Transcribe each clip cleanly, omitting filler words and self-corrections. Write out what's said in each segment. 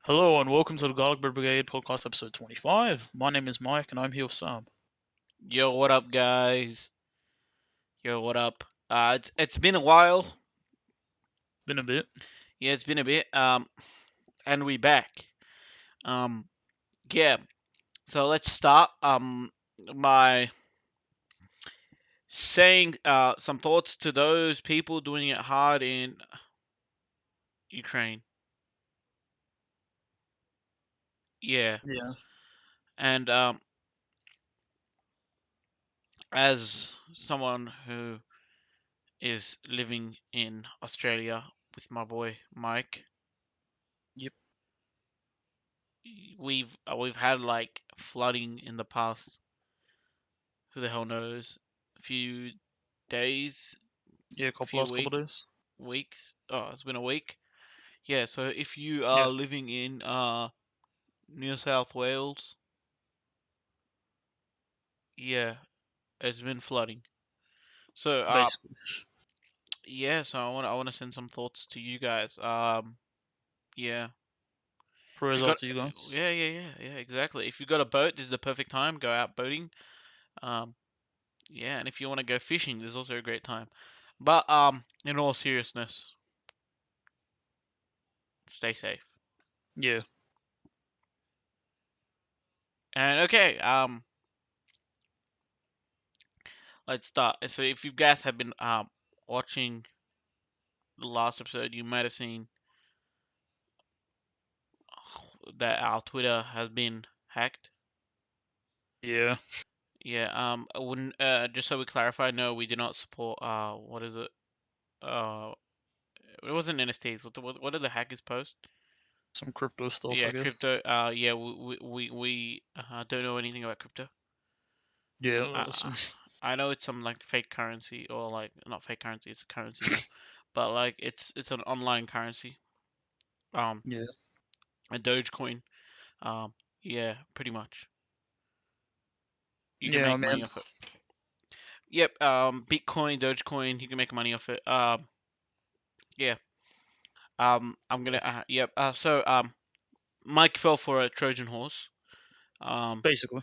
Hello and welcome to the Garlic Bread Brigade podcast episode 25. My name is Mike and I'm here with Sam. Yo, what up, guys? Yo, what up? It's been a while. Been a bit. Yeah, it's been a bit. And we back. Um, yeah. So let's start. By saying some thoughts to those people doing it hard in Ukraine. Yeah, Yeah. and as someone who is living in Australia with my boy Mike, Yep. we've had like flooding in the past. Who the hell knows? A few days, Yeah, few last couple days. weeks. Oh, it's been a week. Yeah, so if you are Yeah, living in New South Wales, yeah, it's been flooding. So basically. yeah, so I want to send some thoughts to you guys. Yeah. If Prayers you out got to you guys. yeah, exactly. If you got a boat, this is the perfect time. Go out boating. Um yeah, and if you want to go fishing, there's also a great time. But in all seriousness, stay safe. Yeah, And okay, let's start. So if you guys have been watching the last episode, you might have seen that our Twitter has been hacked. yeah. Yeah. I wouldn't just so we clarify, no, we do not support what is it? Uh it wasn't NFTs. What did the hackers post? Some crypto stuff, Yeah, I guess. crypto. Yeah, we don't know anything about crypto. Yeah, Uh, I know it's some like fake currency or like not fake currency, it's a currency now. But like it's an online currency. Um yeah. a Dogecoin. Um, yeah, pretty much. You can Yeah, I make mean, money off it. Yep. Bitcoin, Dogecoin, you can make money off it. Yeah. I'm gonna. Yep. Mike fell for a Trojan horse. Um, basically.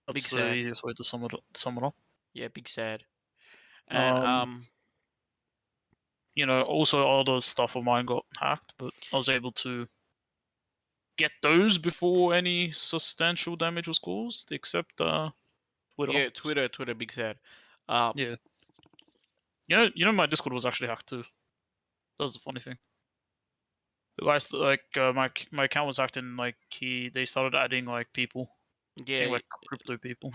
big That's the sad. easiest way to sum it up. Yeah, big sad. And Um, also all the stuff of mine got hacked, but I was able to get those before any substantial damage was caused, except Twitter. yeah, Twitter, big sad. Uh, Yeah. My Discord was actually hacked too. That was the funny thing. The guys like my account was acting like they started adding like people, I think yeah. like crypto people,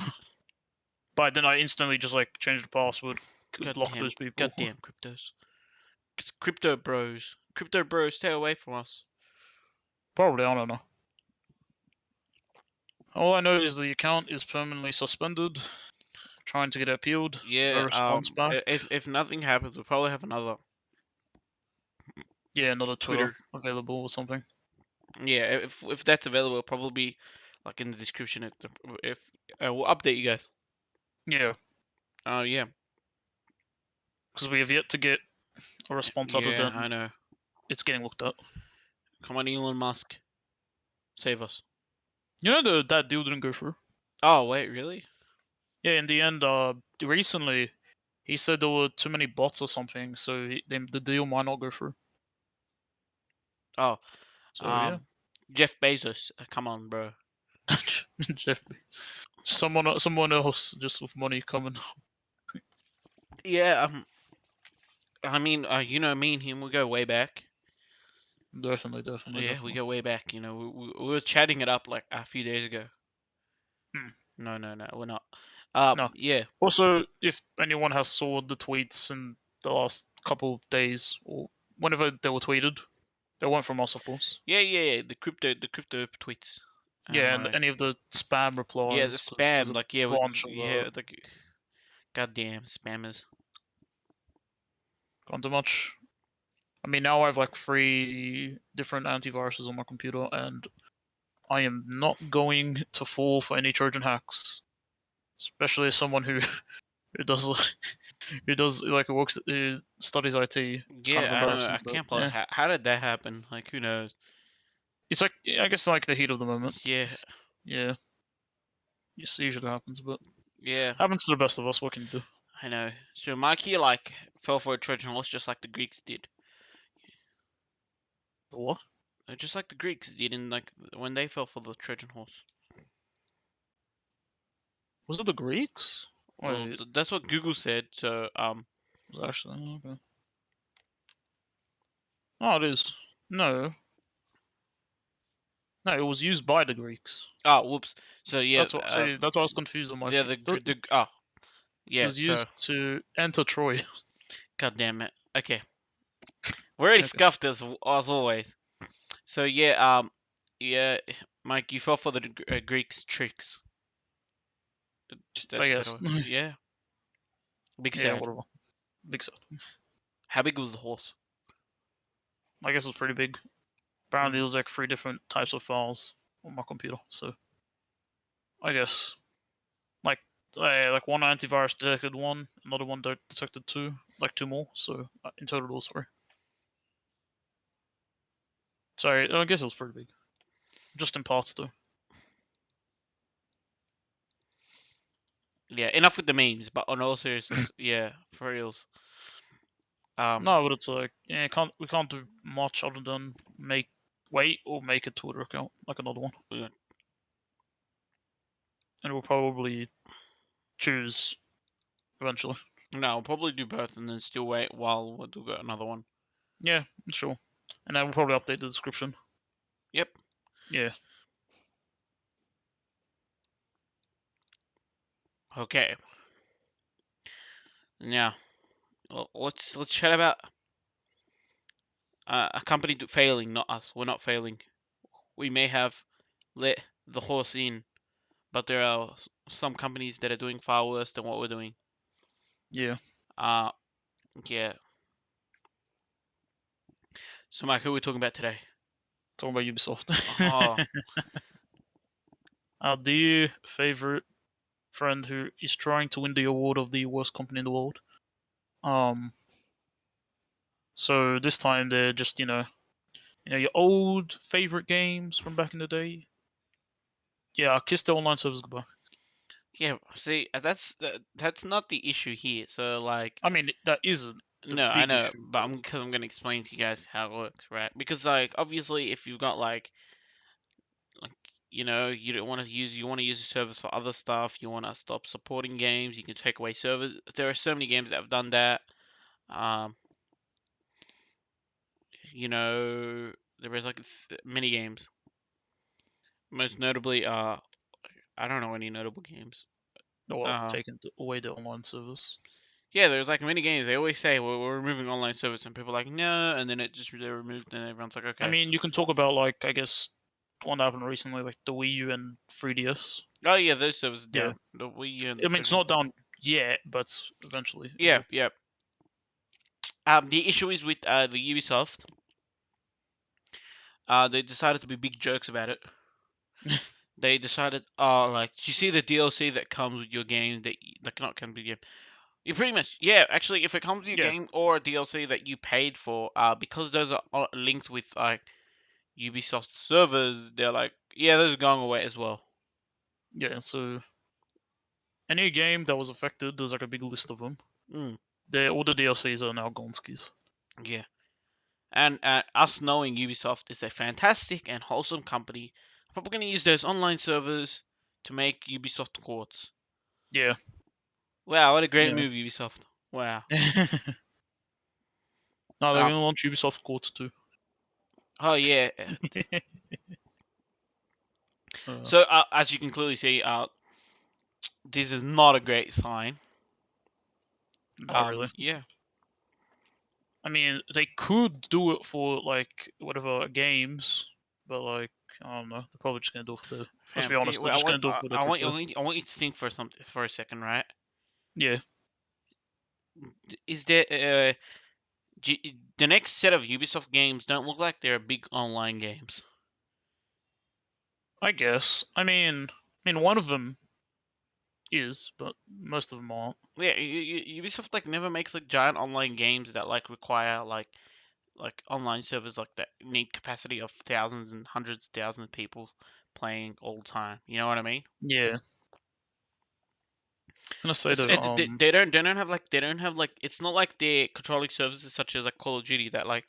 but then I instantly just like changed the password, block Goddamn, those people. goddamn cryptos. Crypto bros, stay away from us. Probably, I don't know. All I know is the account is permanently suspended. Trying to get it appealed, no Yeah. response back. If nothing happens, we'll probably have another Yeah, another Twitter Twitter. available or something. Yeah, if that's available, it'll probably be like in the description. If we'll update you guys. Yeah, Yeah, because we have yet to get a response other yeah, than I know. it's getting looked at. Come on, Elon Musk, save us. That deal didn't go through. Oh wait, really? Yeah, in the end, recently he said there were too many bots or something, so the deal might not go through. Oh, So yeah, um, Jeff Bezos, come on, bro. Jeff, someone else just with money coming. Yeah, I mean, you know, me and him, we go way back. Definitely, definitely, Yeah, we definitely. go way back. You know, we were chatting it up like a few days ago. Hmm. No, we're not. No. Yeah, Also, if anyone has saw the tweets in the last couple of days or whenever they were tweeted, they weren't from us, of course. yeah. The crypto tweets, and Yeah, and like, any of the spam yeah, the replies, because there's spam, a like, yeah, bunch of yeah, like, goddamn spammers. can't do much. I mean, now I have like 3 different antiviruses on my computer, and I am not going to fall for any Trojan hacks, especially as someone who who does who works who studies IT. It's kind of Yeah, I know. I embarrassing, but can't believe yeah, how did that happen? Like, who knows? It's like I guess like the heat of the moment. Yeah, Yeah, it usually happens, but yeah, happens to the best of us. What can you do? I know. So Mikey like fell for a Trojan horse just like the Greeks did. What Just like the Greeks did in like when they fell for the Trojan horse. was it? The Greeks? Well, Wait, that's what Google said. So was it actually okay? Oh, it is. No, no, it was used by the Greeks. whoops. So yeah, That's what. See, that's why I was confused on my. yeah, It yeah. was So used to enter Troy. god damn it. Okay, we're already Okay. scuffed as always. So yeah, yeah, Mike, you fell for the Greeks tricks. I That's a better guess. way. Yeah, big Yeah, sad. whatever. Big set. How big was the horse? I guess it was pretty big. Apparently, Mm. there was like 3 different types of files on my computer. So I guess like like one antivirus detected one, another one detected two, like two more. So in total, it was three. Sorry, I guess it was pretty big. Just in parts though. Yeah, enough with the memes, but on all seriousness, yeah, for reals. Um, No, but it's like yeah, we can't do much other than wait or make a Twitter account like another one, yeah, and we'll probably choose eventually. no, I'll probably do both and then still wait while we'll do another one. Yeah, sure. And then we'll probably update the description. Yep. Yeah, Okay. Now, let's chat about a company failing, not us. We're not failing. We may have let the horse in, but there are some companies that are doing far worse than what we're doing. yeah. Uh, yeah. So, Mike, who are we talking about today? Talking about Ubisoft. Oh, Our dear favorite friend who is trying to win the award of the worst company in the world. Um, so this time they're just your old favorite games from back in the day. Yeah, I kissed the online service goodbye. yeah. See, that's not the issue here. So, like, I mean that isn't the no, I big know, issue, but but I'm gonna explain to you guys how it works, right? Because, like, obviously, if you've got like you don't want to use you want to use the service for other stuff, you want to stop supporting games, you can take away servers. There are so many games that have done that. Um, you know, there is like many games. Most notably, I don't know any notable games. well, Uh, taking away the online service. yeah, there's like many games. They always say we're removing online service, and people are like no, and then it just they're removed, and everyone's like I okay. mean, you can talk about like I guess one that happened recently, like the Wii U and 3DS. Oh yeah, those servers are Yeah, down. The Wii U and I the mean it's 3D. not down yet, but eventually it Yeah, will. yeah. The issue is with the Ubisoft. They decided to be big jerks about it. They decided, like, you see the DLC that comes with your game that cannot come with your game. You pretty much, yeah, actually, if it comes with your Yeah, game or a DLC that you paid for, because those are linked with like Ubisoft servers, they're like, yeah, those are going away as well. yeah. So any game that was affected, there's like a big list of them. Mm, All the DLCs are now gone skis. yeah, and us knowing Ubisoft is a fantastic and wholesome company, I'm probably gonna use those online servers to make Ubisoft courts. Yeah, Wow, what a great yeah. move, Ubisoft! Wow. No, they're Um. gonna launch Ubisoft Quartz too. Oh yeah. uh, So as you can clearly see, this is not a great sign. not really. Yeah. I mean, they could do it for like whatever games, but like I don't know. They're probably just gonna do it for the. Let's Fam, be honest. They're just gonna do it for the crypto. I want you to think for something for a second, right? Yeah, Is there the next set of Ubisoft games don't look like they're big online games? I guess. I mean, one of them is, but most of them aren't. Yeah, Ubisoft like never makes like giant online games that like require like like online servers like that need capacity of thousands and hundreds of thousands of people playing all the time. You know what I mean? Yeah. I was gonna say that. They don't have like it's not like they're controlling services such as like Call of Duty that like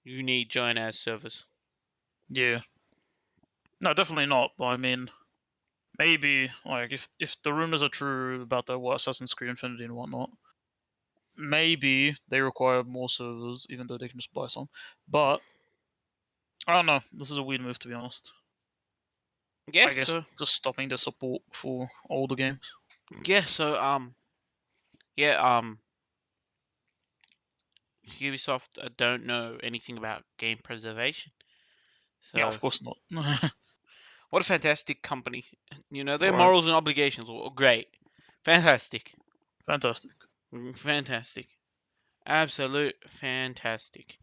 you need giant ass servers. Yeah. No, definitely not. But I mean, maybe like if the rumors are true about the what Assassin's Creed Infinity and whatnot, maybe they require more servers, even though they can just buy some. But I don't know. This is a weird move, to be honest. Yeah, I guess so just stopping the support for older games. yeah, so yeah, Ubisoft don't know anything about game preservation. Yeah, of So course not. what a fantastic company. You know, their Right. morals and obligations were great. Fantastic. Fantastic. Fantastic. Absolute fantastic.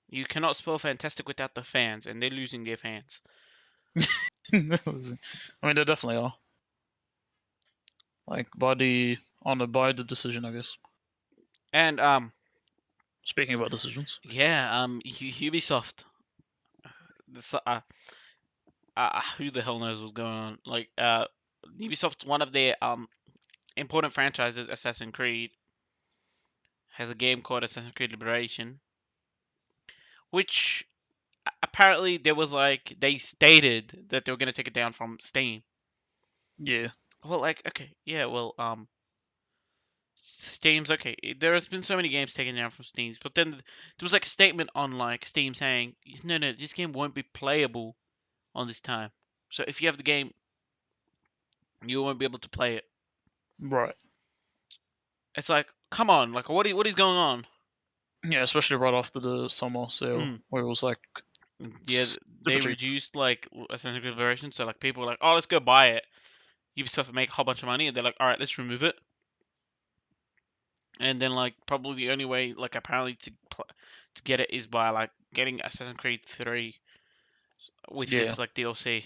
You cannot spell fantastic without the fans, and they're losing their fans. I mean, they definitely are. Like by the decision, I guess. And Speaking about decisions. yeah, Ubisoft. This, who the hell knows what's going on? Like, Ubisoft's one of their important franchises, Assassin's Creed, has a game called Assassin's Creed Liberation, which apparently there was like they stated that they were gonna take it down from Steam. Yeah. Well, like, okay, yeah, well, Steam's okay. There has been so many games taken down from Steam's, but then there was like a statement on like Steam saying, no, no, this game won't be playable on this time. So if you have the game, you won't be able to play it. Right. It's like, come on, like what is going on? Yeah, especially right after the summer sale, Mm. where it was like Yeah, super they cheap. reduced like Assassin's Creed Liberation, so like people were like, oh, let's go buy it. Ubisoft make a whole bunch of money, and they're like, all right, let's remove it. And then like probably the only way like apparently to get it is by like getting Assassin's Creed 3 with Yeah. his like DLC.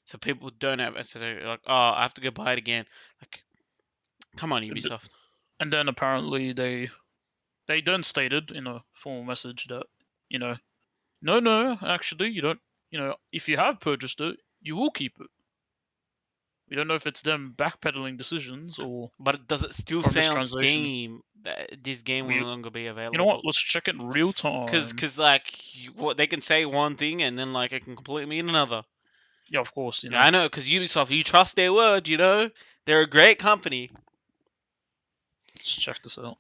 So people don't have Assassin's Creed, like, oh, I have to go buy it again. Like, come on, And, Ubisoft. and then apparently they then stated in a formal message that you know no, actually you don't. If you have purchased it, you will keep it. We don't know if it's them backpedaling decisions or But does it still or say on mistranslation. Steam that this game will We, no longer be you know what? available? Let's check it in real Cause, time. cause like what they can say one thing and then like it can completely mean another. Yeah, of course. Yeah, I know, cause Ubisoft, you trust their word, you know, they're a great company. Let's check this out.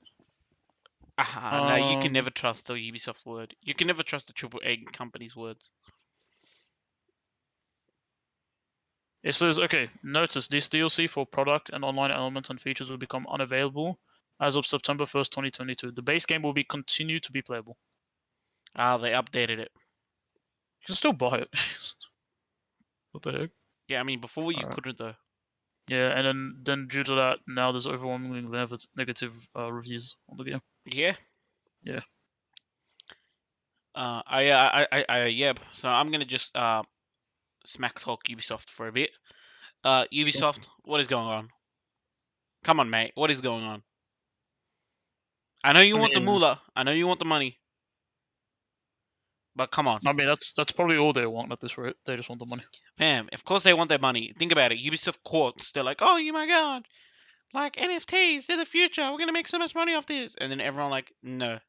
Ah, no, you can Um, never trust the Ubisoft word. You can never trust the AAA company's words. it says okay. Notice this DLC for product and online elements and features will become unavailable as of September 1st, 2022. The base game will be continue to be playable. Ah, they updated it. You can still buy it. What the heck? Yeah, I mean before you All right. couldn't though. Yeah, and then due to that, now there's overwhelmingly negative reviews on the game. Yeah. Yeah. Yeah. So I'm gonna just smack talk Ubisoft for a bit. Sure. Ubisoft, what is going on? Come on, mate. What is going on? I know you I want the mean, moolah. I know you want the money. But come on. that's probably all they want at this rate. They just want the money. Fam, of course they want their money. Think about it. Ubisoft courts, they're like, oh, my God. Like, NFTs, they're the future. We're going to make so much money off this. And then everyone like, no.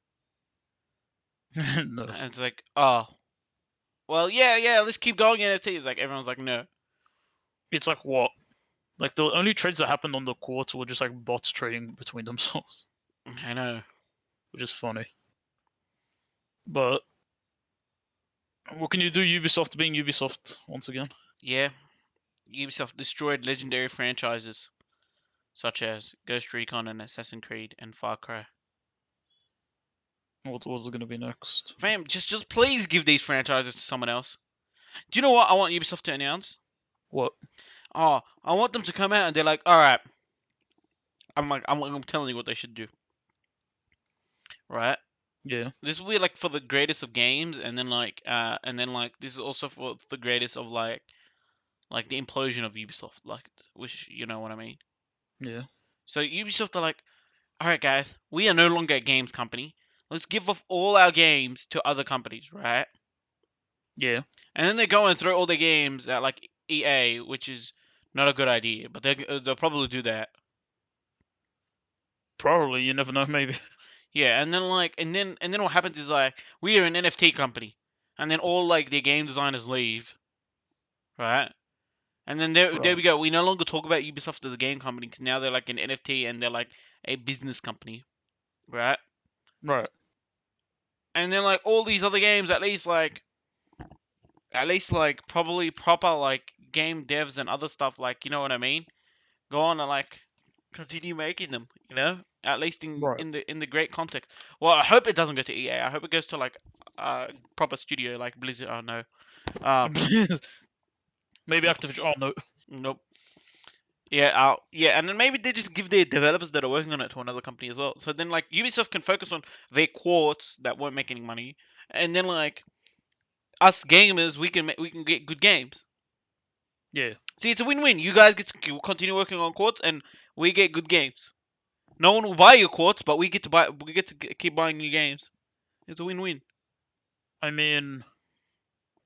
No. And it's like, oh. Well, yeah, let's keep going NFTs. Like, everyone's like, no. It's like what? Like the only trades that happened on the courts were just like bots trading between themselves, I know. which is funny. But what can you do? Ubisoft being Ubisoft once again. Yeah. Ubisoft destroyed legendary franchises such as Ghost Recon and Assassin's Creed and Far Cry. What's it gonna be next? Fam, just please give these franchises to someone else. Do you know what I want Ubisoft to announce? What? Oh, I want them to come out and they're like, all right. I'm telling you what they should do. Right? Yeah. This will be like for the greatest of games, and then like this is also for the greatest of like the implosion of Ubisoft, like which you know what I mean. Yeah. So Ubisoft are like, all right, guys, we are no longer a games company. let's give off all our games to other companies, right? Yeah. And then they go and throw all their games at like EA, which is not a good idea, but they'll probably do that. Probably. You never know. Maybe. Yeah, and then and then what happens is like we are an NFT company, and then all like the game designers leave, right? And then there Right. we go. We no longer talk about Ubisoft as a game company because now they're like an NFT and they're like a business company, right? Right. And then like all these other games, at least like probably proper like game devs and other stuff, like you know what I mean, go on and like continue making them, at least in Right. in the in the great context. Well, I hope it doesn't go to EA. I hope it goes to like proper studio like Blizzard. Oh no. um Maybe Activision. Oh no. nope. Yeah, and then maybe they just give their developers that are working on it to another company as well. So then like Ubisoft can focus on their quartz that won't make any money, and then like us gamers, we can get good games. Yeah. See, it's a win-win. You guys get to continue working on quartz, and we get good games. No one will buy your quartz, but we get to keep buying new games. It's a win-win. I mean,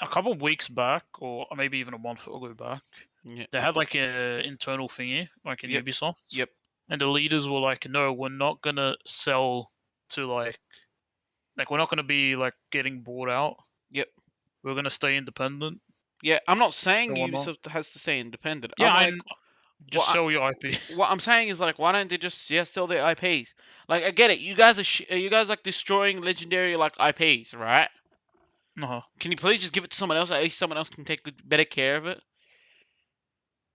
a couple of weeks back, or maybe even a month ago back, Yeah. they had like a internal thingy, like in Yep. Ubisoft, Yep. and the leaders were like, "No, we're not gonna sell to like we're not gonna be like getting bought out. Yep. We're gonna stay independent Yeah. I'm not saying and whatnot." Ubisoft has to stay independent. Yeah, I'm like, just what sell your IP. what I'm saying is like, why don't they just sell their IPs? Like, I get it. You guys you guys like destroying legendary like IPs, right? Uh-huh. Can you please just give it to someone else? At least someone else can take better care of it.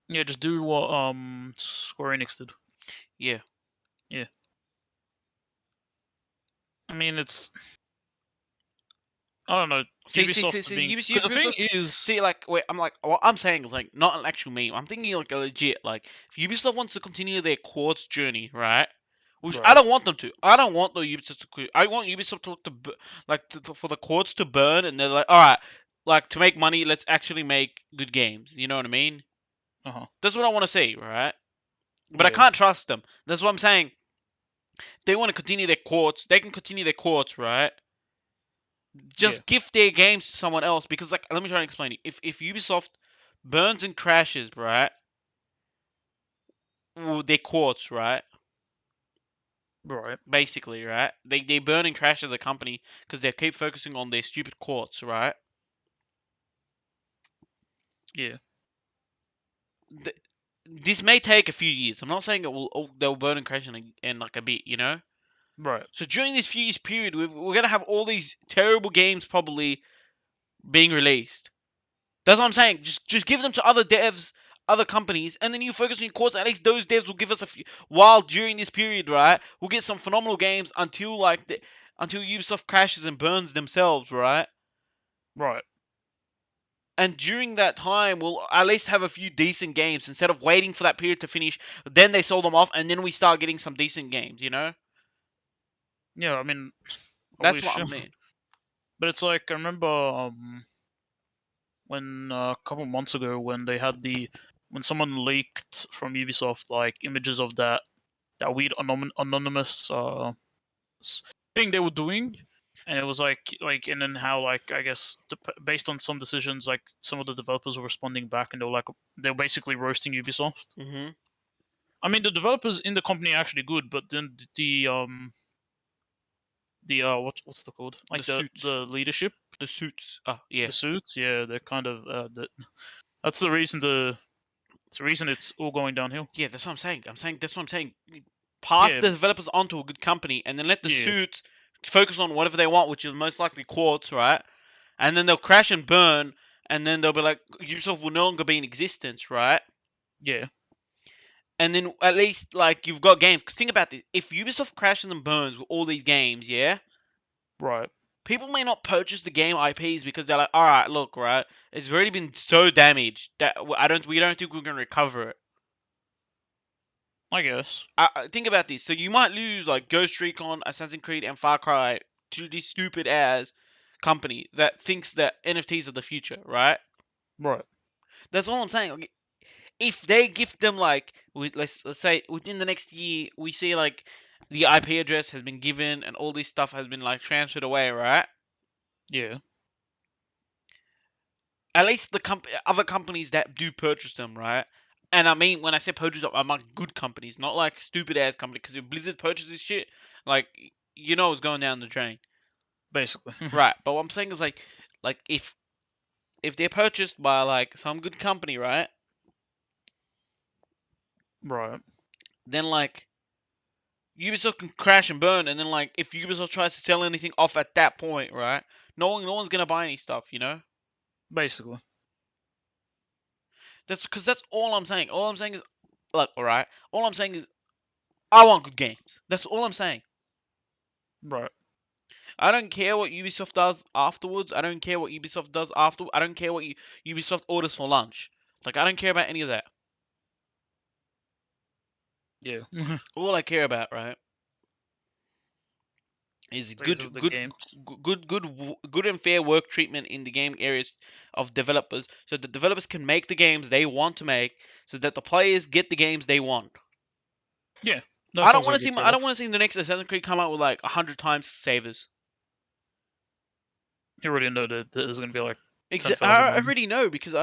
Yeah, just do what Square Enix did. Yeah. Yeah. I mean, it's I don't know. Ubisoft's being because the thing Ubisoft. See, is, like, wait, I'm like, what I'm saying is like not an actual meme. I'm thinking like a legit, like, if Ubisoft wants to continue their quartz journey, right? Which I right. don't want them to. I don't want the Ubisoft to quit. I want Ubisoft to look like for the quartz to burn, and they're like, all right, like to make money, let's actually make good games. You know what I mean? Uh-huh. That's what I want to see, right? But I Yeah. can't trust them. That's what I'm saying. They want to continue their quartz. They can continue their quartz, right? Yeah. Just gift their games to someone else because, like, let me try and explain it. If Ubisoft burns and crashes, right, well, their quartz, right, Right. basically, right, they burn and crash as a company because they keep focusing on their stupid quartz, right. Yeah. Th- this may take a few years. I'm not saying they'll burn and crash in like a bit, you know. Right. So during this few years period, we're gonna have all these terrible games probably being released. That's what I'm saying. Just give them to other devs, other companies, and then you focus on your course. At least those devs will give us a few. While during this period, right, we'll get some phenomenal games until until Ubisoft crashes and burns themselves, right? Right. And during that time, we'll at least have a few decent games instead of waiting for that period to finish. Then they sell them off, and then we start getting some decent games. You know, Yeah. I mean, I that's what wish, I mean. but it's like I remember when a couple months ago when they had when someone leaked from Ubisoft like images of that weird anonymous thing they were doing, and it was like and then how like I guess based on some decisions like some of the developers were responding back and they were basically roasting Ubisoft. Hmm. I mean the developers in the company are actually good, but then the what's the code The like suits, the leadership, the suits. Oh yeah, the suits, yeah, they're kind of that's the reason it's the reason it's all going downhill. yeah. That's what I'm saying. That's what I'm saying. Pass Yeah, the developers onto a good company, and then let the yeah, suits focus on whatever they want, which is most likely quartz, right? And then they'll crash and burn, and then they'll be like, Ubisoft will no longer be in existence, right? yeah, And then at least like you've got games. Cause think about this: if Ubisoft crashes and burns with all these games, yeah, right. people may not purchase the game IPs because they're like, all right, look, right, it's already been so damaged that we don't think we're gonna recover it. I guess. Think about this. So you might lose like Ghost Recon, Assassin's Creed, and Far Cry to this stupid ass company that thinks that NFTs are the future, right? Right. That's all I'm saying. Like, if they gift them like, let's say within the next year, we see like the IP address has been given and all this stuff has been like transferred away, right? Yeah, At least the other companies that do purchase them, right? And I mean, when I say purchase them, I'm like good companies, not like stupid ass companies. Because if Blizzard purchases shit, like you know, it's going down the drain, basically. right? But what I'm saying is like if they're purchased by like some good company, right? Right. Then like Ubisoft can crash and burn, and then like if Ubisoft tries to sell anything off at that point, right? No one's gonna buy any stuff, you know. Basically. That's because that's all I'm saying. All I'm saying is, look, all right. All I'm saying is, I want good games. That's all I'm saying. Right. I don't care what Ubisoft does afterwards. I don't care what Ubisoft does after. I don't care what Ubisoft orders for lunch. Like I don't care about any of that. Yeah. All I care about, right, is I guess it's the games. good and fair work treatment in the game areas of developers, so the developers can make the games they want to make, so that the players get the games they want. Yeah. That sounds like a good I don't trade-off. want to see the next Assassin's Creed come out with like 100 times savers. You already know that there's gonna be like 10,000 I of them. already know because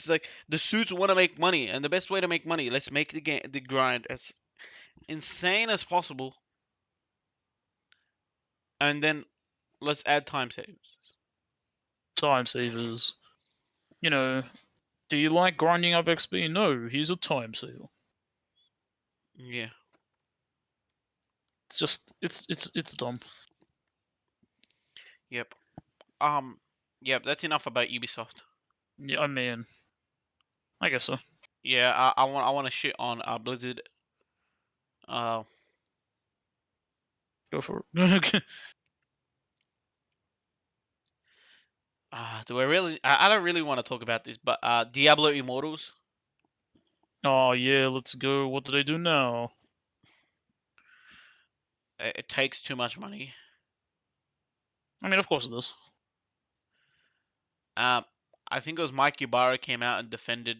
like the suits want to make money, and the best way to make money, let's make the grind as insane as possible, and then let's add time savers. Time savers. You know, do you like grinding up XP? No, he's a time saver. Yeah. It's just it's dumb. Yep. Yep. That's enough about Ubisoft. Yeah, I mean, I guess so. Yeah. I want to shit on Blizzard. Uh. Go for it. Do I really? I don't really want to talk about this, but Diablo Immortals. Oh yeah, let's go. What do they do now? It takes too much money. I mean, of course it does. Um. I think it was Mike Ybarra came out and defended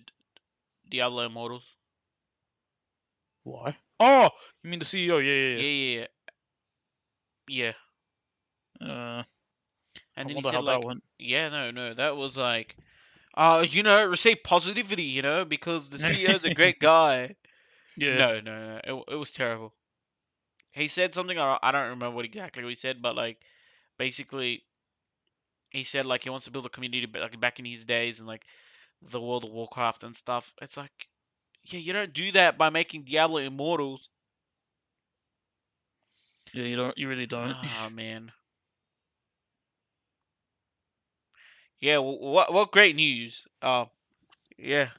Diablo Immortals. Why? Oh, you mean the CEO? Yeah, Yeah. Yeah. Yeah. yeah. I And then he wonder said how that like, went. yeah, no, that was like, receive positivity, because the CEO is a great guy. Yeah, No, it was terrible. He said something, I don't remember what exactly he said, but like, basically, he said like he wants to build a community like back in his days and like the World of Warcraft and stuff. It's like, yeah, you don't do that by making Diablo Immortals. yeah. You don't. You really don't. Ah, man. Yeah, what great news. Yeah.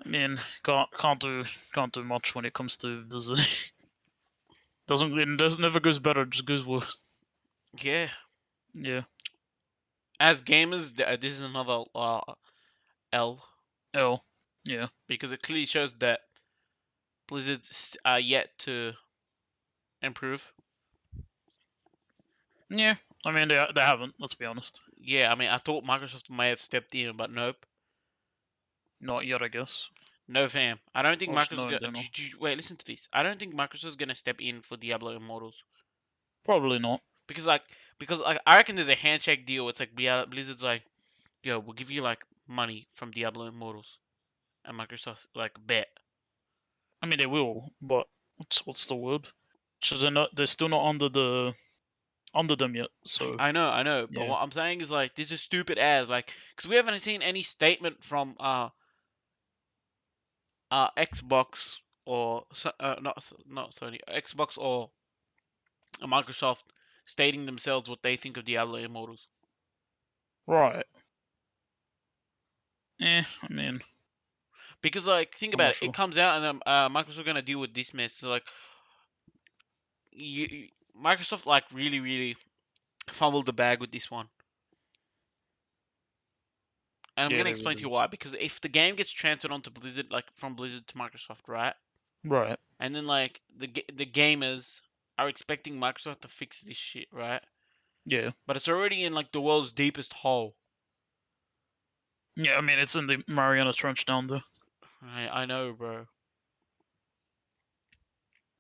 I mean, can't do much when it comes to Blizzard. Doesn't never goes better. Just goes worse. Yeah. Yeah. As gamers, this is another L, Oh. Yeah. because it clearly shows that Blizzard's are yet to improve. Yeah. I mean, they haven't. Let's be honest. Yeah, I mean, I thought Microsoft may have stepped in, but nope. Not yet, I guess. No, fam. I don't think Or just Microsoft's knowing gonna. them. Wait, listen to this. I don't think Microsoft's gonna step in for Diablo Immortals Probably not. because like I reckon there's a handshake deal. It's like Blizzard's like, yo, we'll give you like money from Diablo Immortals, and Microsoft's like, bet. I mean, they will, but what's the word? So they're not. They're still not under them yet. So I know, but yeah. what I'm saying is like this is stupid as like because we haven't seen any statement from Xbox or not Sony, Xbox or Microsoft stating themselves what they think of Diablo Immortals. Right. I mean, Because like think I'm about not it, it sure. comes out and then Microsoft gonna deal with this mess. So like Microsoft like really fumbled the bag with this one, and I'm Yeah, gonna they explain to you really. why. Because if the game gets transferred onto Blizzard, like from Blizzard to Microsoft, right, Right. and then like the gamers are expecting Microsoft to fix this shit, right? Yeah. But it's already in like the world's deepest hole. Yeah. I mean, it's in the Mariana Trench down there. I know, bro.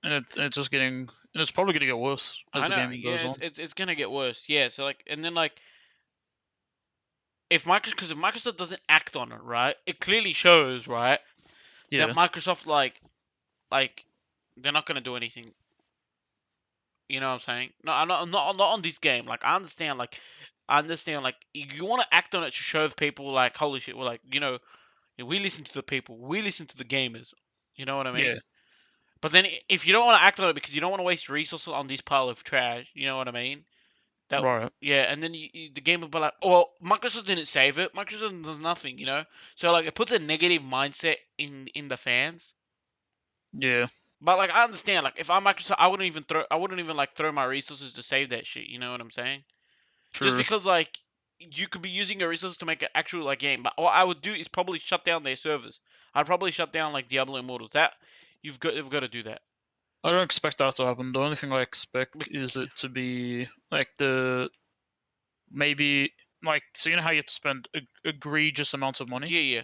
and it's just getting, and it's probably gonna get worse as I the know, game yeah, goes it's on. it's, it's gonna get worse. Yeah, so like, and then like, if Microsoft, because if Microsoft doesn't act on it, right, it clearly shows, right, that Yeah, Microsoft like they're not gonna do anything. You know what I'm saying? No, I'm not on this game. Like, I understand. Like, you want to act on it to show the people, like, holy shit, we're like, we listen to the people, we listen to the gamers. You know what I mean? yeah, But then if you don't want to act on it because you don't want to waste resources on this pile of trash, you know what I mean? That right, Yeah, and then the game will be like, oh, Microsoft didn't save it. Microsoft does nothing, So like, it puts a negative mindset in the fans. yeah, But like, I understand. Like, if I'm Microsoft, I wouldn't even like throw my resources to save that shit. You know what I'm saying? Just true. because like you could be using your resources to make an actual like game. But what I would do is probably shut down their servers. I'd probably shut down like Diablo Immortals. That you've got to do that. I don't expect that to happen. The only thing I expect Bec- is it to be like the maybe like, so you know how you have to spend egregious amounts of money. Yeah, yeah.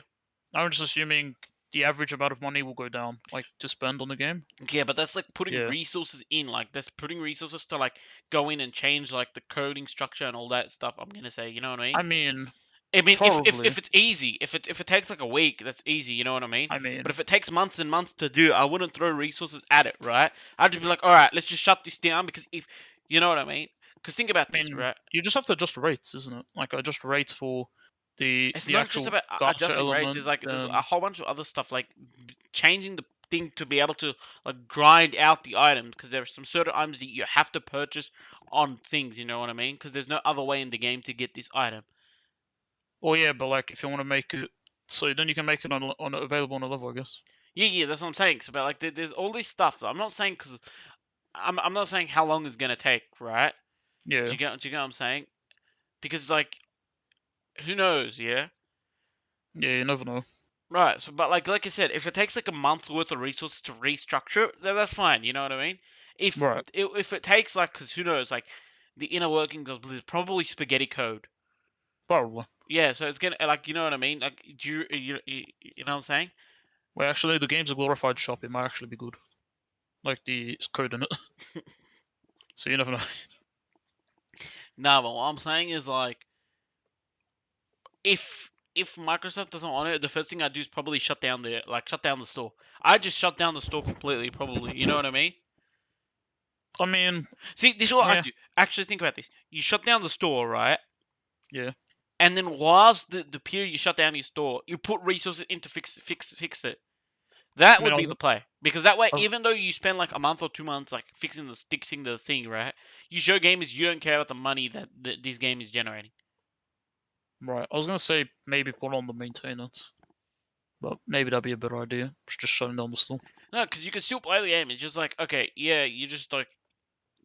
I'm just assuming the average amount of money will go down, like to spend on the game. Yeah, but that's like putting Yeah, resources in, like that's putting resources to like go in and change like the coding structure and all that stuff. I'm gonna say, you know what I mean? I mean, I mean, probably. if it's easy, if it takes like a week, that's easy. You know what I mean? I But mean, if it takes months and months to do, I wouldn't throw resources at it, right? I'd just be like, all right, let's just shut this down because if you know what I mean. Because think about I this, mean, right? you just have to adjust rates, isn't it? Like adjust rates for It's the not just actual about gacha adjusting rates. There's element. like there's a Then, whole bunch of other stuff like changing the thing to be able to like grind out the item because there are some certain items that you have to purchase on things. You know what I mean? Because there's no other way in the game to get this item. oh yeah, but like if you want to make it, so then you can make it on available on a level, I guess. Yeah, yeah, that's what I'm saying. So, but like, there's all this stuff. So I'm not saying because I'm not saying how long it's gonna take, right? Yeah, Do you get what I'm saying? Because like, who knows? Yeah. yeah, you never know. Right. So, but like I said, if it takes like a month's worth of resources to restructure it, then that's fine. You know what I mean? Right, If it takes like, because who knows, like the inner workings of Blizzard, probably spaghetti code. probably. Yeah. So it's gonna like, you know what I mean? Like, you know what I'm saying? Well, actually, the game's a glorified shop. It might actually be good. Like the code in it, so you never know. Nah, but what I'm saying is like, if Microsoft doesn't want it, the first thing I do is probably shut down the store. I just shut down the store completely, probably. You know what I mean? I mean, See, this is what I yeah, do. Actually, think about this. You shut down the store, right? yeah. And then whilst the period you shut down your store, you put resources in to fix it. That I mean, would be the play. Because that way, I was, even though you spend like a month or 2 months like fixing the thing, right? You show gamers you don't care about the money that this game is generating. right. I was gonna say maybe put on the maintenance, but maybe that'd be a better idea. Just shutting down the store. No, because you can still play the game. It's just like, okay, yeah, you just like,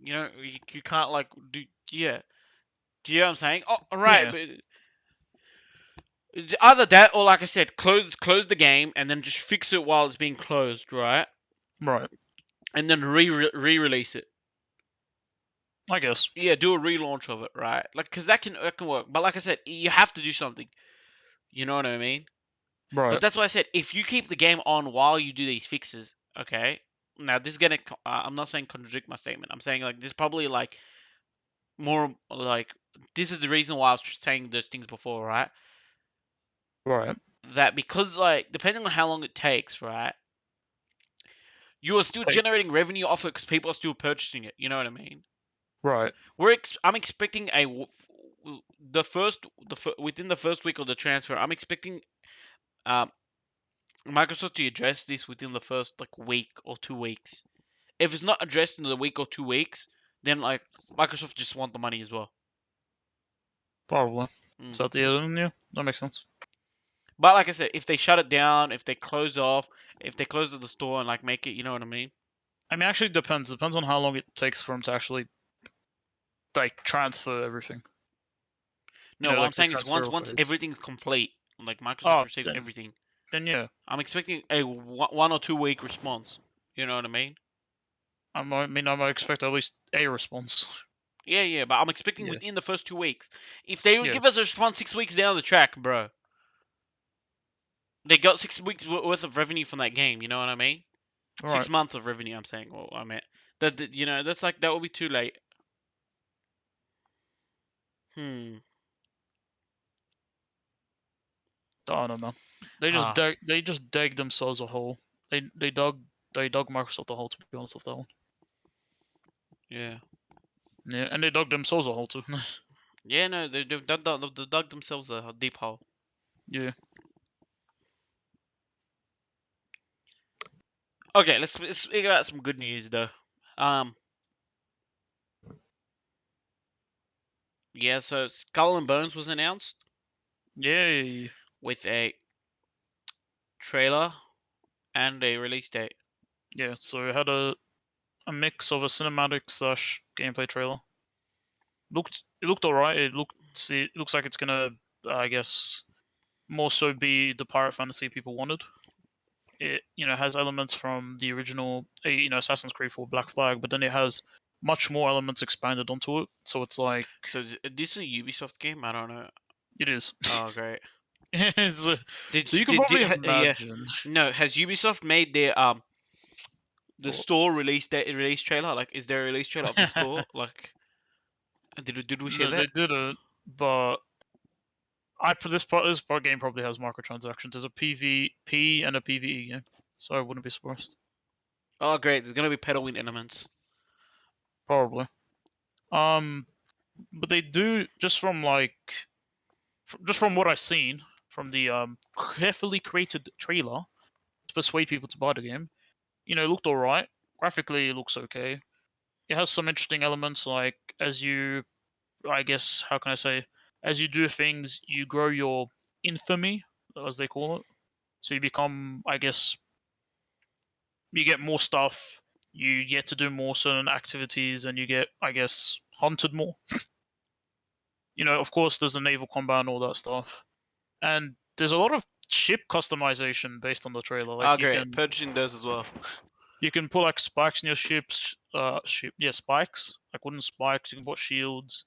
you can't like do, yeah. Do you know what I'm saying? Oh, all right, Yeah, but either that or like I said, close the game and then just fix it while it's being closed, right? right. And then re-release it. I guess. Yeah, do a relaunch of it, right? Like, cause that can work. But like I said, you have to do something. You know what I mean? But Right, that's why I said if you keep the game on while you do these fixes, okay. Now this is gonna. I'm not saying contradict my statement. I'm saying like this is probably like more like this is the reason why I was saying those things before, right? right. That because like depending on how long it takes, right? You are still Hey, generating revenue off it because people are still purchasing it. You know what I mean? right, I'm expecting within the first week of the transfer. I'm expecting um, Microsoft to address this within the first like week or 2 weeks. If it's not addressed in the week or 2 weeks, then like Microsoft just want the money as well. probably. Is Mm. that the end? Yeah, that makes sense. But like I said, if they shut it down, if they close off, if they close the store and like make it, you know what I mean? I mean, actually, it depends. Depends on how long it takes for them to actually like transfer everything. You No, know, what I'm like the saying is transfer once phase. everything's complete, like Microsoft Oh, receives everything, then yeah. I'm expecting a 1 or 2 week response. You know what I mean? I might expect at least a response. Yeah, yeah, but I'm expecting Yeah, within the first 2 weeks. If they would yeah. give us a response 6 weeks down the track, bro, they got 6 weeks worth of revenue from that game. You know what I mean? All 6 months of revenue. I'm saying. Well, I mean, that's like that will be too late. Hmm. I don't know, man. Ah. They just dug themselves a hole. They dug Microsoft a hole, to be honest with that one. Yeah. Yeah, and they dug themselves a hole too. Yeah. No, they've dug themselves a deep hole. Yeah. Okay. Let's speak about some good news though. Um. Yeah. So Skull and Bones was announced Yay. with a trailer and a release date. Yeah. So it had a mix of a cinematic slash gameplay trailer. It looked alright. It looks like it's gonna, I guess, more so be the pirate fantasy people wanted. It has elements from the original Assassin's Creed 4 Black Flag, but then it has much more elements expanded onto it. So it's like So this is a Ubisoft game. I don't know. it is. Oh, great. It's, Did so you can probably yeah. imagine. No, has Ubisoft made their the Well, store release trailer? Like, is there a release trailer of the store? Like, did we see no, they that? didn't. But this part game probably has microtransactions. There's a PvP and a PvE game, so I wouldn't be surprised. Oh, great. There's gonna be pedaling elements. Probably. Um, but they do just from what I've seen from the carefully created trailer to persuade people to buy the game. It looked alright. Graphically, it looks okay. It has some interesting elements, like I guess, how can I say, as you do things, you grow your infamy, as they call it. So you become, I guess, you get more stuff, you get to do more certain activities, and you get, I guess, hunted more. Of course, there's the naval combat and all that stuff. And there's a lot of ship customization based on the trailer. Like Oh, great. Purchasing those as well. you can put like spikes in your ships, spikes, like wooden spikes. You can put shields.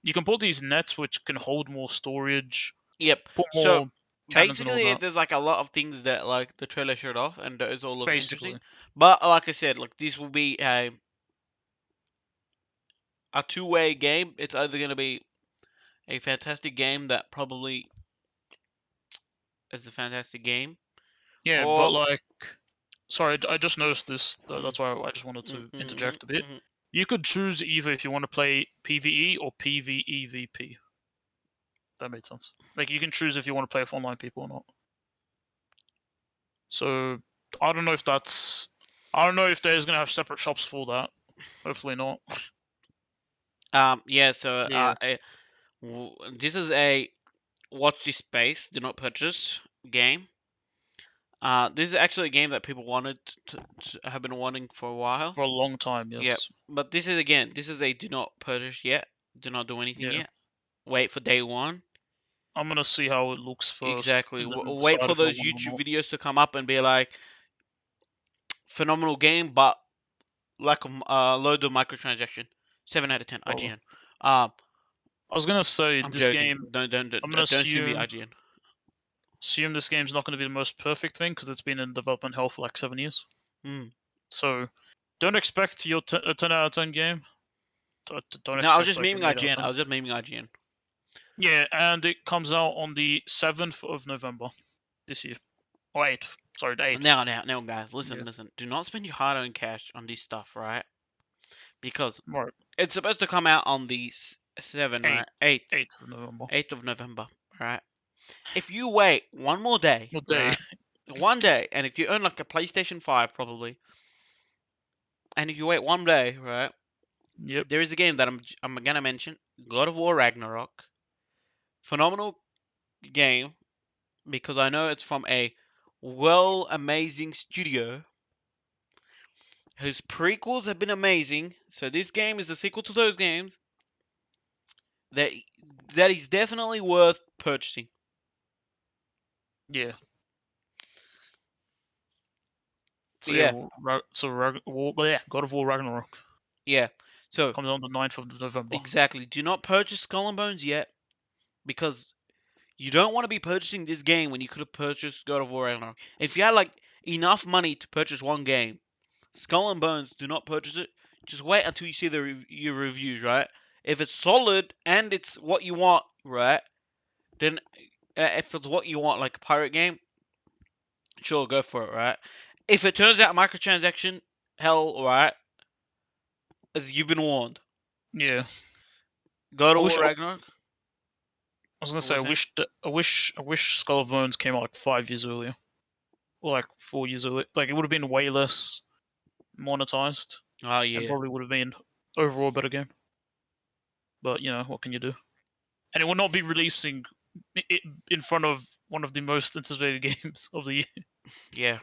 You can put these nets which can hold more storage, Yep. put So more cannons and all basically, that. there's like a lot of things that like the trailer showed off, and those all look interesting. Basically, But like I said, like this will be a two-way game. It's either gonna be a fantastic game that probably is a fantastic game, yeah. But or like, sorry, I just noticed this. mm, That's why I just wanted mm, to mm, mm, interject a bit. mm. You could choose either if you want to play PVE or PVEVP. That made sense. Like you can choose if you want to play with online people or not. So I don't know if that's. I don't know if there's gonna have separate shops for that. Hopefully not. Yeah. So Yeah. this is a watch this space, do not purchase game. This is actually a game that people wanted to have been wanting for a while. For a long time, Yeah, yes. but this is a do not purchase yet. Do not do anything Yeah. yet. Wait for day one. I'm gonna see how it looks first, Exactly. and then Wait decide for if I those want or YouTube not. videos to come up and be like, phenomenal game, but lack of load of microtransaction. 7 out of 10. Probably. IGN. Um, I was gonna say I'm this joking. game. I'm gonna Don't sue me, IGN. assume this game's not gonna be the most perfect thing because it's been in development hell for like 7 years. Hmm. So don't expect a 10 out of 10 game. Don't No, I was expect just like memeing an 8 out of IGN. 10. I was just memeing IGN. Yeah, and it comes out on the 7th of November this year. Or 8th. Sorry, the 8th. Now, guys, Yeah. listen. Do not spend your hard-earned cash on this stuff, right? Because Right. it's supposed to come out on the 8th. right? 8th, 8th of November. 8th of November, right? If you wait one more day, What day? right? One day, and if you own like a PlayStation 5, probably, and if you wait one day, right? Yep. There is a game that I'm gonna mention, God of War Ragnarok. Phenomenal game because I know it's from a amazing studio whose prequels have been amazing. So this game is a sequel to those games that that is definitely worth purchasing. Yeah. So yeah, Yeah, yeah, God of War Ragnarok yeah. So comes on the 9th of November. exactly, do not purchase Skull and Bones yet because you don't want to be purchasing this game when you could have purchased God of War Ragnarok. If you had like enough money to purchase one game, Skull and Bones, do not purchase it. Just wait until you see your reviews, right? If it's solid and it's what you want, right? Then if it's what you want, like a pirate game, sure, go for it, right? If it turns out microtransaction, hell, right? As you've been warned. Yeah. God I of wish War I Ragnarok. was gonna What say was that? I wish Skull of Bones came out like 5 years earlier, or like 4 years earlier. Like it would have been way less monetized, Oh and yeah. probably would have been overall a better game. But you know what can you do? And it would not be releasing in front of one of the most anticipated games of the year. Yeah.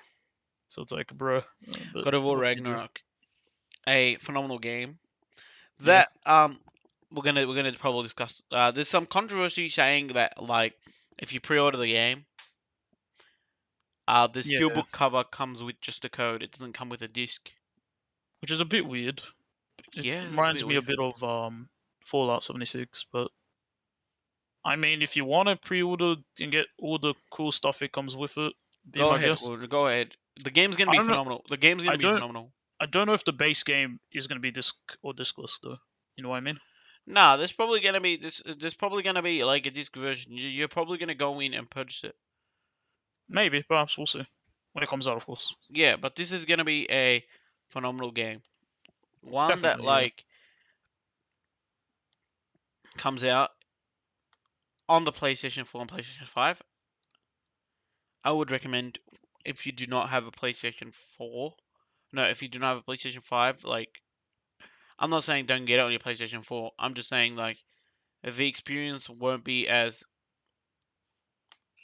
So it's like, bro, but God of War what can you do? Ragnarok. A phenomenal game. Yeah, That we're gonna probably discuss. There's some controversy saying that like if you pre-order the game, the yeah, steelbook cover comes with just a code. It doesn't come with a disc. which is a bit weird. It Yeah, that's a reminds bit me a weird. bit of Fallout 76, but I mean, if you want to pre-order and get all the cool stuff it comes with it, be Go my ahead, guest. Gordon. Go ahead. The game's gonna I be don't know. phenomenal. The game's I gonna be don't. phenomenal. I don't know if the base game is going to be disc or discless though. You know what I mean? Nah, there's probably gonna be this. There's probably gonna be like a disc version. You're probably gonna go in and purchase it. Maybe, perhaps we'll see when it comes out, of course. Yeah, but this is gonna be a phenomenal game. One that Definitely, yeah. like comes out on the PlayStation 4 and PlayStation 5. I would recommend if you do not have a PlayStation 4. No, if you do not have a PlayStation 5, like I'm not saying don't get it on your PlayStation 4. I'm just saying like the experience won't be as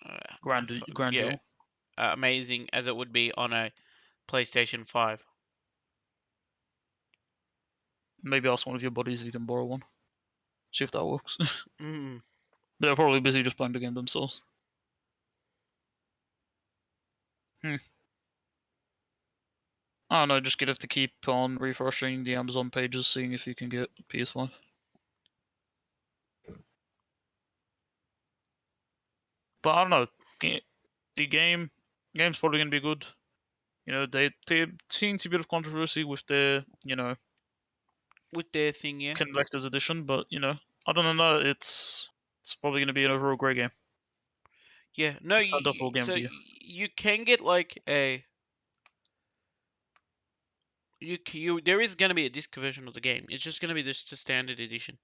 yeah, Grandeur. amazing as it would be on a PlayStation 5. Maybe ask one of your buddies if you can borrow one. See if that works. Mm, They're probably busy just playing the game themselves. Hmm. I don't know, just get have to keep on refreshing the Amazon pages, seeing if you can get PS5. But I don't know. The game's probably gonna be good. You know, they seem to be a bit of controversy with their, with their thing, yeah. collector's edition, but I don't know. It's probably gonna be an overall great game. Yeah, no, Contender for game of so the year. you can get like there is gonna be a disc version of the game. It's just gonna be just the standard edition.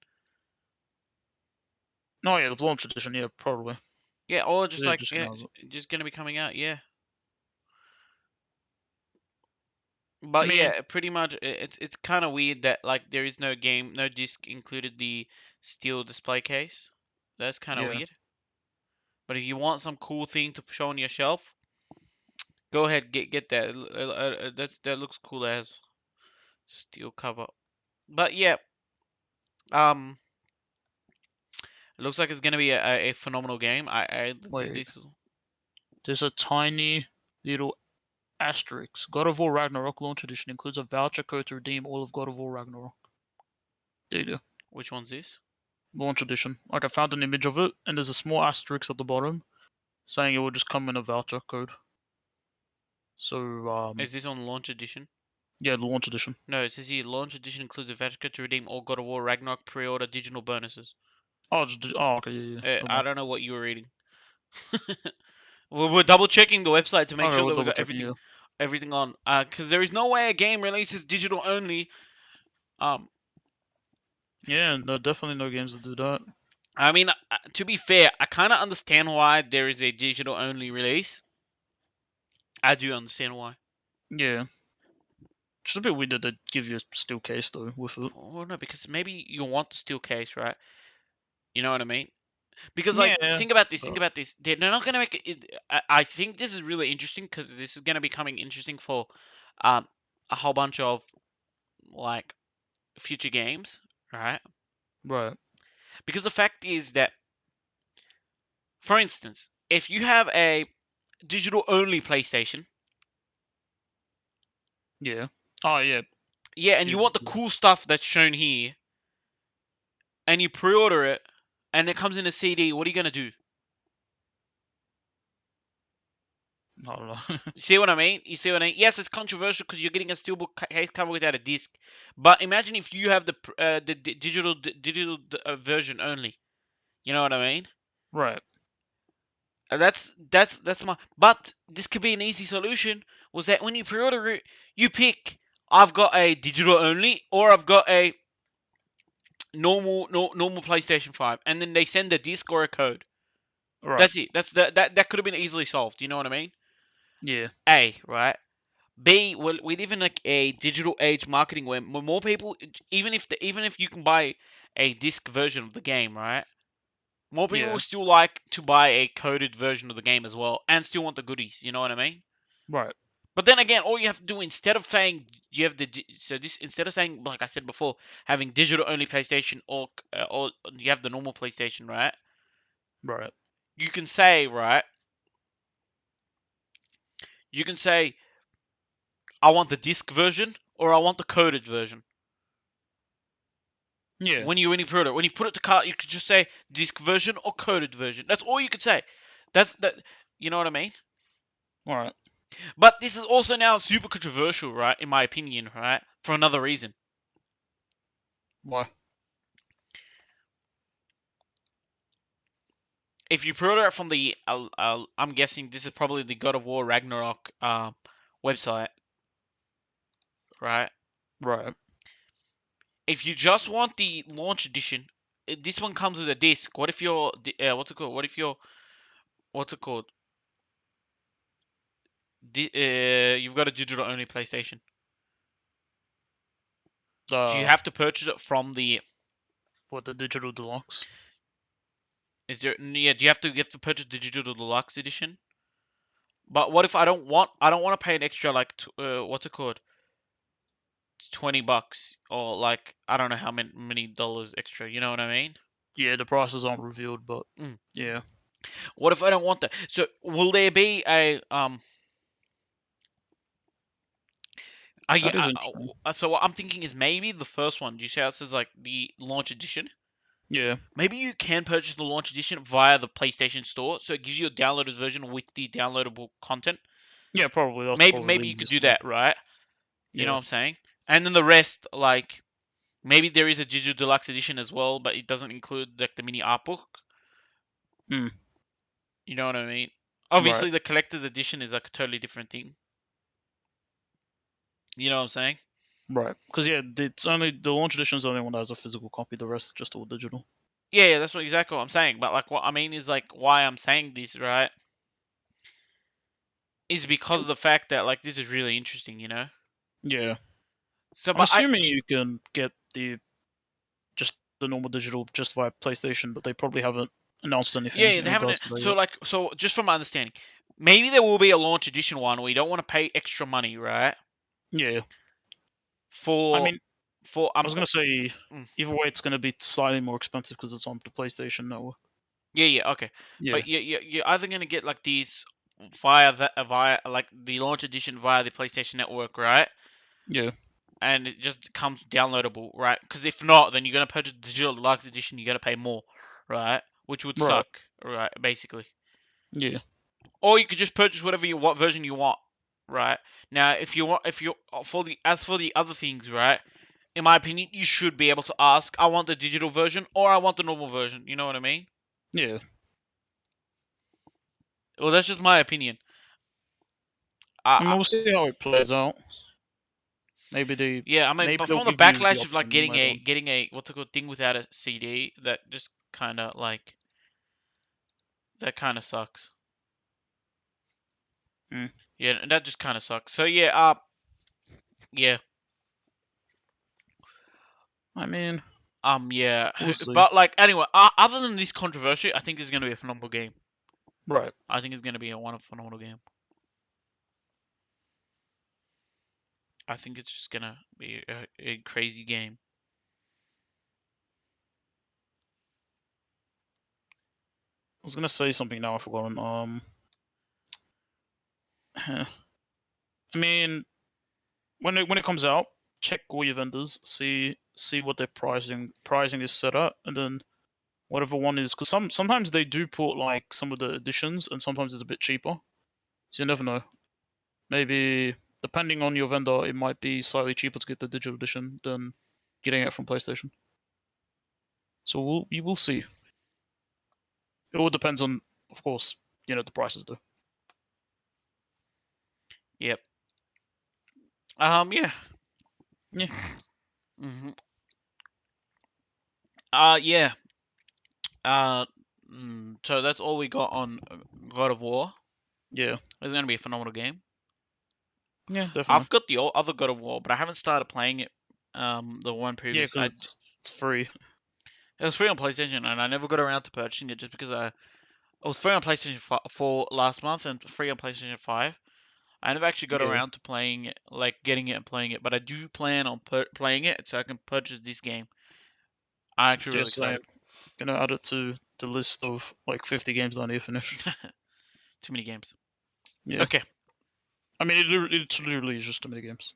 No, yeah, the launch edition, yeah, probably. Yeah, or just They're like just yeah, gonna have it. just gonna be coming out. Yeah, I but mean, yeah, pretty much it's kind of weird that like there is no game, no disc included the steel display case. That's kind of yeah, weird. But if you want some cool thing to show on your shelf, go ahead get that. That looks cool as steel cover. But yeah, um, it looks like it's gonna be a phenomenal game. wait. This There's a tiny little asterisk. God of War Ragnarok launch edition includes a voucher code to redeem all of God of War Ragnarok. There you go. which one's this? Launch edition. Like I found an image of it, and there's a small asterisk at the bottom saying it will just come in a voucher code. So Is this on launch edition? yeah, the launch edition. No, it says here launch edition includes a voucher code to redeem all God of War Ragnarok pre-order digital bonuses. Okay, yeah, yeah. I don't know what you were reading. We're double checking the website to make Okay, sure we'll that we double got checking. Yeah, everything on. Because there is no way a game releases digital only. Um, yeah. No, definitely no games that do that. I mean, to be fair, I kind of understand why there is a digital only release. I do understand why. Yeah, just a bit weird that they give you a steel case though with it. Oh no, because maybe you want the steel case, right? You know what I mean? Because like, Yeah, think about this. Think but about this. They're not gonna make it. I think this is really interesting because this is gonna be coming interesting for, um, a whole bunch of like future games, right? right. Because the fact is that, for instance, if you have a digital only PlayStation, Yeah. Oh yeah. yeah, and you want the cool stuff that's shown here, and you pre-order it, and it comes in a CD, what are you gonna do? I don't know. You see what I mean? You see what I mean? Yes, it's controversial because you're getting a steelbook case cover without a disc. But imagine if you have the digital version only. You know what I mean? Right. That's my. But this could be an easy solution. Was that when you pre-order it, you pick. I've got a digital only, or I've got a normal PlayStation 5, and then they send a disc or a code. Right. That's it. That could have been easily solved. You know what I mean? Yeah. A, right? B, well, we live in like a digital age marketing where more people, even if you can buy a disc version of the game, right? More people Yeah. will still like to buy a coded version of the game as well, and still want the goodies. You know what I mean? Right. But then again, all you have to do instead of saying you have instead of saying like I said before, having digital only PlayStation or you have the normal PlayStation, right? Right. You can say right. You can say I want the disc version or I want the coded version. Yeah. When you put it to cart, you could just say disc version or coded version. That's all you could say. That's that. You know what I mean? All right. But this is also now super controversial, right? In my opinion, right? For another reason. Why? If you pre-order it from the, I'm guessing this is probably the God of War Ragnarok website, right? Right. If you just want the launch edition, this one comes with a disc. What if you're, what's it called? What's it called? You've got a digital only PlayStation. Do you Uh, have to purchase it from the? what the digital deluxe? Is there? Yeah. Do you have to purchase the digital deluxe edition? But what if I don't want to pay an extra like what's it called? It's $20 or like I don't know how many dollars extra. You know what I mean? Yeah, the prices aren't revealed, but Mm. yeah, What if I don't want that? So will there be a that is interesting. so what I'm thinking is maybe the first one. Do you see how it says like the launch edition? Yeah. Maybe you can purchase the launch edition via the PlayStation Store, so it gives you a downloaded version with the downloadable content. Yeah, probably. That's probably Maybe the you could easiest do way. that, right? You know Yeah. what I'm saying? And then the rest, like maybe there is a digital deluxe edition as well, but it doesn't include like the mini art book. Hmm. You know what I mean? Right. Obviously, the collector's edition is like a totally different thing. You know what I'm saying? Right. Because yeah, it's only the launch edition is the only one that has a physical copy. The rest just all digital. Yeah, that's exactly what I'm saying. But like, what I mean is like, why I'm saying this, right? Is because of the fact that like this is really interesting, you know. Yeah. So, I'm but I assuming you can get the just the normal digital just via PlayStation, but they probably haven't announced anything yeah, in they haven't. regards to that So yet. like, so just from my understanding, maybe there will be a launch edition one where you don't want to pay extra money, right? Yeah. I For mean, for I was gonna say mm, either way, it's gonna be slightly more expensive because it's on the PlayStation Network. yeah, okay. Yeah. But you're either gonna get like these via like the launch edition via the PlayStation Network, right? Yeah. And it just comes downloadable, right? Because if not, then you're gonna purchase the digital deluxe edition. You gotta pay more, right? Which would Right. suck, right? Basically, Yeah. or you could just purchase what version you want, right? Now, if you for the as for the other things, right? In my opinion, you should be able to ask, I want the digital version or I want the normal version. You know what I mean? Yeah. Well, that's just my opinion. I mean, I, we'll see how it plays out. Maybe they yeah, I mean, maybe but they'll from the give you the backlash of like option later on. getting a what's it called thing without a CD, that kind of sucks. Mm. Yeah, that just kind of sucks. So yeah, yeah, I mean, yeah. we'll see. But like anyway, other than this controversy, I think it's gonna be a phenomenal game. Right. I think it's gonna be a one phenomenal game. I think it's just gonna be a crazy game. I was gonna say something now. I forgot. I mean, when it comes out, check all your vendors, see what their pricing is set at, and then whatever one is, because sometimes they do put like some of the editions, and sometimes it's a bit cheaper. So you never know. Maybe depending on your vendor, it might be slightly cheaper to get the digital edition than getting it from PlayStation. So we will see. It all depends on, of course, the prices though. Yep. Yeah. Yeah, hmm Yeah. So that's all we got on God of War. yeah, It's gonna be a phenomenal game. yeah, definitely. I've got the other God of War, but I haven't started playing it. The one Yeah, previous, because it's free. it was free on PlayStation, and I never got around to purchasing it just because it was free on PlayStation 4 last month and free on PlayStation 5. I never actually got Yeah, around to playing it, like getting it and playing it, but I do plan on playing it so I can purchase this game. I'm actually really just saying. excited. Gonna add it to the list of like 50 games that I need to finish. Too many games. Yeah, Okay, I mean it's literally just too many games.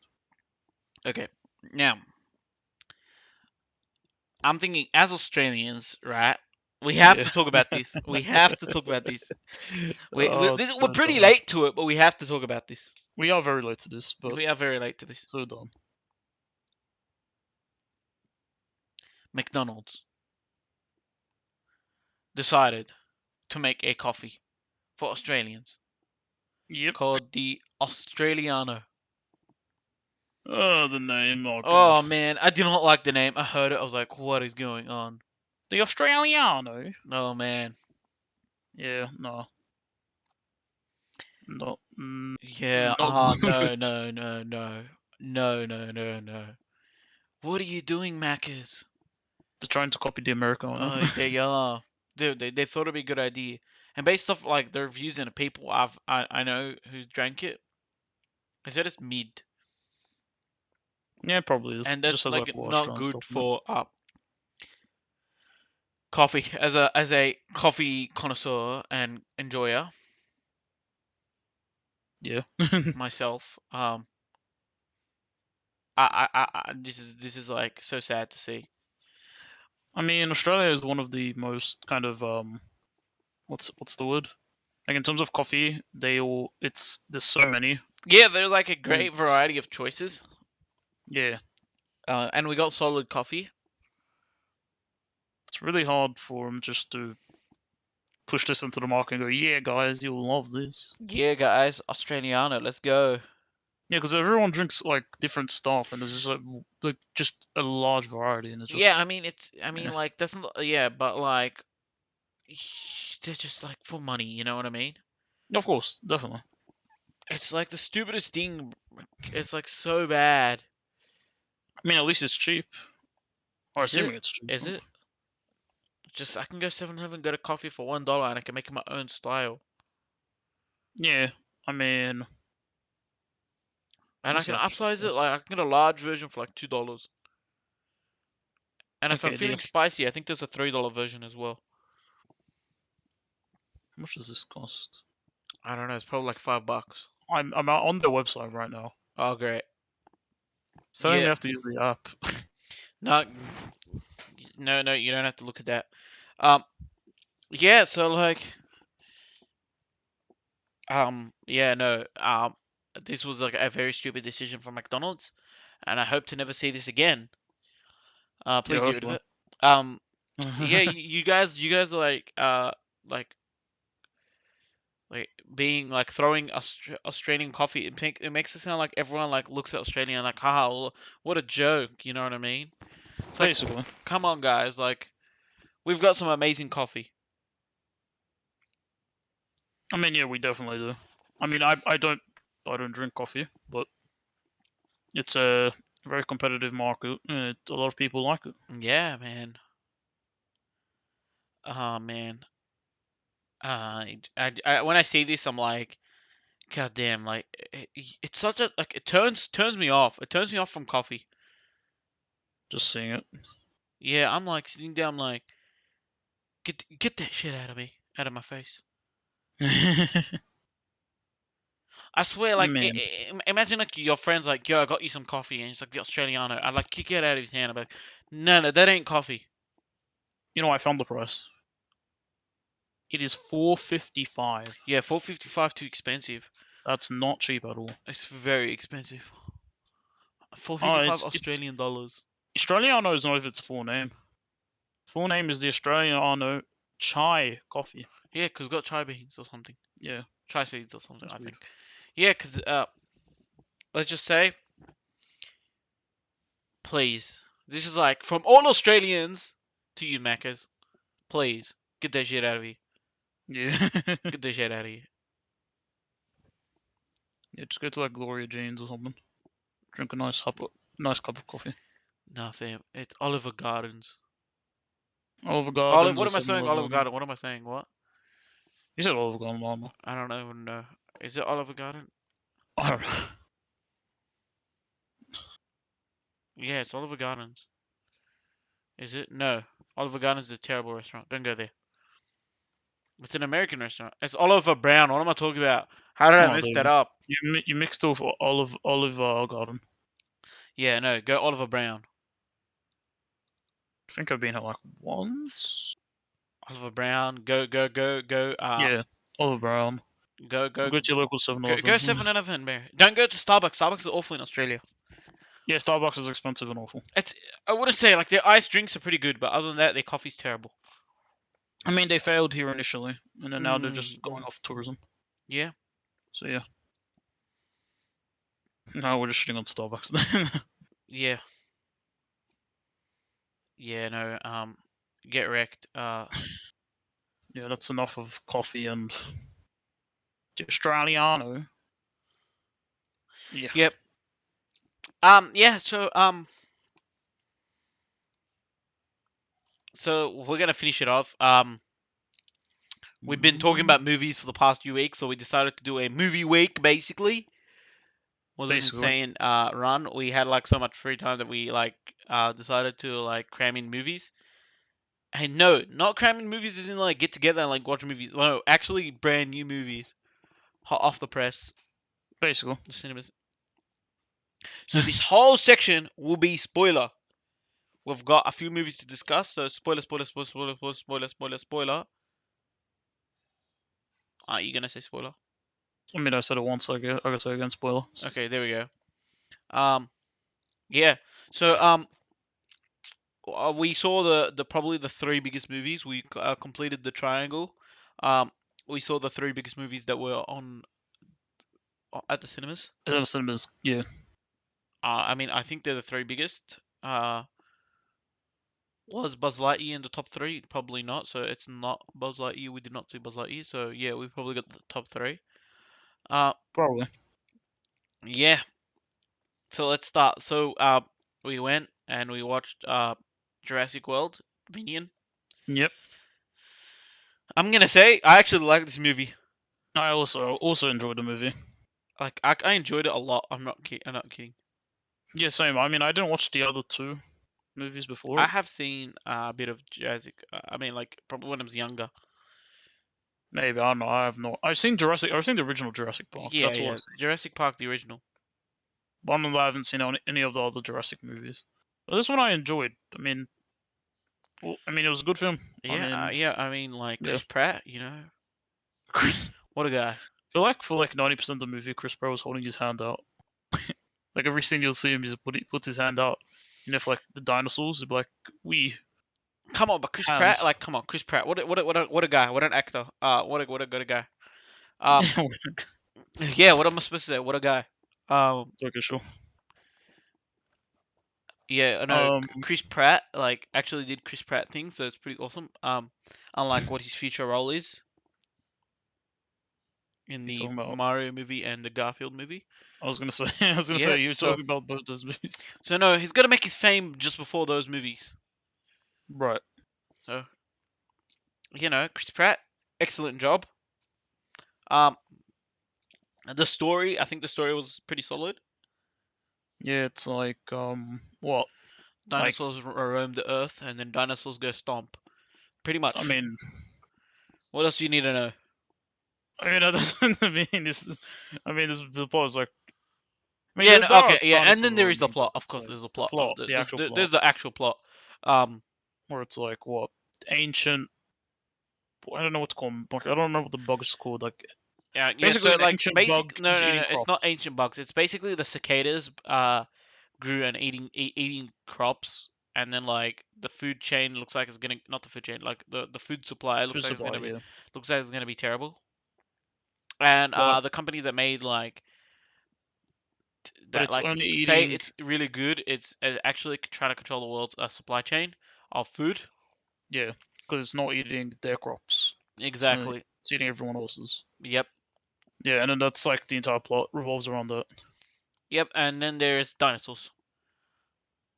okay. Now, I'm thinking as Australians, right? We have Yeah. to talk about this. We have to talk about this. Oh, it's We're so pretty dumb. late to it, but we have to talk about this. We are very late to this, but We are very late to this. so dumb. McDonald's decided to make a coffee for Australians Yep. called the Australiano. Oh, the name. Oh, Oh God. man, I did not like the name. I heard it. I was like, what is going on? The Australiano. Oh man. Yeah, no. No. Yeah. Not Oh good. no, no, no, no. No, no, no, no. What are you doing, Maccas? They're trying to copy the Americano. Oh, they are. Dude, they thought it'd be a good idea. And based off like the reviews and the people I know who's drank it, they said it's mid. Yeah, it probably is. And Just that's has like like washed not and good stuff in it. for coffee as a coffee connoisseur and enjoyer Yeah. myself. This is like so sad to see. I mean, Australia is one of the most kind of what's the word? Like in terms of coffee, there's so many, Yeah, there's like a and great variety of choices. yeah, And we got solid coffee. it's really hard for them just to push this into the market and go, yeah, guys, you'll love this. Yeah, guys, Australiano, let's go. Yeah, because everyone drinks like different stuff, and there's just like just a large variety, and it's just Yeah, I mean I mean yeah, like that's not yeah, but like they're just like for money, you know what I mean? of course, definitely. It's like the stupidest thing. It's like so bad. I mean, at least it's cheap, or Is it? assuming it's cheap. Is it? Just I can go 7-Eleven, get a coffee for $1, and I can make it my own style, Yeah, I mean, and let me I see can how much this upsize it. costs. Like I can get a large version for like $2. And if I'm Okay, feeling spicy, I think there's a $3 version as well. how much does this cost? I don't know. It's probably like $5. I'm out on their website right now. Oh great. It's telling me Yeah. I have to use the app. No, no, you don't have to look at that. Um. Yeah. So like. Yeah. No. This was like a very stupid decision from McDonald's, and I hope to never see this again. Yeah, Please get rid of hopefully. it. Um. Yeah. You guys are like like being like throwing Australian coffee. It makes it sound like everyone like looks at Australia and like, haha, what a joke. You know what I mean? It's like, Basically. come on, guys. Like, we've got some amazing coffee. I mean, yeah, we definitely do. I mean, I don't drink coffee, but it's a very competitive market, and a lot of people like it. Yeah, man. Oh man. When I see this, I'm like, god damn. Like, it's such a like. It turns me off. It turns me off from coffee. Just seeing it. Yeah, I'm like sitting down, like, get that shit out of me, out of my face. I swear, like, Man, imagine like your friends like, yo, I got you some coffee, and it's like the Australiano. I'd like kick it out of his hand. I'd be like, no, no, that ain't coffee. I found the price. It is $4.55. Yeah, 4.55 too expensive. That's not cheap at all. It's very expensive. Four Oh, fifty five it's Australian dollars. Australiano is not even its full name. Full name is the Australiano Chai Coffee. Yeah, cause got chai beans or something, Yeah, chai seeds or something. that's I weird. think. Yeah, cause let's just say, please, this is like from all Australians to you, Maccas. Please get that shit out of here. Yeah. Get that shit out of here. Yeah, just go to like Gloria Jean's or something. Drink a nice cup of coffee. Nah, fam. It's Oliver Gardens. Oliver Olive. Gardens What or am I Seven saying? Eleven. Oliver Garden. What am I saying? What? You said Oliver Garden, Mama. I don't even know. Is it Oliver Garden? I don't know. Yeah, it's Oliver Gardens. Is it? No. Oliver Gardens is a terrible restaurant. Don't go there. It's an American restaurant. It's Oliver Brown. What am I talking about? How did I Oh, mess there that you go. up? You mixed off Oliver Garden. Yeah, no. Go Oliver Brown. I think I've been here like once. Oliver Brown. Go. Yeah, Oliver Brown. Go I'll go go to your local 7 go Eleven. 7-Eleven, man. Don't go to Starbucks. Starbucks is awful in Australia. Yeah, Starbucks is expensive and awful. It's. I wouldn't say like their iced drinks are pretty good, but other than that, their coffee's terrible. I mean, they failed here initially, and then now they're just going Mm. off tourism. Yeah. So yeah, now we're just shitting on Starbucks. Yeah. Yeah. No. Get wrecked. Yeah, that's enough of coffee and the Australiano. Yeah. Yep. Yeah. So we're gonna finish it off. We've been talking about movies for the past few weeks, so we decided to do a movie week. Basically, was an Basically, insane run. We had like so much free time that we like decided to like cram in movies. And no, not cramming movies is in like get together and like watch movies. No, actually brand new movies, hot off the press, basically. the cinemas. So this whole section will be spoiler. We've got a few movies to discuss, so spoiler. Are you gonna say spoiler? I mean, I said it once. I gotta say again. Spoiler. Okay, there we go. Yeah. So we saw the probably the three biggest movies. We completed the triangle. Um, we saw the three biggest movies that were on at the cinemas. And cinemas. Yeah, I mean, I think they're the three biggest. Was Buzz Lightyear in the top three? Probably not. So it's not Buzz Lightyear. We did not see Buzz Lightyear. So yeah, we probably got the top three. probably. Yeah. So let's start. So we went and we watched Jurassic World Dominion. Yep. I'm gonna say I actually like this movie. I also enjoyed the movie. Like I enjoyed it a lot. I'm not kidding. Yeah, same. I mean, I didn't watch the other two movies before I it. have seen a bit of Jurassic. I mean, like probably when I was younger. Maybe I don't know. I have not. I've seen Jurassic. I've seen the original Jurassic Park. Yeah, That's all yeah. I've seen. Jurassic Park, the original. One of them I haven't seen any of the other Jurassic movies. But this one I enjoyed. I mean, it was a good film. Yeah, yeah. I mean, like Yeah. Chris Pratt. You know, Chris. what a guy. For like 90% of the movie, Chris Pratt was holding his hand out. Like every scene you'll see him, he puts his hand out. You know, for like the dinosaurs, he'd be like, "We Come on, but Chris hand." Pratt, like, come on, Chris Pratt. What a guy. What an actor. What a good guy. Um, yeah. What am I supposed to say? What a guy. Okay, sure. Yeah. No, Chris Pratt, like, actually did Chris Pratt things, so it's pretty awesome. Unlike what his future role is in You the talking about? Mario movie and the Garfield movie. I was gonna say. I was gonna Yeah. say you were talking about both those movies. So no, he's gonna make his fame just before those movies. Right. So, Chris Pratt, excellent job. Um, the story, I think the story was pretty solid. Yeah, it's like what? Like, Dinosaurs roam the earth, and then dinosaurs go stomp. Pretty much. I mean, What else do you need to know? that doesn't mean this. I mean, this the plot is like. I mean, Yeah, there no, are okay, yeah, and dinosaurs then there is the roaming, plot. but Of it's course, like there's a the plot. plot, the actual plot, There's the actual plot. Um, where it's like what ancient I don't know what's called. Like, I don't remember what the bug's called. Like Yeah, yeah. basically So an like ancient bug basic, no, who's no, no. eating It's not crops. ancient bugs. It's basically the cicadas grew and eating crops, and then like the food chain looks like it's gonna, not the food chain, like the food supply Food supply, yeah. looks like it's gonna be terrible. And But the company that made like but that it's like only say eating. it's really good, it's actually trying to control the world's supply chain of food. Yeah, because it's not eating their crops. Exactly. It's eating everyone else's. Yep. Yeah, and then that's like the entire plot revolves around that. Yep. And then there's dinosaurs.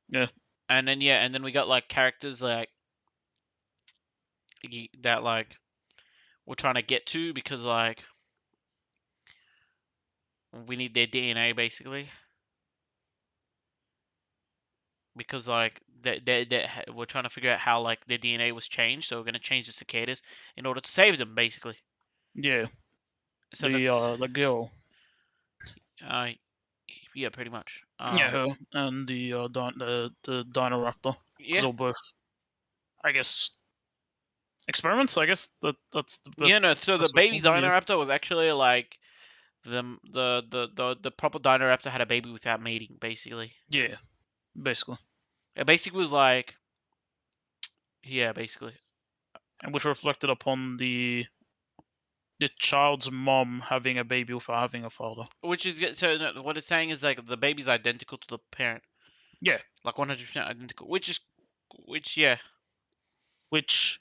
Yeah, And then yeah, and then we got like characters like that like we're trying to get to because like we need their DNA basically. Because like we're trying to figure out how like their DNA was changed, so we're gonna change the cicadas in order to save them basically. yeah. So that's The girl. uh yeah, pretty much. Yeah, her and the Dinoraptor, because Yeah. they're both, I guess, experiments. I guess that's the Yeah, no, so the best way to baby call them. Yeah, Dinoraptor was actually like the proper Dinoraptor had a baby without mating, basically. yeah, basically, It basically was like, yeah, basically. and which reflected upon the child's mom having a baby without having a father. Which is so no, what it's saying is like the baby's identical to the parent, Yeah, like 100% identical. Which yeah, which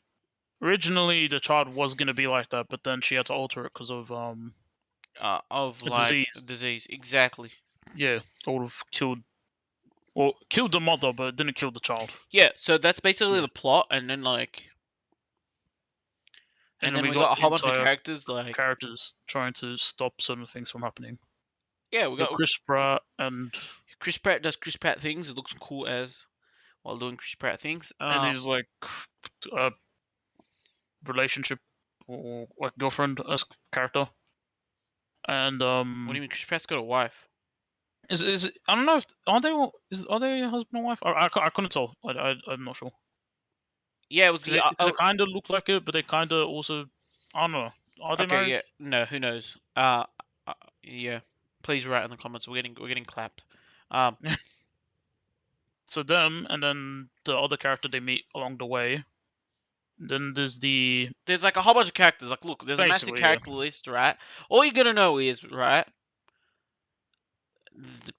originally the child was gonna be like that, but then she had to alter it because of of a like disease. disease. Exactly. Yeah, that would have killed the mother, but it didn't kill the child. Yeah, so that's basically Yeah, the plot, and then like, and and then then we we got got a the whole bunch of entire characters like, characters trying to stop certain things from happening. yeah, we The got Chris Pratt and Chris Pratt does Chris Pratt things. It looks cool as while doing Chris Pratt things. his like uh, relationship or like girlfriend as character, and What do you mean Chris Pratt's got a wife? is I don't know if are they husband and wife? I couldn't tell. I'm not sure Yeah, it was because the because they kind of look like it, but they kind of also I don't know. Are they okay, married? yeah, no, who knows? Yeah, please write in the comments. We're getting clapped. Um, So them, and then the other character they meet along the way. Then there's the there's like a whole bunch of characters. Like, look, there's a massive basically yeah. character list, right? All you're gonna know is right.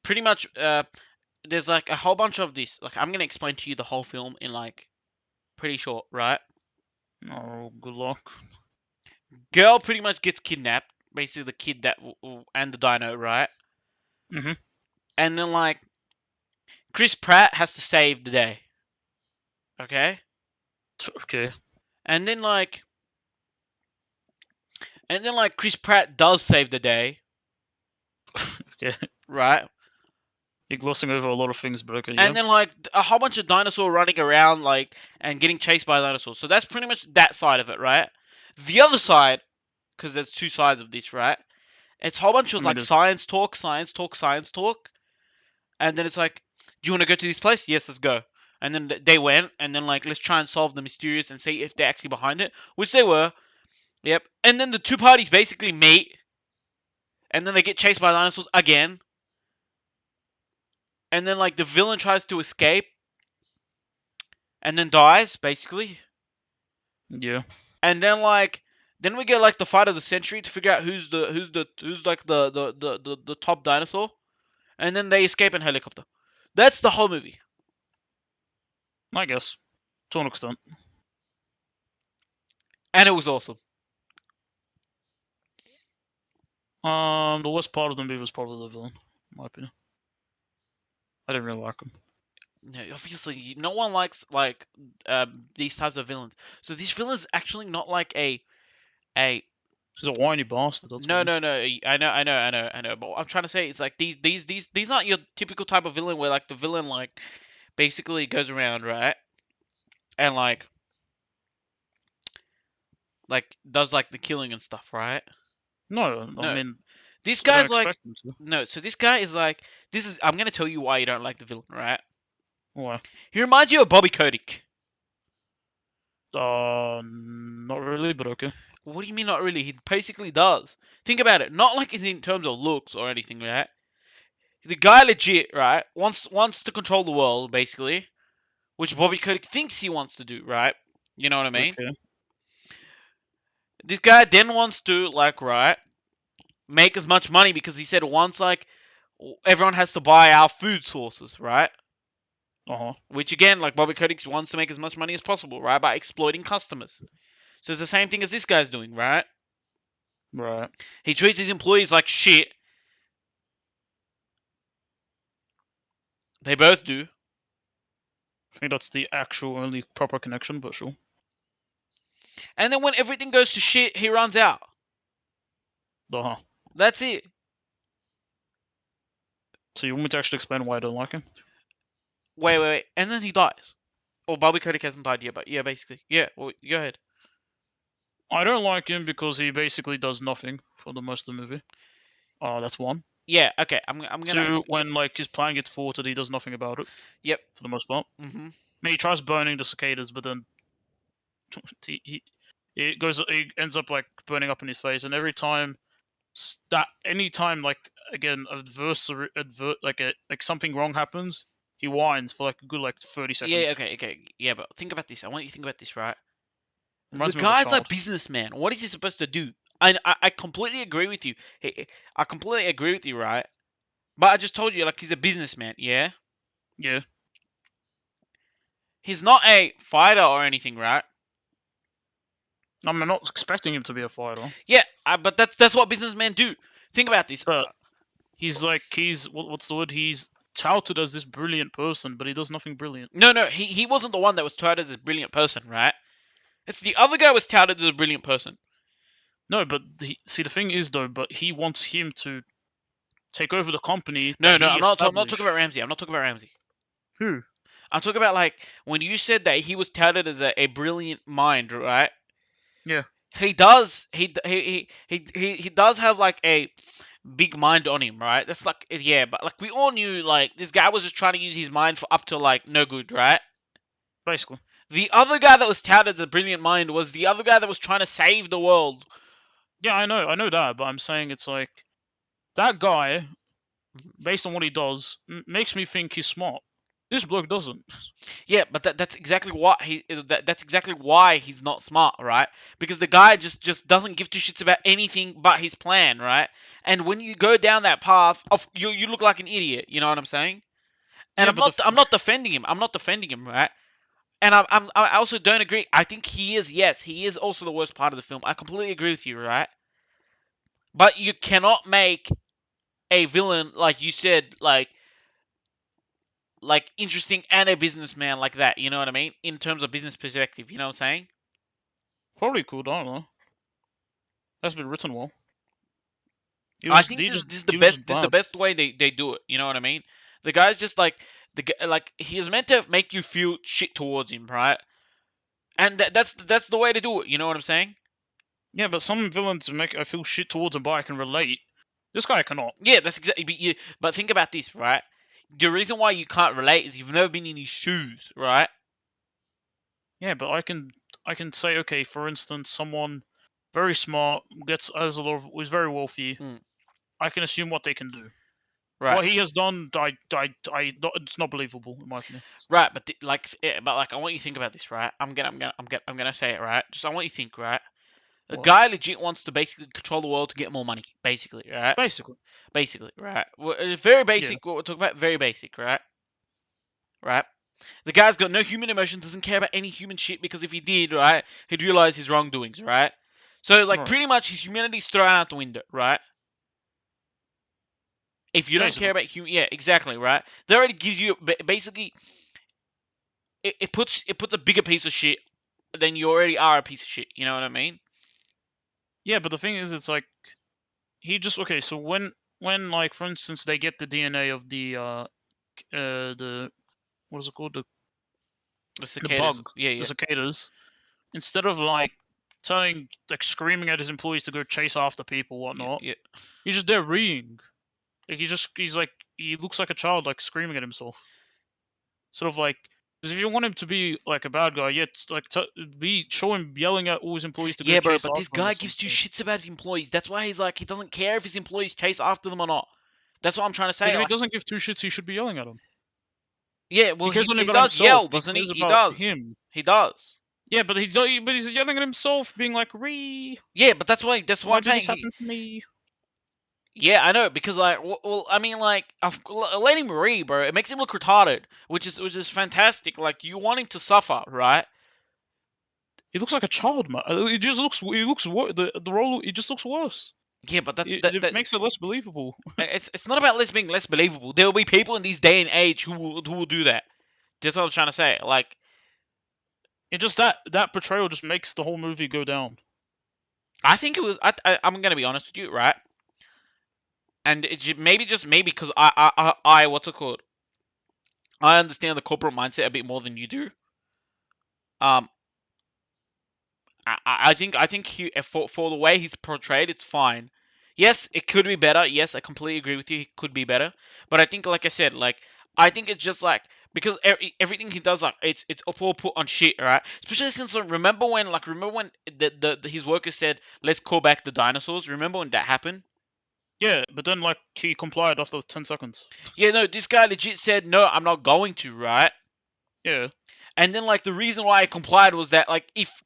Pretty much, there's like a whole bunch of this. Like, I'm gonna explain to you the whole film in like pretty short, right? Oh, good luck. Girl pretty much gets kidnapped. Basically, the kid that and the dino, right? Mhm. And then like Chris Pratt has to save the day. Okay. Okay. And then like Chris Pratt does save the day, Okay. right? You're glossing over a lot of things, but okay, And yeah. then like a whole bunch of dinosaur running around like and getting chased by dinosaurs. So that's pretty much that side of it, right? The other side, because there's two sides of this, right? It's a whole bunch I of mean, like there's science talk, science talk, science talk, and then it's like, do you want to go to this place? Yes, let's go. And then they went, and then like let's try and solve the mysterious and see if they're actually behind it, which they were. Yep. And then the two parties basically meet, and then they get chased by dinosaurs again, and then like the villain tries to escape, and then dies basically, yeah, and then like then we get like the fight of the century to figure out who's like the top dinosaur, and then they escape in helicopter. That's the whole movie, I guess to an extent. and it was awesome. The worst part of the movie was probably the villain, in my opinion. I didn't really like him. Yeah, obviously, no one likes like these types of villains. So this villain's actually not like a He's a whiny bastard. That's what no he is. no no. I know. But what I'm trying to say is like these aren't your typical type of villain where like the villain like basically goes around right and like does like the killing and stuff right. No, I No, mean this I don't guy's like expect him to. no. So this guy is like this is. I'm gonna tell you why you don't like the villain right. Why? He reminds you of Bobby Kotick. Not really. really, but okay. What do you mean not really? He basically does. Think about it. Not like it's in terms of looks or anything, right? The guy legit, right, wants to control the world, basically, which Bobby Kotick thinks he wants to do, right? You know what I mean? Okay. This guy then wants to, like, right, make as much money because he said once, like, everyone has to buy our food sources, right? Uh-huh. Which again, like Bobby Kotick wants to make as much money as possible, right, by exploiting customers. So it's the same thing as this guy's doing, right? Right. He treats his employees like shit. They both do. I think that's the actual only proper connection, but sure. And then when everything goes to shit, he runs out. Uh-huh. That's it. So you want me to actually explain why I don't like him? Wait. And then he dies. Or Bobby Kotick hasn't died yet, but yeah, basically. Yeah, well, go ahead. I don't like him because he basically does nothing for the most of the movie. That's one. Yeah, okay. I'm gonna. Two, when like his plan gets thwarted, he does nothing about it Yep. for the most part. Mm-hmm. I mean, he tries burning the cicadas, but then he ends up like burning up in his face, and every time any time like again like something wrong happens, he whines for like a good like 30 Yeah, seconds. okay. Yeah, but think about this. I want you to think about this, right? The Reminds me of a guy's a child. businessman. What is he supposed to do? I completely agree with you. I completely agree with you, right? But I just told you, like, he's a businessman, yeah? Yeah, He's not a fighter or anything, right? I'm not expecting him to be a fighter, Yeah, but that's what businessmen do. Think about this. but he's what's the word? He's touted as this brilliant person, but he does nothing brilliant. No, he wasn't the one that was touted as a brilliant person, right? It's the other guy was touted as a brilliant person. No, but see the thing is though, but he wants him to take over the company No, that no, he I'm not talking about established. Ramsey. I'm not talking about Ramsey. Who? I'm talking about, like, when you said that he was touted as a brilliant mind, right? Yeah, He does. He does have, like, a big mind on him, right? That's like, yeah, but like we all knew, like, this guy was just trying to use his mind for up to like no good, right? basically. The other guy that was touted as a brilliant mind was the other guy that was trying to save the world. Yeah, I know that, but I'm saying it's like that guy, based on what he does, makes me think he's smart. This bloke doesn't. Yeah, but that's exactly what that's exactly why he's not smart, right? Because the guy just doesn't give two shits about anything but his plan, right? And when you go down that path, of you look like an idiot. You know what I'm saying? And Yeah, but I'm not defending him. I'm not defending him, right? And I also don't agree. I think he is, yes, he is also the worst part of the film. I completely agree with you, right? But you cannot make a villain, like you said, like interesting and a businessman like that. You know what I mean? In terms of business perspective, you know what I'm saying? probably cool. I don't know. That's been written well. I think He was just this is the bad. best way they do it. You know what I mean? The guy's just like like he is meant to make you feel shit towards him, right? And that's the way to do it. You know what I'm saying? Yeah, but some villains make I feel shit towards him, but I can relate. This guy cannot. Yeah, that's exactly. But think about this, right? The reason why you can't relate is you've never been in his shoes, right? Yeah, but I can say okay. For instance, someone very smart gets has a lot of is very wealthy. Mm, I can assume what they can do. right, What he has done, it's not believable in my opinion. right. But but like, I want you to think about this, right? I'm gonna say it, right? Just I want you to think, right? A What? guy legit wants to basically control the world to get more money, basically, right? Basically, Basically, right? Very yeah, basic. What we're talking about, very basic, right? Right. The guy's got no human emotion, doesn't care about any human shit because if he did, right, he'd realize his wrongdoings, right? So, like, right. pretty much his humanity's thrown out the window, right? If you don't care Basically, about human, yeah, exactly, right? That already gives you basically it puts a bigger piece of shit than you already are a piece of shit. You know what I mean? yeah. But the thing is, it's like he just okay. So when like for instance they get the DNA of the what is it called The the cicadas, bug yeah, the yeah, cicadas, instead of like telling like screaming at his employees to go chase after people yeah, whatnot, yeah. he's just there reading. Like he's like he looks like a child like screaming at himself. Sort of like Because if you want him to be like a bad guy, yeah, like show him yelling at all his employees to go Yeah, bro, chase but this after him or guy gives two something. shits about his employees. That's why he's like, he doesn't care if his employees chase after them or not. That's what I'm trying to Like say. if he Like, doesn't give two shits, he should be yelling at him. yeah, well, He cares only he about does yell, himself. He doesn't he? cares He about does. him. He does. Yeah, but but he's yelling at himself, being like, "Ree, Yeah, but that's why why I'm did saying this happen to me?" yeah, I know because like, well, I mean, like, Lady Marie, bro, it makes him look retarded, which is fantastic. Like, you want him to suffer, right? He looks like a child, man. He just looks. He looks the role. He just looks worse. Yeah, but It makes it less believable. it's not about being less believable. There will be people in this day and age who will do that. That's what I'm trying to say. Like, It just that portrayal just makes the whole movie go down. I think it was. I'm gonna be honest with you, right? And it maybe just maybe because I what's it called? I understand the corporate mindset a bit more than you do. Um, I think he for the way he's portrayed, it's fine. Yes, it could be better. Yes, I completely agree with you. He could be better, but I think, like I said, like I think it's just like because everything he does, like it's all put on shit, right? Especially since remember when his workers said let's call back the dinosaurs. Remember when that happened? Yeah, but then like he complied after 10 seconds. Yeah, no, this guy legit said no, I'm not going to, right? Yeah. And then like the reason why I complied was that like if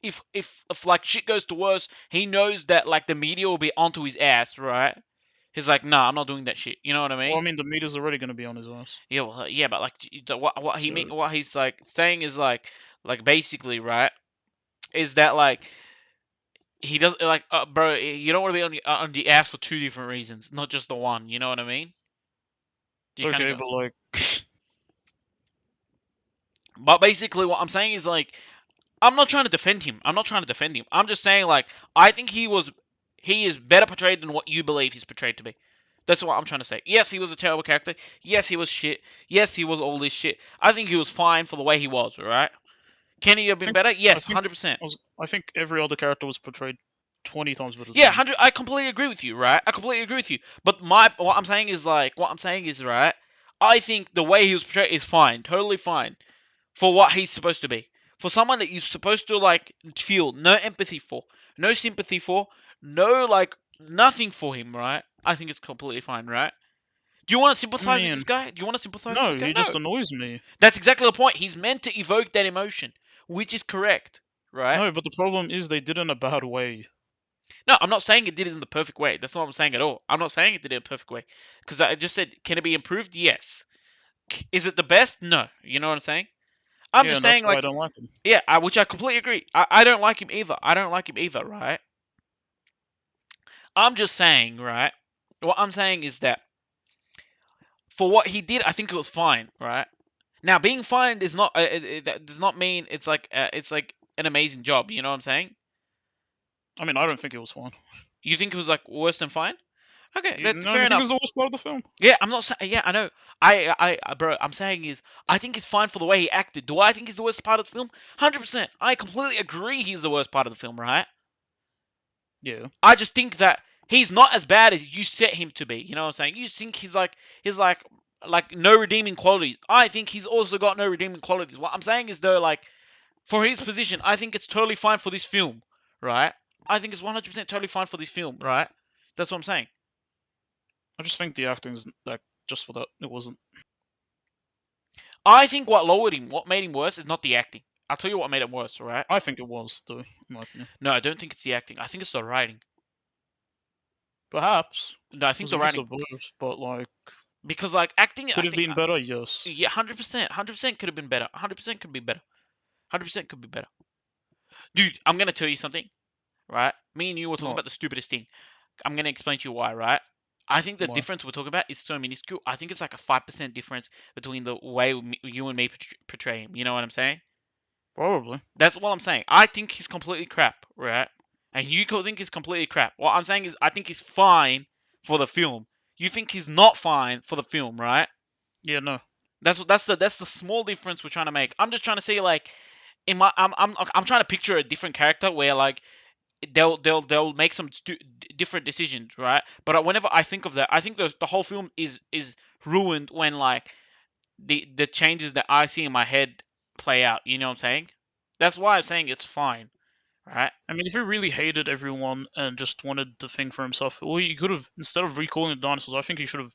like shit goes to worse, he knows that like the media will be onto his ass, right? He's like, nah, I'm not doing that shit. You know what I Well, I mean? mean, the media's already gonna be on his ass. Yeah, well, yeah, but like So what he's like saying is like basically right is that like he does like bro, you don't want to be on the ass for two different reasons, not just the one. You know what I mean? Do you kind of okay, go? but like, But basically, what I'm saying is like I'm not trying to defend him. I'm not trying to defend him. I'm just saying like I think he is better portrayed than what you believe he's portrayed to be. That's what I'm trying to say. Yes, he was a terrible character. Yes, he was shit. Yes, he was all this shit. I think he was fine for the way he was, right? Can he have I been think better? I Yes, think 100%. I think every other character was portrayed 20 times better Yeah, than him. 100. I completely agree with you, right? I completely agree with you. But what I'm saying is right. I think the way he was portrayed is fine, totally fine for what he's supposed to be. For someone that you're supposed to like feel no empathy for, no sympathy for, no like nothing for him, right? I think it's completely fine, right? Do you want to I sympathize with this mean, guy? Do you want to sympathize with this no, guy? he just No. annoys me. That's exactly the point. He's meant to evoke that emotion, which is correct, right? No, but the problem is they did it in a bad way. No, I'm not saying it did it in the perfect way. That's not what I'm saying at all. I'm not saying it did it in a perfect way. Because I just said, can it be improved? Yes. Is it the best? No. You know what I'm saying? I'm Yeah, just and that's saying, why I like, don't like him. yeah, which I completely agree. I don't like him either. I don't like him either, right? I'm just saying, right? What I'm saying is that for what he did, I think it was fine, right? Now, being fined is not that does not mean it's like an amazing job. You know what I'm saying? I mean, I don't think it was fun. You think it was like worse than fine? Okay, You that's know, fair I think it enough. was the worst part of the film. Yeah, I'm not saying. Yeah, I know. Bro, I'm saying is, I think it's fine for the way he acted. Do I think he's the worst part of the film? 100%. I completely agree. He's the worst part of the film, right? Yeah. I just think that he's not as bad as you set him to be. You know what I'm saying? You think he's like no redeeming qualities. I think he's also got no redeeming qualities. What I'm saying is though, like for his position, I think it's totally fine for this film, right? I think it's 100% totally fine for this film, right? That's what I'm saying. I just think the acting's like just for that. It wasn't. I think what lowered him, what made him worse, is not the acting. I'll tell you what made him worse, right? I think it was, though, in my opinion. No, I don't think it's the acting. I think it's the writing. Perhaps No, I it think was the a mix writing of both, but like, because like acting, could I have think been better. Yes. yeah, 100%, 100% could have been better. 100% could be better. 100% could be better. Dude, I'm gonna tell you something, right? Me and you were talking Not about the stupidest thing. I'm gonna explain to you why, right? I think the why. difference we're talking about is so minuscule. I think it's like a 5% difference between the way you and me portray him. You know what I'm saying? Probably. That's what I'm saying. I think he's completely crap, right? And you could think he's completely crap. What I'm saying is, I think he's fine for the film. You think he's not fine for the film, right? Yeah. No. That's the small difference we're trying to make. I'm just trying to say like in my I'm trying to picture a different character where like they'll make some different decisions, right? But whenever I think of that, I think the whole film is ruined when like the changes that I see in my head play out. You know what I'm saying? That's why I'm saying it's fine, right? I mean, if he really hated everyone and just wanted the thing for himself, well, he could have, instead of recalling the dinosaurs, I think he should have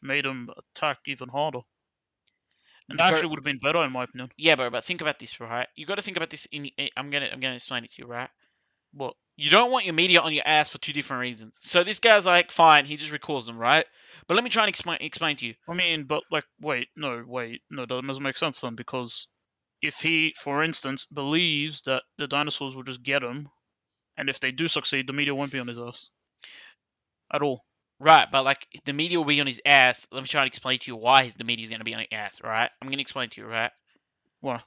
made them attack even harder. And that But actually would have been better, in my opinion. yeah, but think about this, right? You got to think about this. I'm gonna explain it to you, right? But, You don't want your media on your ass for two different reasons. So this guy's like, fine, he just recalls them, right? But let me try and explain to you. I mean, but, like, wait, no, that doesn't make sense then, because if he, for instance, believes that the dinosaurs will just get him, and if they do succeed, the media won't be on his ass. At all. Right, but like the media will be on his ass. Let me try and explain to you why the media's gonna be on his ass, right? I'm gonna explain to you, right? Why?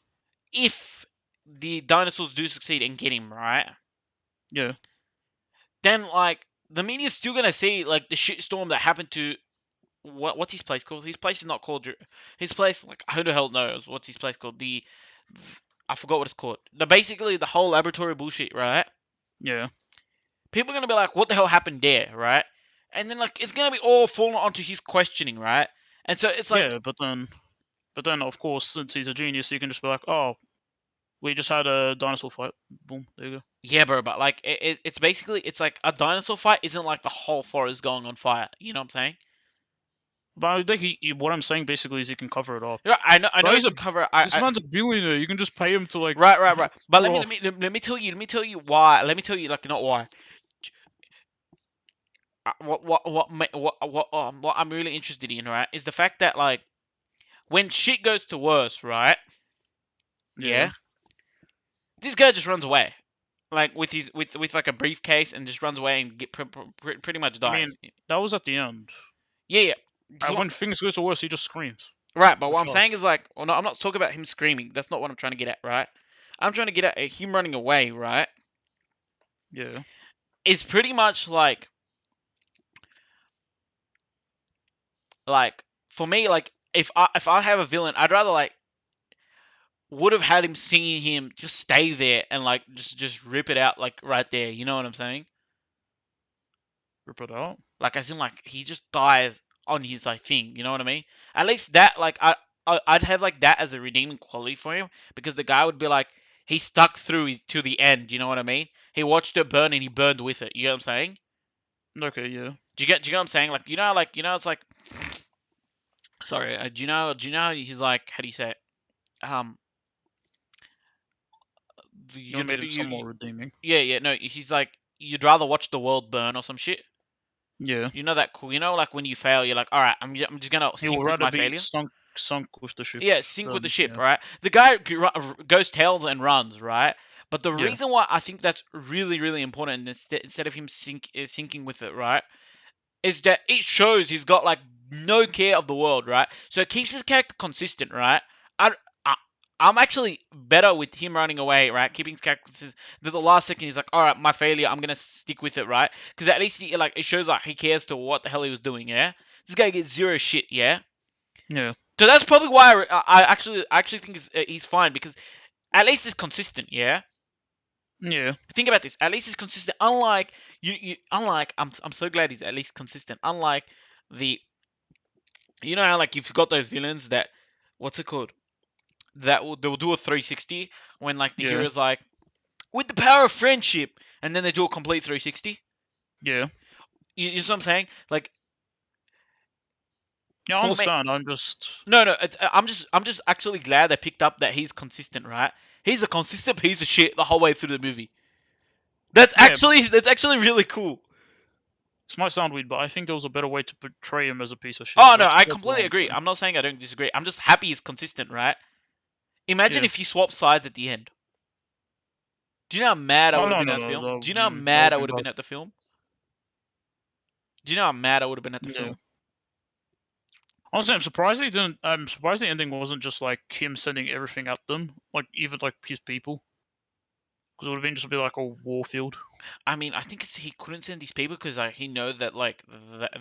If the dinosaurs do succeed and get him, right? Yeah. Then like the media's still gonna see like the shitstorm that happened to what's his place called? His place is not called his place. Like who the hell knows what's his place called? I forgot what it's called. Basically the whole laboratory bullshit, right? Yeah. People are gonna be like, what the hell happened there, right? And then like it's gonna be all falling onto his questioning, right? And so it's like, Yeah, but then, of course, since he's a genius, he can just be like, "Oh, we just had a dinosaur fight. Boom, there you go." yeah, bro, but like it's basically it's like a dinosaur fight isn't like the whole forest going on fire. You know what I'm saying? But I think what I'm saying basically is he can cover it up. Yeah, I know But you can cover. this man's a billionaire. You can just pay him to like Right. But screw off. let me tell you why. Let me tell you like not why. What I'm really interested in, right, is the fact that like when shit goes to worse, right? Yeah. Yeah, this guy just runs away, like with his with like a briefcase and just runs away and pretty much I mean, dies. that was at the end. Yeah. This is When things go to worse, he just screams. right, but Like a what I'm child. saying is like, well, no, I'm not talking about him screaming. That's not what I'm trying to get at, right? I'm trying to get at him running away, right? Yeah. Is pretty much like for me, like if I have a villain, I'd rather like would have had him singing him just stay there and like just rip it out like right there. You know what I'm saying? Rip it out. Like as in like he just dies on his like thing. You know what I mean? At least that like I'd have like that as a redeeming quality for him because the guy would be like he stuck through to the end. You know what I mean? He watched it burn and he burned with it. You know what I'm saying? Okay, yeah. Do you get what I'm saying? Like it's like sorry. Do you know he's like how do you say it? Um, You made him somewhat redeeming. yeah no he's like you'd rather watch the world burn or some shit. Yeah. You know that cool. You know like when you fail, you're like, all right, I'm just gonna He would sink with rather my be failure. sunk with the ship Yeah, sink with the than ship, yeah. right? The guy goes tails and runs, right? But the Yeah. reason why I think that's really, really important instead of him sinking with it, right, is that it shows he's got like no care of the world, right? So it keeps his character consistent, right? I, I I'm actually better with him running away, right? Keeping his character consistent. Then the last second he's like, all right, my failure, I'm gonna stick with it, right? Because at least like it shows like he cares to what the hell he was doing, yeah. This guy gets zero shit, yeah. Yeah. So that's probably why I actually think he's fine because at least he's consistent, yeah. Yeah. Think about this. At least he's consistent. Unlike unlike I'm so glad he's at least consistent. Unlike the you know how like you've got those villains that what's it called they'll do a 360 when like the Yeah. hero's like with the power of friendship and then they do a complete 360. Yeah. You know what I'm saying? Like Yeah, I for me, understand. I'm just no. I'm just actually glad they picked up that he's consistent, right? He's a consistent piece of shit the whole way through the movie. yeah, but That's actually really cool. this might sound weird, but I think there was a better way to portray him as a piece of shit. Oh no, That's I that's what completely I'm agree. saying. I'm not saying I don't disagree. I'm just happy he's consistent, right? Imagine Yeah. if you swap sides at the end. Do you know how mad I Oh would have no, been no, at the no, film? that Do would you know how be that mad would I be would have bad. been at the film? Do you know how mad I would have been at the Yeah. film? Honestly, I'm surprised the ending wasn't just like him sending everything at them, like even like his people, because it would have been just be like a war field. I mean, I think he couldn't send these people because like, he know that like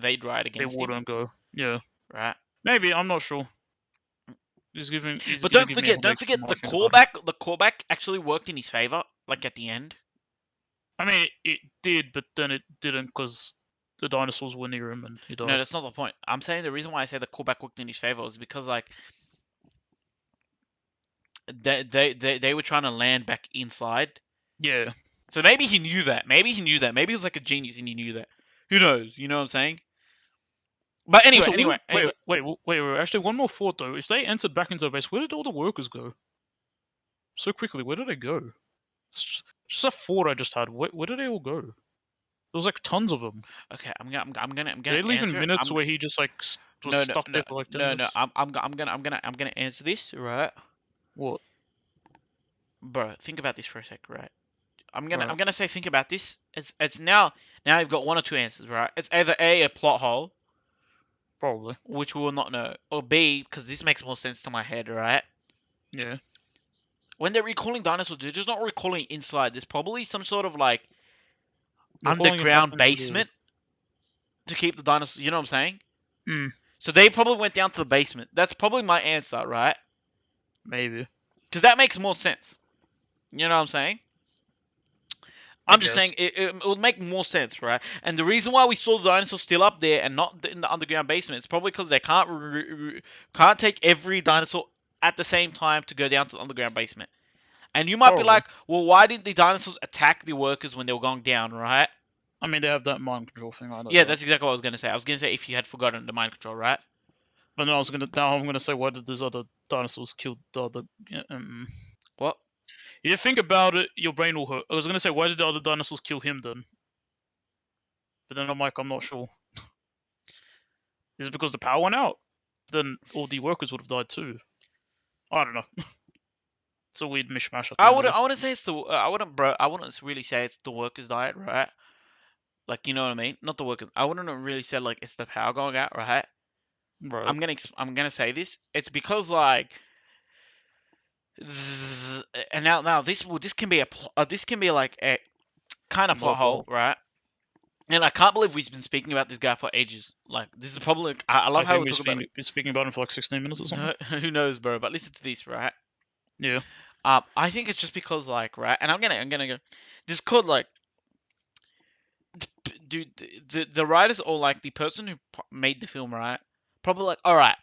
they'd ride They against him, wouldn't go. Yeah. right? Maybe I'm not sure. He's But gonna give me a don't headache forget when I think about it. the callback actually worked in his favor. Like at the end. I mean, it did, but then it didn't because the dinosaurs were near him and he No, died. that's not the point. I'm saying the reason why I say the callback worked in his favor is because like they were trying to land back inside. Yeah. So maybe he knew that. Maybe he was like a genius and he knew that. Who knows? You know what I'm saying? But anyway, Also, anyway, anyway. wait. Actually, one more thought though. If they entered back into the base, where did all the workers go so quickly? Where did they go? Just a thought I just had. Where did they all go? There was like tons of them. Okay, I'm Did gonna they leave in answer it. minutes where he just like was No, no, stuck no, there for like 10 no, no. minutes? I'm gonna answer this, right? What? Bro, think about this for a sec, right? I'm Right. gonna say think about this. It's now you've got one or two answers, right? It's either a plot hole, Probably. which we will not know, or B, because this makes more sense to my head, right? Yeah. When they're recalling dinosaurs, they're just not recalling inside. There's probably some sort of like They're calling him back underground into the. basement to keep the dinosaurs. You know what I'm saying? Hmm. So they probably went down to the basement. That's probably my answer, right? Maybe. Because that makes more sense. You know what I'm saying? I I'm just guess. saying it would make more sense, right? And the reason why we saw the dinosaurs still up there and not in the underground basement is probably because they can't take every dinosaur at the same time to go down to the underground basement. And you might be Probably. like, well, why didn't the dinosaurs attack the workers when they were going down, right? I mean, they have that mind control thing. I know Yeah, that. that's exactly what I was gonna say. I was gonna say if you had forgotten the mind control, right? But now I'm gonna say, why did these other dinosaurs kill the other? What? If you think about it, your brain will hurt. I was gonna say, why did the other dinosaurs kill him then? But then I'm like, I'm not sure. Is it because the power went out? Then all the workers would have died too. I don't know. It's a weird mishmash at the end, I I guess. wouldn't say it's the I wouldn't bro I wouldn't really say it's the workers' diet, right? Like you know what I mean? Not the workers. I wouldn't really say like it's the power going out, right? Right. I'm gonna say this. It's because like and now this can be this can be like a kind of Another plot hole, plot. right? And I can't believe we've been speaking about this guy for ages. Like this is probably I love I how think we talk about it. we're speaking about him for like 16 minutes or something. No, who knows, bro? But listen to this, right? Yeah. I think it's just because like right, and I'm gonna go. This could like dude, the writers or like the person who made the film, right? Probably like, all right,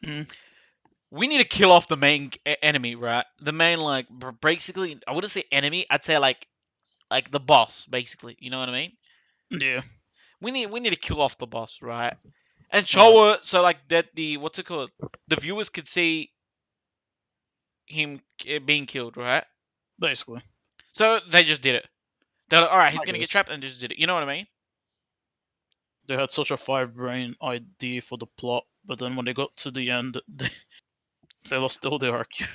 Mm. we need to kill off the main enemy, right? The main like basically, I wouldn't say enemy, I'd say like the boss, basically. You know what I mean? Yeah. We need to kill off the boss, right? And Right. show it so like that the what's it called? The viewers could see him being killed, right? Basically. So they just did it. They're like, all right, he's I gonna get guess. trapped, and just did it. You know what I mean? They had such a five brain idea for the plot, but then when they got to the end, they lost all their IQ.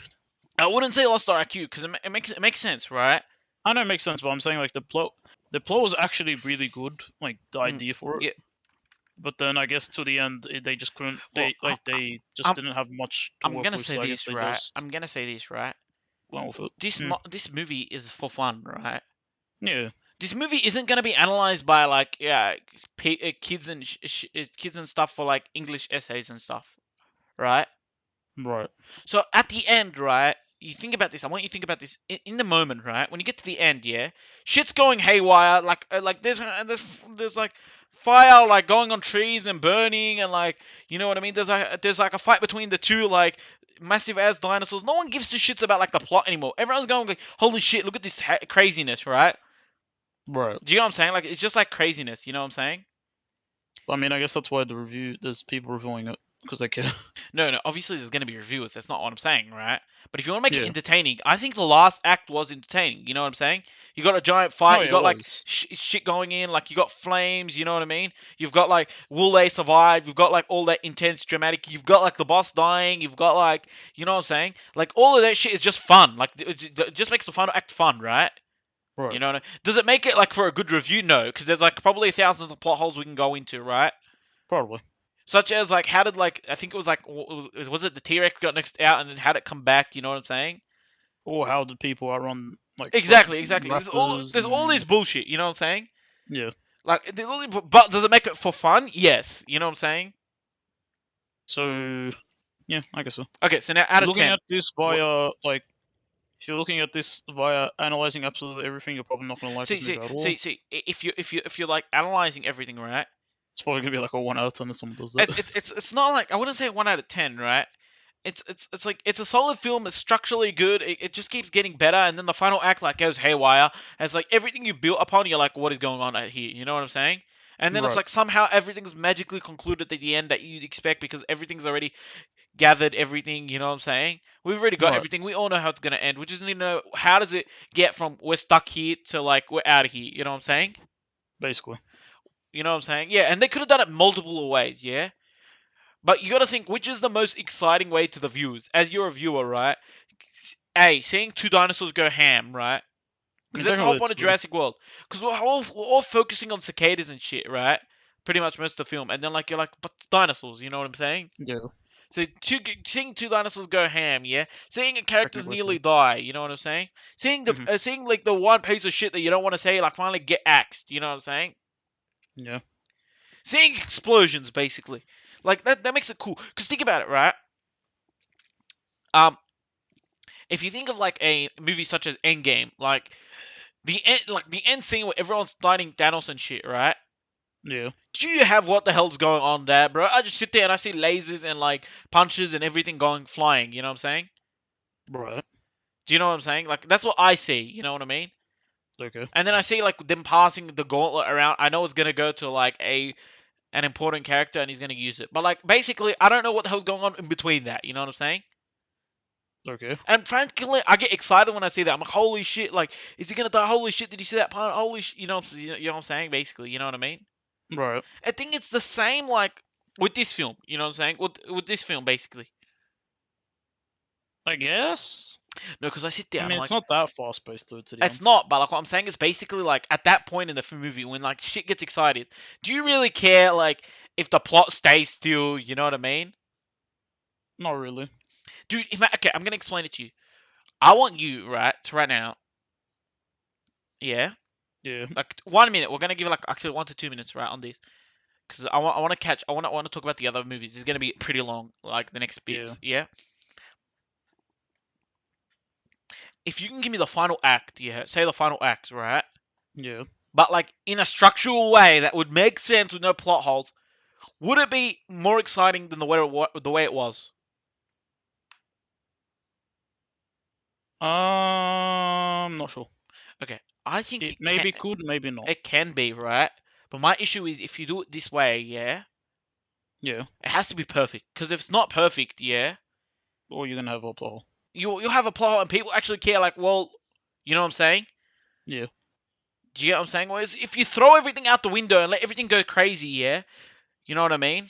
I wouldn't say lost our IQ because it makes sense, right? I know it makes sense, but I'm saying like the plot was actually really good, like the Mm, idea for it. yeah. But then I guess to the end, they just couldn't. Well, They just I'm didn't have much to I'm work gonna with, say so I guess this, they right? just I'm gonna say this, right? went with it. This Mm. this movie is for fun, right? Yeah. This movie isn't gonna be analyzed by like kids and kids and stuff for like English essays and stuff, right? Right. So at the end, right? You think about this. I want you to think about this in the moment, right? When you get to the end, yeah, shit's going haywire. Like there's like fire like going on trees and burning and like you know what I mean. There's like a fight between the two like massive ass dinosaurs. No one gives two shits about like the plot anymore. Everyone's going like, holy shit, look at this craziness, right? Right. Do you know what I'm saying? Like it's just like craziness. You know what I'm saying? I mean, I guess that's why there's people reviewing it because they care. No, no. Obviously, there's gonna be reviewers. That's not what I'm saying, right? But if you want to make it Yeah. entertaining, I think the last act was entertaining. You know what I'm saying? You got a giant Oh fight. You yeah, it got like was. shit going in. Like you got flames. You know what I mean? You've got like will they survive? You've got like all that intense dramatic. You've got like the boss dying. You've got like you know what I'm saying? Like all of that shit is just fun. Like it just makes the final act fun, right? You Right. know what I mean? Does it make it like for a good review? No, because there's like probably thousands of plot holes we can go into, right? Probably. Such as like how did like I think it was like was it the T Rex got next out and then how did it come back? You know what I'm saying? Or how did people outrun like Exactly, exactly. raptors There's all this and bullshit. You know what I'm saying? yeah. Like there's all but does it make it for fun? Yes. You know what I'm saying? So yeah, I guess so. Okay, so now out of Looking 10, at this what? via like, if you're looking at this via analyzing absolutely everything, you're probably not gonna like this movie at all. See. If you're like analyzing everything, right? It's probably gonna be like a 1 out of 10 if someone does that. It's not like I wouldn't say 1 out of 10, right? it's like it's a solid film. It's structurally good. It just keeps getting better, and then the final act like goes haywire. And it's like everything you built upon, you're like, what is going on out here? You know what I'm saying? And then it's Right. like somehow everything's magically concluded at the end that you'd expect because everything's already gathered everything. You know what I'm saying? We've already got Right. everything. We all know how it's gonna end. We just need to know how does it get from we're stuck here to like we're out of here. You know what I'm saying? Basically. You know what I'm saying? Yeah, and they could have done it multiple ways. Yeah. But you got to think which is the most exciting way to the viewers. As you're a viewer, right? A, seeing two dinosaurs go ham, right? I Because mean, that's the whole technically, point it's of true. Jurassic World. Because we're all focusing on cicadas and shit, right? Pretty much most of the film, and then like you're like, but it's dinosaurs. You know what I'm saying? Yeah. So seeing two dinosaurs go ham, yeah. Seeing a characters Technically nearly true. die, you know what I'm saying? Hmm. Seeing like the one piece of shit that you don't want to say, like finally get axed. You know what I'm saying? Yeah. Seeing explosions, basically, like that makes it cool. Because think about it, right? Um, if you think of like a movie such as Endgame, like the end scene where everyone's fighting Thanos and shit, right? Yeah. Do you have what the hell's going on there, bro? I just sit there and I see lasers and like punches and everything going flying. You know what I'm saying? Right. Do you know what I'm saying? Like that's what I see. You know what I mean? Okay. And then I see like them passing the gauntlet around. I know it's gonna go to like an important character and he's gonna use it. But like basically, I don't know what the hell's going on in between that. You know what I'm saying? Okay. And frankly, I get excited when I see that. I'm like, holy shit! Like, is he gonna die? Holy shit! Did you see that part? Holy shit! You know what I'm saying? Basically, you know what I mean? Right. I think it's the same like with this film. You know what I'm saying? With this film, basically. I guess. No, because I sit there I and I'm mean, it's like, not that fast paced, though, to be it's honest. not. But like what I'm saying is basically like at that point in the movie when like shit gets excited, do you really care like if the plot stays still? You know what I mean? Not really. Dude, okay, I'm gonna explain it to you. I want you right to right now. Yeah, Yeah. like 1 minute. We're gonna give like actually 1 to 2 minutes right on this. Because I want to catch. I want to talk about the other movies. It's gonna be pretty long, like the next Yeah. bits. Yeah. If you can give me the final act, yeah, say the final act, right? Yeah. But like in a structural way that would make sense with no plot holes, would it be more exciting than the way it was? Not sure. Okay, I think It maybe could, maybe not. it can be right. But my issue is if you do it this way, yeah, Yeah. it has to be perfect. Because if it's not perfect, yeah, Or you're gonna have a plot hole. you'll have a plot hole and people actually care. Like, well, you know what I'm saying? Yeah. Do you get what I'm saying? Whereas if you throw everything out the window and let everything go crazy, yeah, you know what I mean?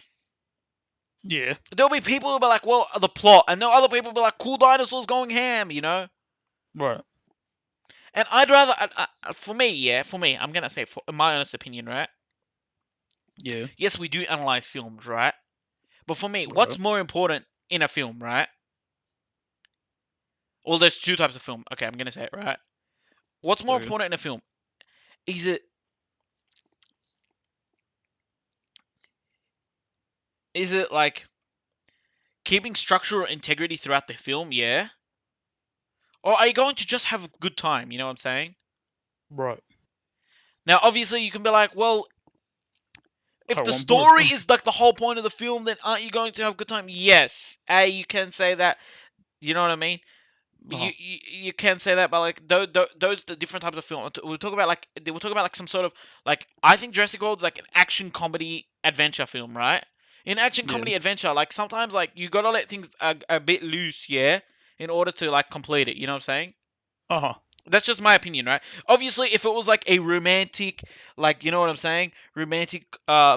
Yeah. There'll be people who'll be like, well, the plot, and there'll other people will be like, cool dinosaurs going ham, you know? Right. And I'd rather, for me, yeah, for me, I'm gonna say, for in my honest opinion, right? Yeah. Yes, we do analyze films, right? But for me, what's Right. more important in a film, right? Well, there's two types of film. Okay, I'm gonna say it, right? What's more Okay. important in a film? Is it like keeping structural integrity throughout the film, yeah? Or are you going to just have a good time? You know what I'm saying? Right. Now, obviously, you can be like, well, if I the want both. story is like the whole point of the film, then aren't you going to have a good time? Yes, you can say that. You know what I mean? Uh-huh. You can say that, but like those the different types of film. We'll talk about like some sort of like I think Jurassic World's like an action comedy adventure film, right? In action Yeah. comedy adventure, like sometimes like you gotta let things a bit loose, yeah, in order to like complete it. You know what I'm saying? Uh-huh. That's just my opinion, right? Obviously, if it was like a romantic, like you know what I'm saying, romantic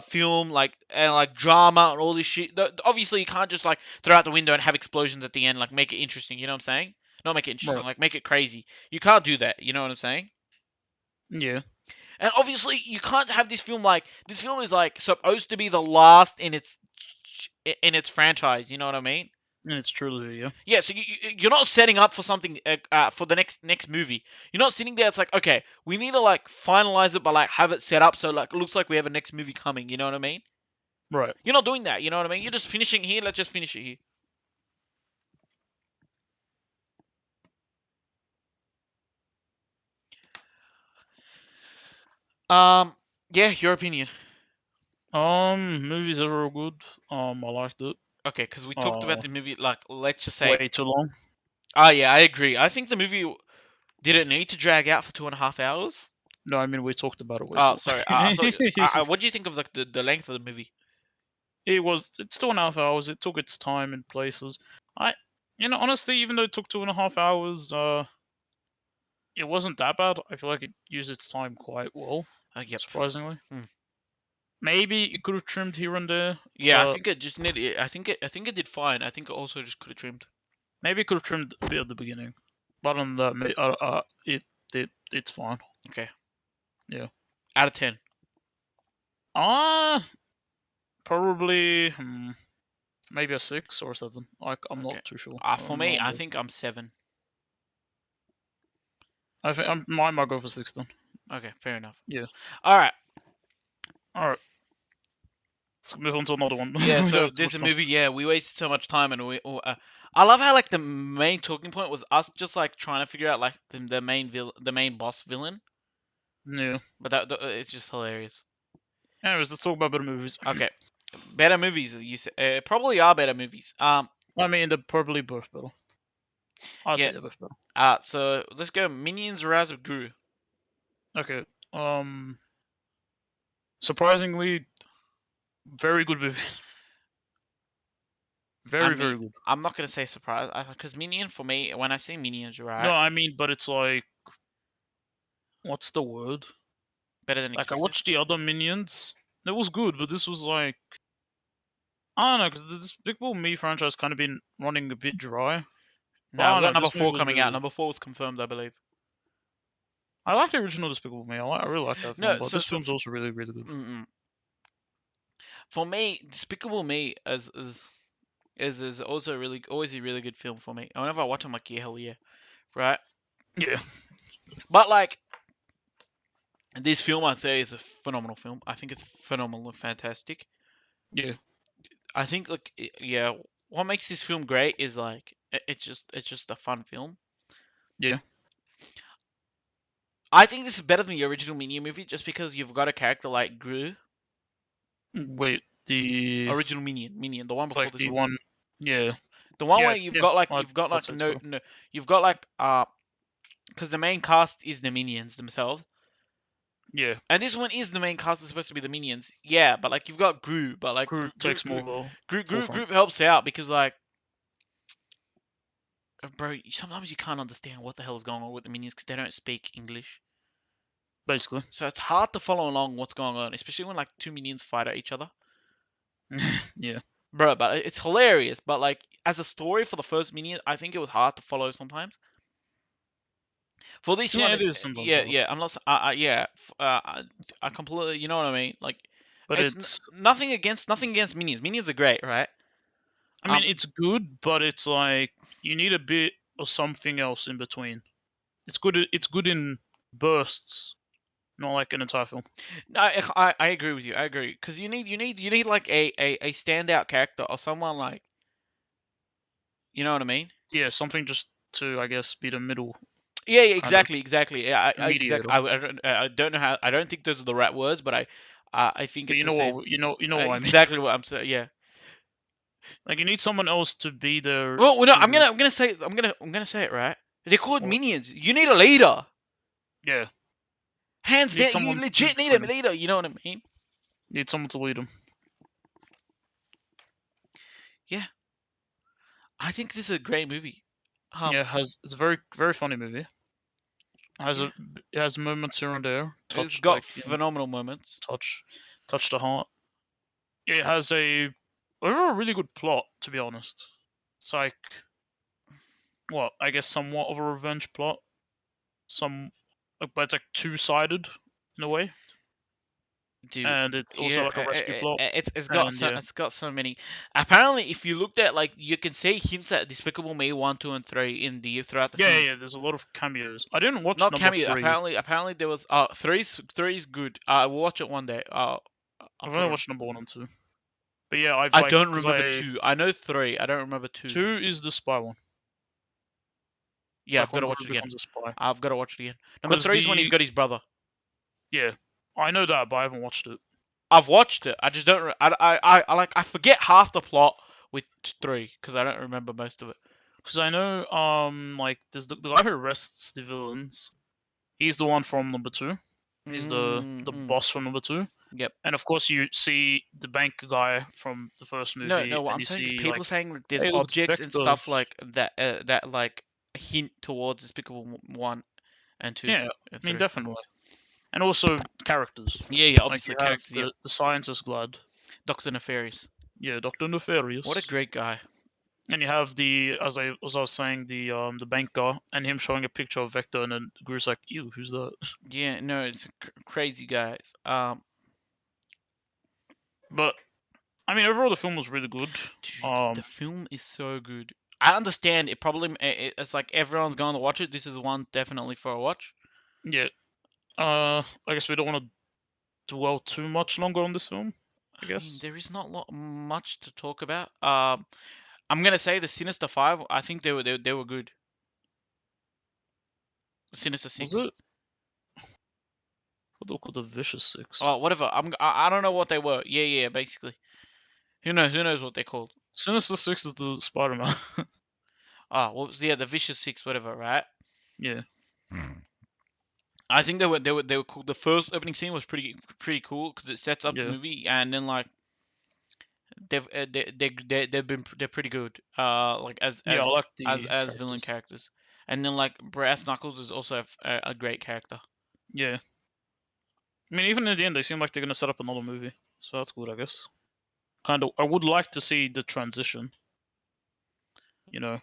film, like and like drama and all this shit. Obviously, you can't just like throw out the window and have explosions at the end, like make it interesting. You know what I'm saying? Not make it interesting, Right. like make it crazy. You can't do that. You know what I'm saying? Yeah. And obviously, you can't have this film like this film is like supposed to be the last in its franchise. You know what I mean? And it's truly, yeah. Yeah, so you're not setting up for something for the next movie. You're not sitting there. It's like, okay, we need to like finalize it, but like have it set up so like it looks like we have a next movie coming. You know what I mean? Right. You're not doing that. You know what I mean? You're just finishing here. Let's just finish it here. Um, yeah, your opinion. Movies are real good. I liked it. Okay, because we talked about Oh, the movie. Like, let's just say. way too long. Oh yeah, I agree. I think the movie didn't need to drag out for 2.5 hours. No, I mean we talked about it way Oh, too sorry. I thought. long. What do you think of like the length of the movie? It's 2.5 hours. It took its time in places. I, honestly, even though it took 2.5 hours, it wasn't that bad. I feel like it used its time quite well, Yep. surprisingly. Hmm. Maybe it could have trimmed here and there, Yeah, I but think it just needed. I think it did fine. I think it also just could have trimmed. maybe it could have trimmed a bit at the beginning. But other than that, it's fine. Okay. Yeah. Out of 10. Ah, probably maybe a 6 or 7. Like I'm Okay. not too sure. For me, No I idea. think I'm 7. I think I might go for 6 then. Okay, fair enough. Yeah. All right. All right. Let's move on to another one. Yeah. We don't So have too there's much a time. movie. Yeah, we wasted so much time, and I love how like the main talking point was us just like trying to figure out like the main boss villain. Yeah. But it's just hilarious. Anyways, let's talk about better movies. Okay. Better movies, you say? Probably are better movies. I mean, they're probably both better. I'd Yeah. say they're both better. So let's go. Minions: Rise of Gru. Okay. Surprisingly, very good movies. I Very, mean, very good. I'm not gonna say surprise, because Minion for me, when I say Minions, No, right, I mean, but it's like, what's the word? better than Like, I expected. watched the other Minions. It was good, but this was like, I don't know, because the Despicable Me franchise kind of been running a bit dry. But Now I we don't got know, number this movie four was coming really out. good. Number 4 was confirmed, I believe. I like the original Despicable Me. I really like that film, No, but so this film's also really, really good. mm-mm. For me, Despicable Me is also always a really good film for me. And whenever I watch, I'm like, yeah, hell yeah, right? Yeah, But like this film, I say is a phenomenal film. I think it's phenomenal and fantastic. yeah, I think like yeah, what makes this film great is like it's just a fun film. yeah. I think this is better than the original Minion movie just because you've got a character like Gru, Wait, original Minion, the one it's before like this the one, one, yeah, the one yeah, where yeah. you've got I'd like say it's better. no, you've got like because the main cast is the Minions themselves, Yeah, and this one is the main cast is supposed to be the Minions, yeah, but like you've got Gru, but like Crew takes more of a forefront, Group helps out because like bro, sometimes you can't understand what the hell is going on with the Minions because they don't speak English. basically. So it's hard to follow along what's going on, especially when like two minions fight at each other. Yeah, Bro, but it's hilarious. But like as a story for the first minion, I think it was hard to follow sometimes. For this yeah, one, it it's is sometimes yeah, hard, yeah. I'm not. Yeah. I completely. You know what I mean? Like, but it's nothing against minions. Minions are great, right? I mean, Um, it's good, but it's like you need a bit of something else in between. It's good. It's good in bursts, not like an entire film. I agree with you. I agree because you need like a standout character or someone like you know what I mean? Yeah, something just to, I guess, be the middle Yeah, yeah, kind of exactly. Yeah, exactly. mediator. I don't know how. I don't think those are the right words, but I think But it's the same. you know what I mean. Exactly what I'm saying. Yeah. Like you need someone else to be there Well, no, to, I'm gonna say it right. They're called what? minions. You need a leader. Yeah, Hands you need down, you someone to be legit need a between them. leader. You know what I mean? You need someone to lead them. Yeah. I think this is a great movie. Yeah, it's a very very funny movie. Yeah. It has moments here and there, It's touch got like phenomenal moments. touch touch the heart. It has a overall really good plot, to be honest. It's like what I guess somewhat of a revenge plot. Some, but it's like two-sided in a way, Dude, and it's also yeah, like a rescue plot. And yeah, it's got so many. Apparently, if you looked at like you can see hints at Despicable Me 1, 2, and 3 in the throughout the yeah, film. yeah. There's a lot of cameos. I didn't watch Not number cameo. 3. Apparently there was three's good. We'll watch it one day. I'll I've put only it on. watched number 1 and 2. But yeah, I've I like don't because remember I 2. I know 3. I don't remember 2. 2 is the spy one. Yeah, I've Like got when to Gru watch it again. becomes a spy. I've got to watch it again. Number Because 3 is when he's the got his brother. yeah, I know that, but I haven't watched it. I've watched it. I just don't. I like. I forget half the plot with 3? Because I don't remember most of it. Because I know, like there's the guy who arrests the villains. He's the one from number 2. He's the Mm-mm. boss from number 2. Yep. And of course, you see the bank guy from the first No, movie, no. What and I'm you saying is see people like, saying like there's hey, look, it's objects and Vector. stuff like that that like hint towards Despicable 1 and 2 Yeah, and I mean 3. definitely, and also characters. Yeah, yeah. Like Obviously you have characters. Yep. the scientist Glad, Doctor Nefarious. yeah, Doctor What a Nefarious, great guy. and you have as I was saying the bank guy, and him showing a picture of Vector, and then Gru's like, ew, who's that? Yeah, no, it's crazy guys. But I mean, overall the film was really good. Dude, the film is so good. I understand it probably it's like everyone's going to watch it. This is one definitely for a watch. Yeah. I guess we don't want to dwell too much longer on this film. I I mean, guess. there is not much to talk about. I'm gonna say the Sinister Five. I think they were good. Sinister Was Six. it? What do they call the Vicious Six? Oh, whatever. I don't know what they were. Yeah, yeah. Basically, who knows? Who knows what they're called? Sinister Six is the Spider-Man. Ah, what was the Vicious Six? Whatever, right? Yeah. I think they were cool. The first opening scene was pretty cool because it sets up the Yeah. movie, and then like they're pretty good. Like as Yeah, I as like as the as villain characters. characters, and then like Brass Knuckles is also a great character. Yeah. I mean, even in the end, they seem like they're gonna set up another movie, so that's good, I guess. Kind of. I would like to see the transition. You know,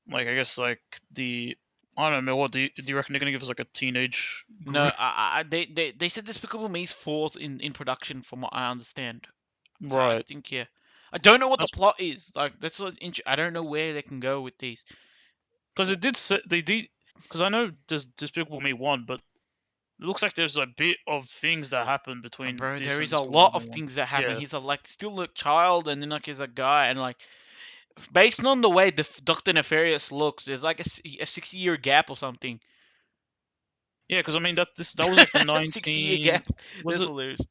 like I guess like the. I don't know. What do you reckon they're gonna give us like a teenage No, Gru? they said Despicable Me's fourth in production, from what I understand. So I Right. think yeah, I don't know what the That's plot is. Like that's what I don't know where they can go with these. because it did. They did. Because I know there's Despicable Me 1, but it looks like there's a bit of things that happen between Bro, this there and is a Despicable lot Me of 1. things that happen. Yeah. He's a like still a child, and then like he's a guy, and like based on the way the Doctor Nefarious looks, there's like a 60-year gap or something. Yeah, because I mean that was like the 60-year 19. gap. Was That's it? hilarious.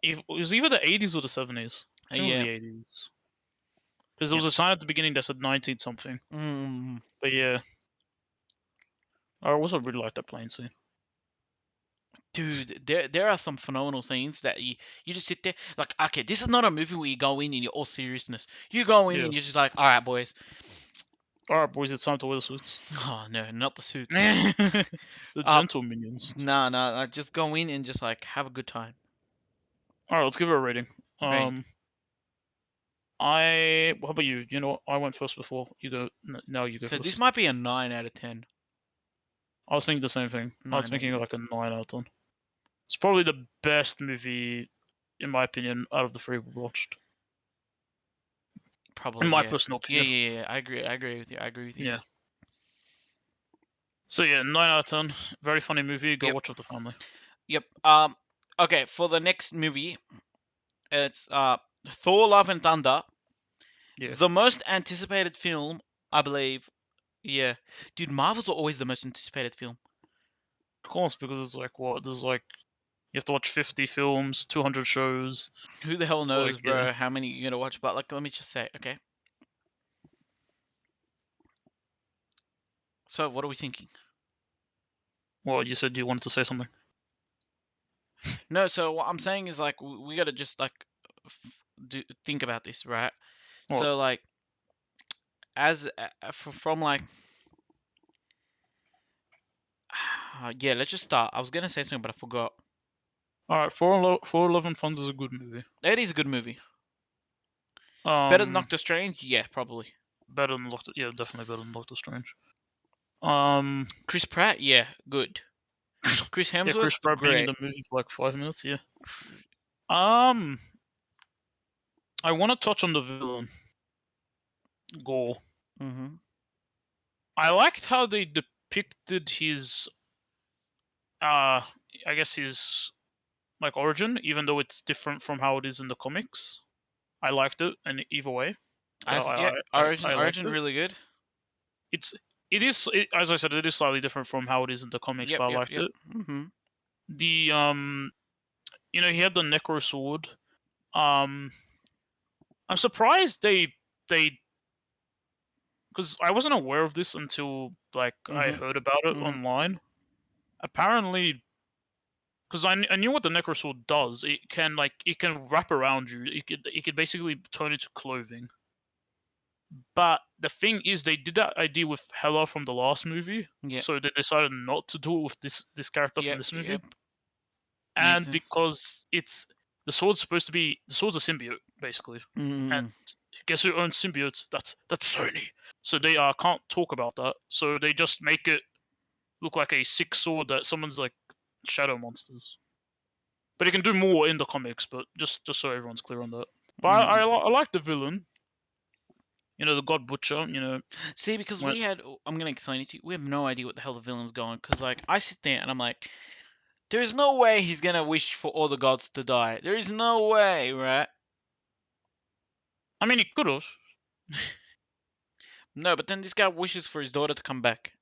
It was either the 80s or the 70s. I think it was Yeah. the 80s. Because there Yep. was a sign at the beginning that said 19 something. Mm. But yeah, I also really like that plane scene. Dude, there are some phenomenal scenes that you just sit there like, okay, this is not a movie where you go in you're all seriousness. You go in Yeah. and you're just like, all right, boys. All right, boys, it's time to wear the suits. Oh no, not the suits. The Uh, gentle minions. nah. Just go in and just like have a good time. All right, let's give it a rating. Rating. How about you? You know, I went first before. You go. Now you go So this first. might be a 9 out of 10. I was thinking the same thing. I was 9 out of thinking 10. like a 9 out of 10. It's probably the best movie, in my opinion, out of the three we watched. In Probably, my yeah. personal Yeah, opinion. yeah, yeah. I agree with you. I agree with you. Yeah. So yeah, 9 out of 10. Very funny movie. Go Yep. watch with the family. Yep. Okay, for the next movie, it's Thor: Love and Thunder, Yeah. the most anticipated film, I believe. Yeah, dude, Marvels are always the most anticipated film. Of course, because it's like what? There's like you have to watch 50 films, 200 shows. Who the hell Like knows, yeah. bro? How many you're gonna watch? But like, let me just say, okay. So, what are we thinking? Well, you said you wanted to say something. No, so what I'm saying is like we gotta just like think about this, right? What? So like as from like yeah, let's just start. I was gonna say something, but I forgot. All right, For Love and Thunder is a good movie. It is a good movie. It's better than Doctor Strange, yeah, probably. Better than Doctor. Yeah, definitely better than Doctor Strange. Um, Chris Pratt, yeah, good. Chris yeah, Hemsworth, Chris Pratt being in great. the movie for like 5 minutes. Yeah. Um, I want to touch on the villain, Gore. Mhm. I liked how they depicted his, uh, I guess his like origin, even though it's different from how it is in the comics. I liked it, and either way, Yeah, I liked Origin it. really good. It's as I said, it is slightly different from how it is in the comics, Yep, but I yep, liked yep. it. Mhm. The he had the Necro sword. Um, I'm surprised they because I wasn't aware of this until like I Mhm. heard about it Mhm. online. Apparently, because I knew what the Necrosword does. It can wrap around you. It could basically turn into clothing. But the thing is, they did that idea with Hela from the last movie, Yep. so they decided not to do it with this character from Yep. this movie. Yep. Makes And sense. because the sword's a symbiote basically, and Mm. guess who owns symbiotes? That's Sony. So they can't talk about that. So they just make it look like a sick sword that someone's like shadow monsters. But it can do more in the comics. But just so everyone's clear on that. But Mm. I like the villain. The God Butcher. See, because When, I'm gonna explain it to you. We have no idea what the hell the villain's going. Cause like I sit there and I'm like, there's no way he's gonna wish for all the gods to die. There is no way, right? I mean, he could have. No, but then this guy wishes for his daughter to come back.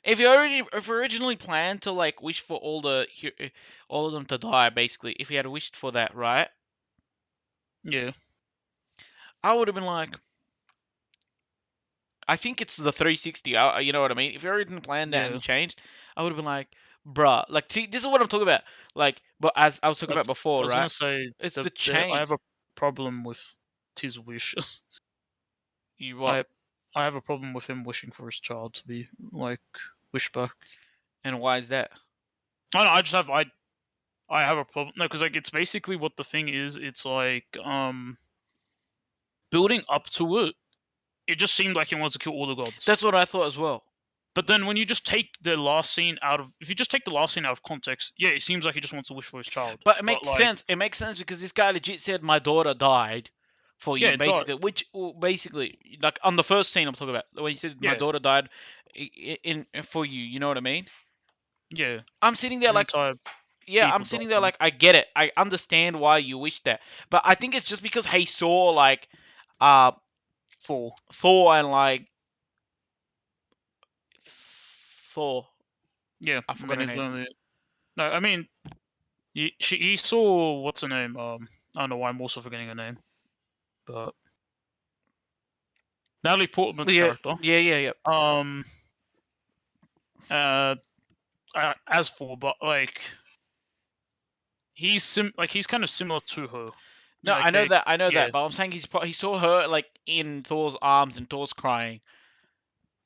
If you originally planned to like wish for all of them to die, basically, if he had wished for that, right? Yeah, I would have been like, I think it's the 360. You know what I mean? If you already planned that and yeah. it changed, I would have been like, bruh, like, see, this is what I'm talking about. Like, but as I was talking about That's. I before, was right? gonna say It's that the I change. have a problem with his wish. You what? I I have a problem with him wishing for his child to be like wished back. And why is that? I don't know, I have a problem. No, because like it's basically what the thing is. It's like building up to it. It just seemed like he wants to kill all the gods. That's what I thought as well. But then when you just take the last scene out of, if you just take the last scene out of context, yeah, it seems like he just wants to wish for his child. But it But makes like, sense. It makes sense because this guy legit said my daughter died for yeah, you, it does. basically. Which basically, like on the first scene I'm talking about, when he said my Yeah, daughter died in for you. You know what I mean? yeah. I'm sitting there His like, entire yeah, I'm people sitting died there for him. like, I get it. I understand why you wish that. But I think it's just because he saw like, uh, Four. Thor and like Thor. Yeah, I I forgot mean, her he's name. only. No, I mean, he saw what's her name. I don't know why I'm also forgetting her name, but Natalie Portman's Yeah, character. yeah, yeah, yeah. Um, uh, as for, but like he's kind of similar to her. No, Like they, I know yeah, that. But I'm saying he saw her like in Thor's arms and Thor's crying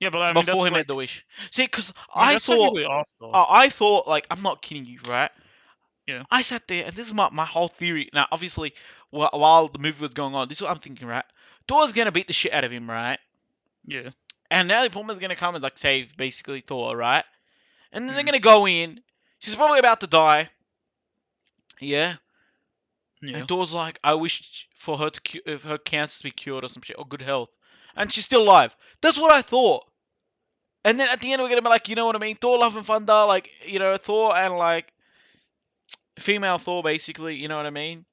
yeah. But I mean, before that's he like, made the wish. See, because I mean, that's technically after. I thought, like, I'm not kidding you, right? Yeah, I sat there, and this is my whole theory. Now, obviously, while the movie was going on, this is what I'm thinking, right? Thor's gonna beat the shit out of him, right? yeah, And Natalie Portman's gonna come and like save basically Thor, right? And then they're mm, gonna go in. She's probably about to die, yeah. And yeah. Thor's like, I wish for her if her cancer to be cured or some shit or good health, and she's still alive. That's what I thought. And then at the end, we're gonna be like, you know what I mean? Thor, Love and Thunder, like, you know, Thor and like female Thor, basically. You know what I mean?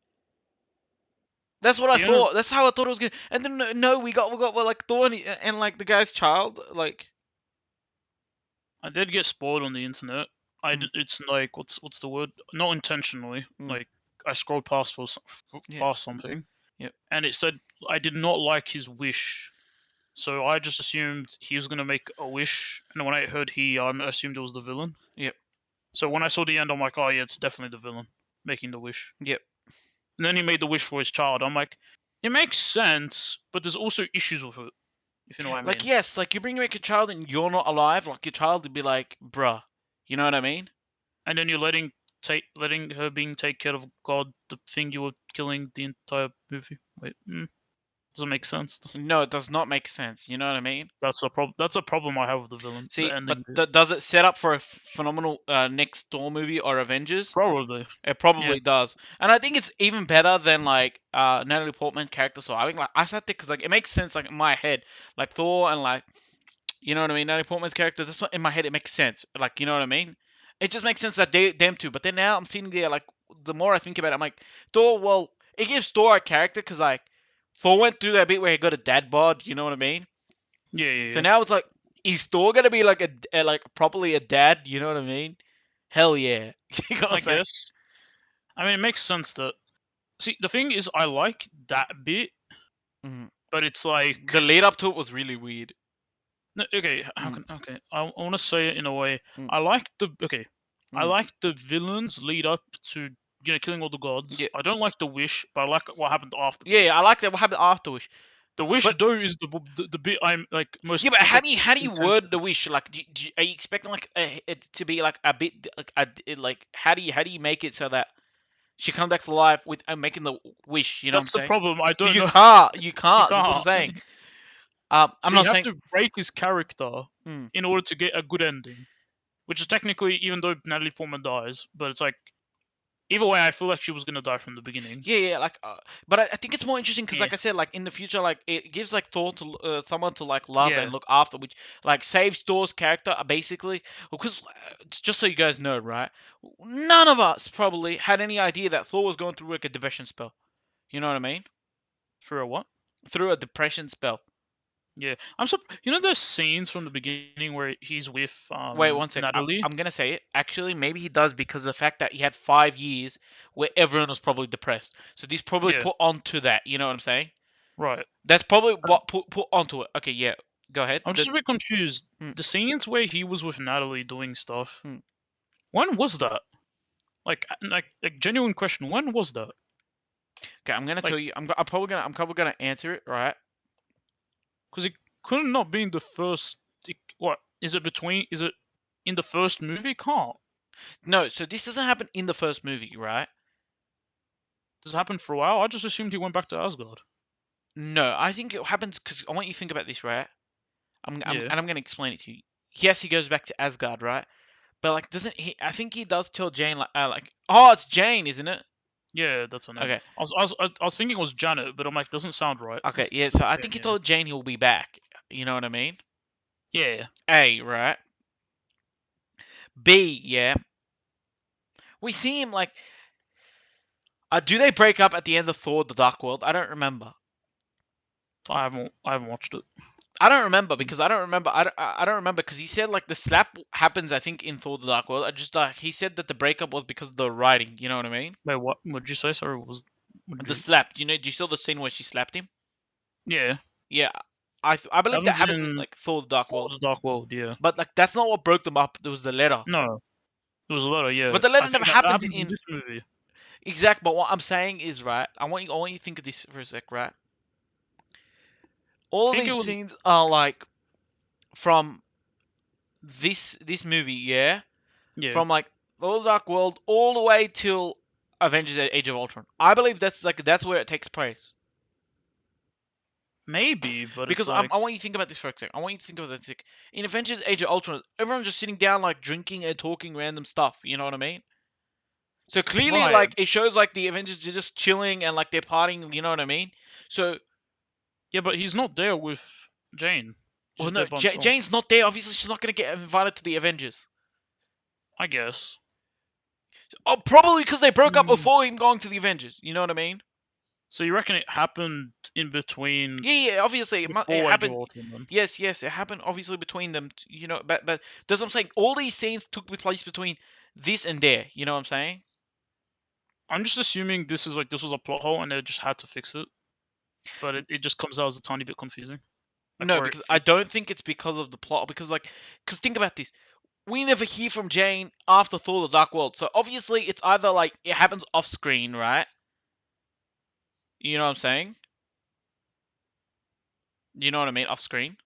That's what I The only thought. That's how I thought it was gonna. And then no, we got well, like Thor and like the guy's child, like. I did get spoiled on the internet. Mm, It's like what's the word? Not intentionally. mm, Like I scrolled past yeah, past something, yep, and it said I did not like his wish. So I just assumed he was gonna make a wish, and when I heard I assumed it was the villain. yep, So when I saw the end, I'm like, oh yeah, it's definitely the villain making the wish. yep. And then he made the wish for his child. I'm like, it makes sense, but there's also issues with it, if you know what I Like mean. yes, like you bring back a child and you're not alive, like your child would be like, bruh. You know what I mean? And then you're letting her being take care of God, the thing you were killing the entire movie. Wait, doesn't make sense. No, it does not make sense. You know what I mean? That's a problem. That's a problem I have with the villain, the See, but ending bit. does it set up for a phenomenal next Thor movie or Avengers? Probably, It yeah, probably does, and I think it's even better than like Natalie Portman character. So I think like I sat there because like it makes sense like in my head, like Thor and like you know what I mean. Natalie Portman's character. That's not in my head. It makes sense. Like you know what I mean. It just makes sense that them two. But then now I'm sitting there like the more I think about it, I'm like Thor. Well, it gives Thor a character because like Thor went through that bit where he got a dad bod. You know what I mean? yeah, yeah, So yeah. now it's like, is Thor gonna be like like properly a dad? You know what I mean? Hell yeah. You know what I'm I saying? guess. I mean, it makes sense that See, the thing is, I like that bit, Mhm. but it's like, The lead up to it was really weird. no, okay, Mm, okay, I want to say it in a way. mm, I like the okay, I mm. like the villains lead up to killing all the gods. Yeah, I don't like the wish, but I like what happened after the yeah, I wish. like that. What happened afterwards? The wish But though is the bit I'm like most. yeah, but It's like how do you intense. word the wish? Like, are you expecting like it to be like a bit like how do you make it so that she comes back to life with making the wish? You know what I'm That's the saying? problem. I don't You know. can't. You You can't. That's what I'm can't. saying. I'm So you not have saying. to break his character Mm. in order to get a good ending, which is technically, even though Natalie Portman dies, but it's like either way, I feel like she was gonna die from the beginning. Yeah, yeah, like, but I think it's more interesting because, Yeah, like I said, like in the future, like it gives like Thor to someone to like love and yeah, look after, which like saves Thor's character basically. Because just so you guys know, right? None of us probably had any idea that Thor was going through like a depression spell. You know what I mean? for a what? Through a depression spell. Yeah, you know those scenes from the beginning where he's with Wait one sec. Natalie. I'm gonna say it. Actually, maybe he does because of the fact that he had 5 years where everyone was probably depressed. So this probably Yeah, put onto that. You know what I'm saying? right. That's probably Um, what put onto it. Okay, yeah. Go ahead. I'm just a bit confused. Hmm, The scenes where he was with Natalie doing stuff. hmm. When was that? Like genuine question. When was that? Okay, I'm gonna Like, tell you. I'm probably gonna answer it right. because it could not be in the first. What is it between? Is it in the first movie? Can't. No, so this doesn't happen in the first movie, right? Does it happen for a while? I just assumed he went back to Asgard. No, I think it happens because I want you to think about this, right? Yeah, And I'm gonna explain it to you. Yes, he goes back to Asgard, right? But like, doesn't he? I think he does tell Jane like, oh, it's Jane, isn't it? yeah, that's her name. Okay, I was thinking it was Janet, but I'm like, doesn't sound right. okay, yeah. So So it's I Jane, think he yeah, told Jane he'll be back. You know what I mean? yeah. A, right? B, yeah. We see him like, do they break up at the end of Thor: The Dark World? I don't remember. I haven't watched it. I don't remember because I don't remember. I don't remember because he said like the slap happens. I think in Thor: The Dark World. I just he said that the breakup was because of the writing. You know what I mean? Wait, what? What did you say? Sorry, what did The you? slap. You know? Do you saw the scene where she slapped him? Yeah, Yeah, I believe that happens happens in in like Thor: The Dark Thor: World. The Dark World. Yeah, But like that's not what broke them up. There was the letter. no, there was a lot of But yeah. the I letter never think that happens happens in in this movie. exact. But what I'm saying is right. I want you to think of this for a sec, right? I All of think it these was scenes are like from this movie, yeah. yeah, From like the Dark World all the way till Avengers: Age of Ultron. I believe that's where it takes place. maybe, but it's Because like I want you to think about this for a second. I want you to think of this like in Avengers: Age of Ultron, everyone's just sitting down like drinking and talking random stuff. You know what I mean? So clearly, right. like it shows like the Avengers are just chilling and like they're partying. You know what I mean? So, Yeah, but he's not there with Jane. He's well, just there no, by himself. Jane's not there. Obviously, she's not gonna get invited to the Avengers. I guess. Oh, probably because they broke up Hmm. before him going to the Avengers. You know what I mean? So you reckon it happened in between Yeah, yeah. Obviously, it before Age of happened. Ultron? Then Yes, yes, it happened. Obviously, between them. You know, but that's what I'm saying. All these scenes took place between this and there. You know what I'm saying? I'm just assuming this was a plot hole and they just had to fix it, but it just comes out as a tiny bit confusing, like No, where it because I fits. don't think it's because of the plot. Because like, because think about this. We never hear from Jane after Thor: The Dark World. So obviously, it's either like it happens off screen, right? You know what I'm saying? You know what I mean? Off screen.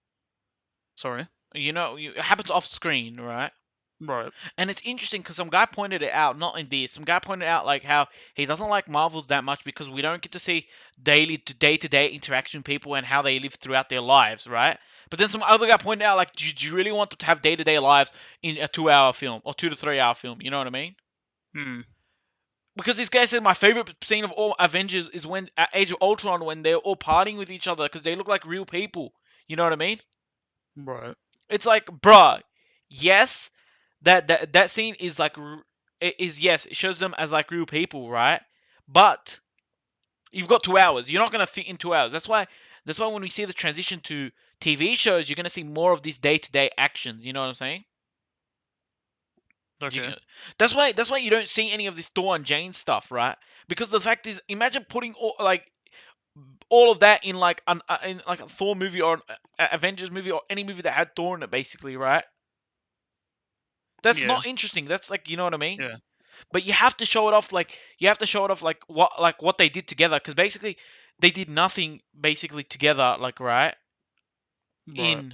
Sorry. It happens off screen, right? Right. And it's interesting because some guy pointed it out, not in this. Some guy pointed out like how he doesn't like Marvels that much because we don't get to see day-to-day interaction with people and how they live throughout their lives, right? But then some other guy pointed out like, do you really want them to have day-to-day lives in a 2 hour film or 2 to 3 hour film? You know what I mean? Hmm. Because this guy said my favorite scene of all Avengers is when at Age of Ultron when they're all partying with each other because they look like real people. You know what I mean? Right. It's like, bruh, yes, that scene is like yes, it shows them as like real people, right? But you've got 2 hours. You're not gonna fit in 2 hours. That's why when we see the transition to TV shows, you're gonna see more of these day to day actions. You know what I'm saying? Okay. That's why you don't see any of this Thor and Jane stuff, right? Because the fact is, imagine putting all of that in in like a Thor movie or an Avengers movie or any movie that had Thor in it, basically, right? That's Yeah. not interesting. That's like, you know what I mean? Yeah. But you have to show it off like what they did together, because basically they did nothing basically together, like, right, Right.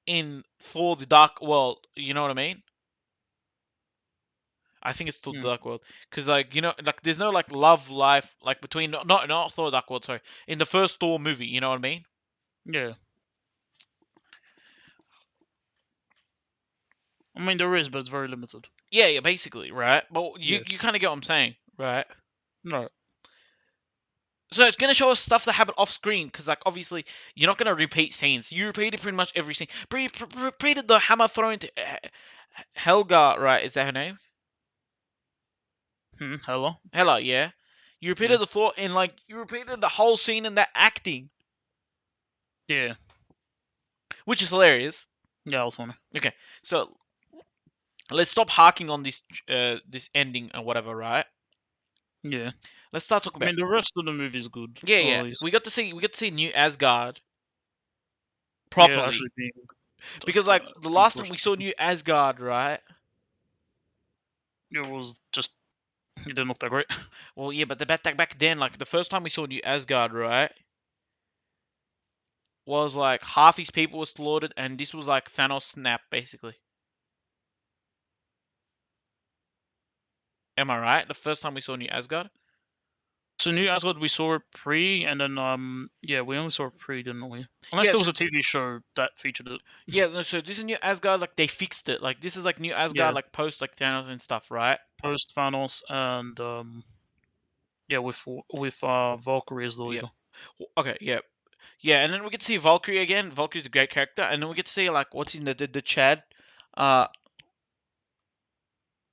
in Thor: The Dark World. You know what I mean? I think it's Thor: The Mm. Dark World, because, like, like, there's no like love life like between, not Thor: The Dark World, sorry, in the first Thor movie. You know what I mean? Yeah. I mean, there is, but it's very limited. Yeah, yeah, basically, right. But you Yeah. you kind of get what I'm saying, right? No. So it's gonna show us stuff that happened off screen, because, like, obviously you're not gonna repeat scenes. You repeated pretty much every scene. Repeated the hammer throwing to Helga, right? Is that her name? Hello. Hella, yeah. You Yeah. repeated the thought in, like, you repeated the whole scene in that acting, Yeah. which is hilarious. Yeah. I was wondering. Okay, so let's stop harking on this ending and whatever, right? Yeah. Let's start talking I about. mean, the rest of the movie is good. Yeah, Or yeah. at least, We got to see New Asgard yeah, properly, actually being because, like like, the being last time pushed. we saw New Asgard, right? It was just it didn't look that great. Well, yeah, but back then, like, the first time we saw New Asgard, right, was like half his people were slaughtered, and this was like Thanos snap, basically. Am I right? The first time we saw New Asgard. So New Asgard, we saw it pre, and then yeah, we only saw it pre, didn't we? Unless Yeah, there was so a TV show that featured it. yeah, no, so this is New Asgard, like, they fixed it. Like, this is like New Asgard, Yeah, like, post, like, Thanos and stuff, right? post Thanos, and yeah, with Valkyrie as the Yeah. leader. Okay, yeah. Yeah, and then we get to see Valkyrie again. Valkyrie's a great character, and then we get to see, like, what's his name, the Chad, uh,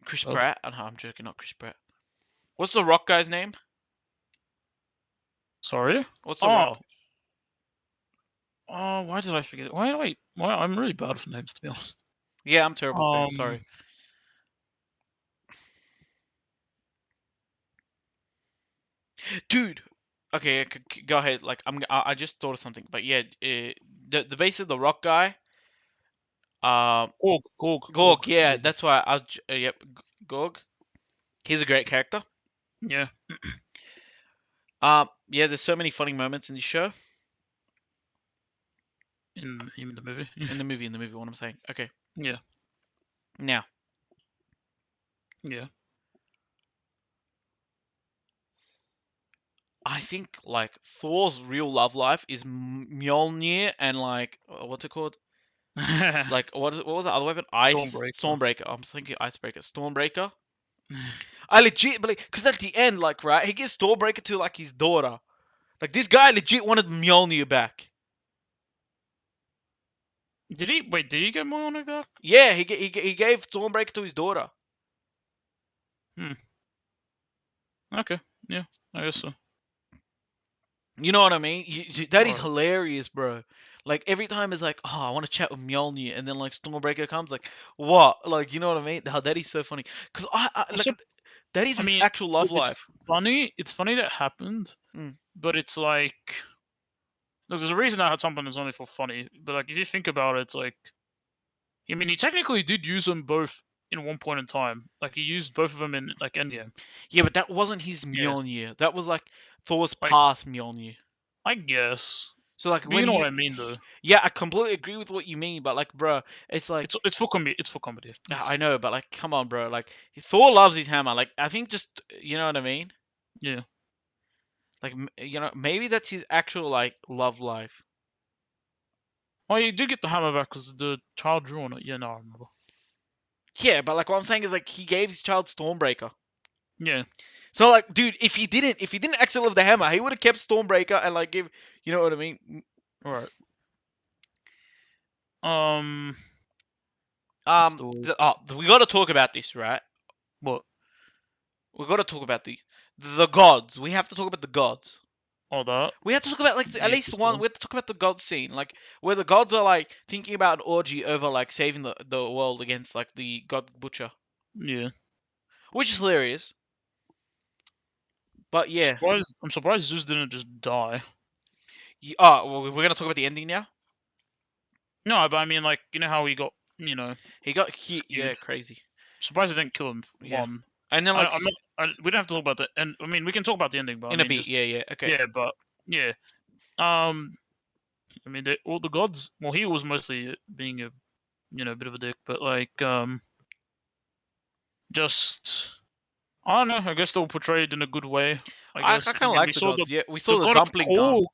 Chris God. Pratt. Oh, no, I'm joking, not Chris Pratt. What's the Rock guy's name? Sorry. What's the Rock? Oh, oh, why did I forget? Why? Wait, why? I'm really bad with names, to be honest. Yeah, I'm terrible with names. Um, Sorry. Dude. Okay, go ahead. Like, I just thought of something, but yeah, the base of the Rock guy, um, Gorg. Gorg. Yeah, Gorg. that's why I was. Yep, Gorg. He's a great character. Yeah, Yeah, there's so many funny moments in this show, in the movie. in the movie, What I'm saying. Okay, Yeah, now yeah. I think, like, Thor's real love life is Mjolnir and, like, what's it called? Like, what was the other weapon? Stormbreaker. Stormbreaker. I'm thinking Icebreaker. Stormbreaker. I legit believe, because at the end, like, right, he gives Stormbreaker to, like, his daughter. Like, this guy legit wanted Mjolnir back. Did he wait? Did he get Mjolnir back? Yeah, he gave Stormbreaker to his daughter. Hmm. Okay. Yeah, I guess so. You know what I mean? That is Right. hilarious, bro. Like, every time it's like, oh, I want to chat with Mjolnir, and then, like, Stormbreaker comes, like, what? Like, you know what I mean? How that is so funny. Cause like, Except, that is I his mean, actual love it's life. funny. It's funny that happened, Mm. but it's like, look, there's a reason that something is only for funny. But like, if you think about it, it's like, I mean, he technically did use them both in one point in time. Like, he used both of them in like Endgame. Yeah, but that wasn't his Yeah, Mjolnir. That was, like, Thor's like past Mjolnir. I guess. So, like, But you when know he, what I mean, though. yeah, I completely agree with what you mean, but, like, bro, it's like, It's for comedy. It's for comedy. I know, but, like, come on, bro. Like, Thor loves his hammer. Like, I think, just, you know what I mean? Yeah. Like, maybe that's his actual, like, love life. Oh, you did get the hammer back because the child drew on it. Yeah, no, I remember. Yeah, but, like, what I'm saying is, like, he gave his child Stormbreaker. Yeah. So, like, dude, if he didn't actually love the hammer, he would have kept Stormbreaker and, like, give, you know what I mean? All right. What's the word? We got to talk about this, right? What? We got to talk about the gods. We have to talk about the gods. All that. We have to talk about like at Yes, least as one. well. We have to talk about the god scene, like where the gods are like thinking about an orgy over like saving the world against like the god butcher, Yeah. which is hilarious. But yeah, I'm surprised Zeus didn't just die. oh, well, we're gonna talk about the ending now. No, but I mean, like, you know how he got, Yeah, skewed. crazy. Surprised they didn't kill him. Yeah, One. and then I, like I'm not. We don't have to talk about that. And I mean, we can talk about the ending, but I in a mean, bit. just Yeah, yeah. Okay. yeah, but yeah. Um, I mean, all the gods. Well, he was mostly being a bit of a dick, but like just I don't know. I guess they were portrayed in a good way. I I guess. kind I of mean, like we the saw gods. Yeah, we the saw the god of dumpling god. Korg.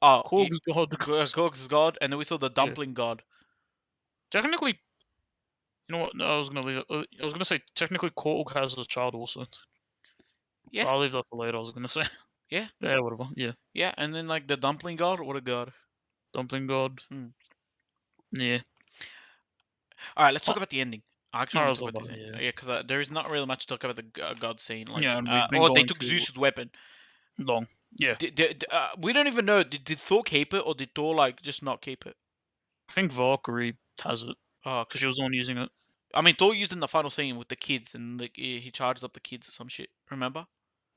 Oh, yeah, Korg's god. Gorg's god, and then we saw the Yeah. dumpling god. Technically, you know what? No, I was gonna leave it. I was gonna say technically Korg has a child also, Yeah, but I'll leave that for later. I was gonna say. yeah, Yeah, whatever. Yeah, yeah, and then like the dumpling god. What a god. dumpling god. Hmm. Yeah. All right, let's Oh, talk about the ending. I actually no, I want to was talk all about about this it. ending. Yeah. Yeah, because there is not really much to talk about the god scene. Like, Yeah, and we've been they going took for Zeus's weapon. long. Yeah, We don't even know. Did Thor keep it or did Thor like just not keep it? I think Valkyrie has it Oh, because okay. she was the one using it. I mean, Thor used it in the final scene with the kids, and like he charged up the kids or some shit. Remember?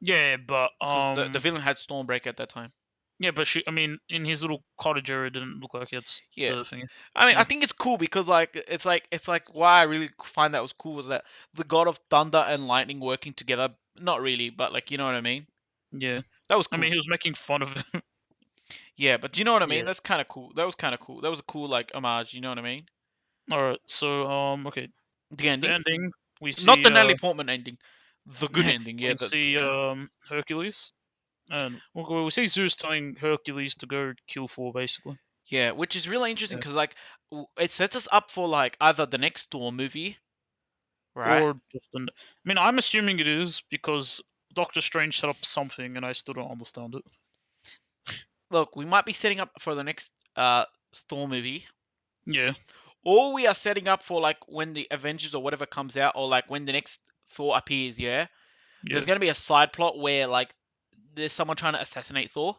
Yeah, but Because the villain had Stormbreaker at that time. yeah, but I mean, in his little cottage area, it didn't look like it's Yeah. the thing. I mean, I Yeah, think it's cool because like it's like why I really find that was cool was that the god of thunder and lightning working together. Not really, but like you know what I mean. yeah. That was I mean, cool. he was making fun of it. Yeah, but do you know what I mean? Yeah. That's kind of cool. That was kind of cool. That was a cool like homage. You know what I mean? All right. So okay, The the ending, ending we not see. the Natalie Portman ending, the good ending. Yeah, We see Hercules, and we see Zeus telling Hercules to go kill Thor, basically. yeah, which is really interesting Yeah. because like it sets us up for like either the next Thor movie, right? Or just I mean, I'm assuming it is because Doctor Strange set up something, and I still don't understand it. Look, we might be setting up for the next Thor movie, Yeah. or we are setting up for like when the Avengers or whatever comes out, or like when the next Thor appears. Yeah, there's Yeah. gonna be a side plot where like there's someone trying to assassinate Thor.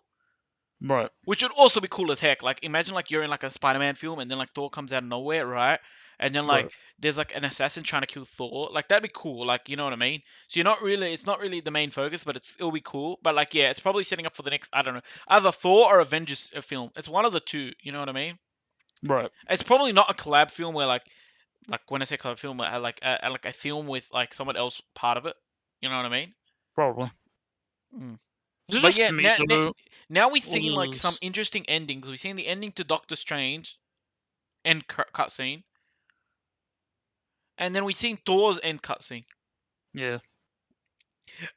Right. Which would also be cool as heck. Like imagine like you're in like a Spider-Man film and then like Thor comes out of nowhere, right? And then like Right. there's like an assassin trying to kill Thor. Like that'd be cool. Like you know what I mean? So you're not really it's not really the main focus, but it'll be cool. But like yeah, it's probably setting up for the next I don't know either Thor or Avengers film. It's one of the two. You know what I mean? Right. It's probably not a collab film where like when I say collab film, like a film with like someone else part of it. You know what I mean? Probably. Mm. Is it But just yeah, me though? now we've Or seen like some does interesting endings. We've seen the ending to Doctor Strange end cutscene, and then we've seen Thor's end cutscene. yeah?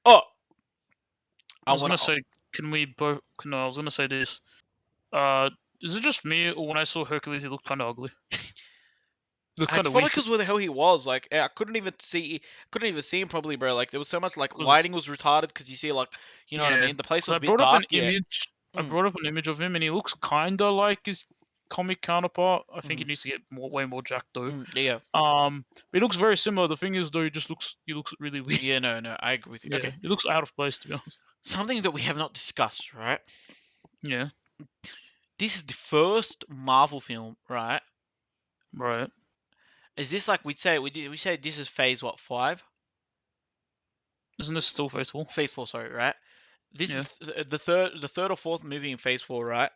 Oh, I I was wanna. gonna say, can we both? No, I was gonna say this. Uh, is it just me, or when I saw Hercules, he looked kind of ugly? He looked kind It's of probably weak because where the hell he was. Like, I couldn't even see him properly, bro. Like, there was so much like because lighting was retarded because you see like, you know what I yeah, mean. The place because was I a bit brought up an dark. Yeah. image. I Mm, brought up an image of him, and he looks kinda like his comic counterpart. I think mm, he needs to get way more jacked though. yeah. But he looks very similar. The thing is, though, he looks really weak. Yeah. No. No. I agree with you. Yeah, Okay. he looks out of place to be honest. Something that we have not discussed, right? Yeah, This is the first Marvel film, right? right. Is this like we say this is phase what 5? Isn't this still faithful? Phase 4, sorry, right? This is Yeah, the third or fourth movie in Phase 4, right?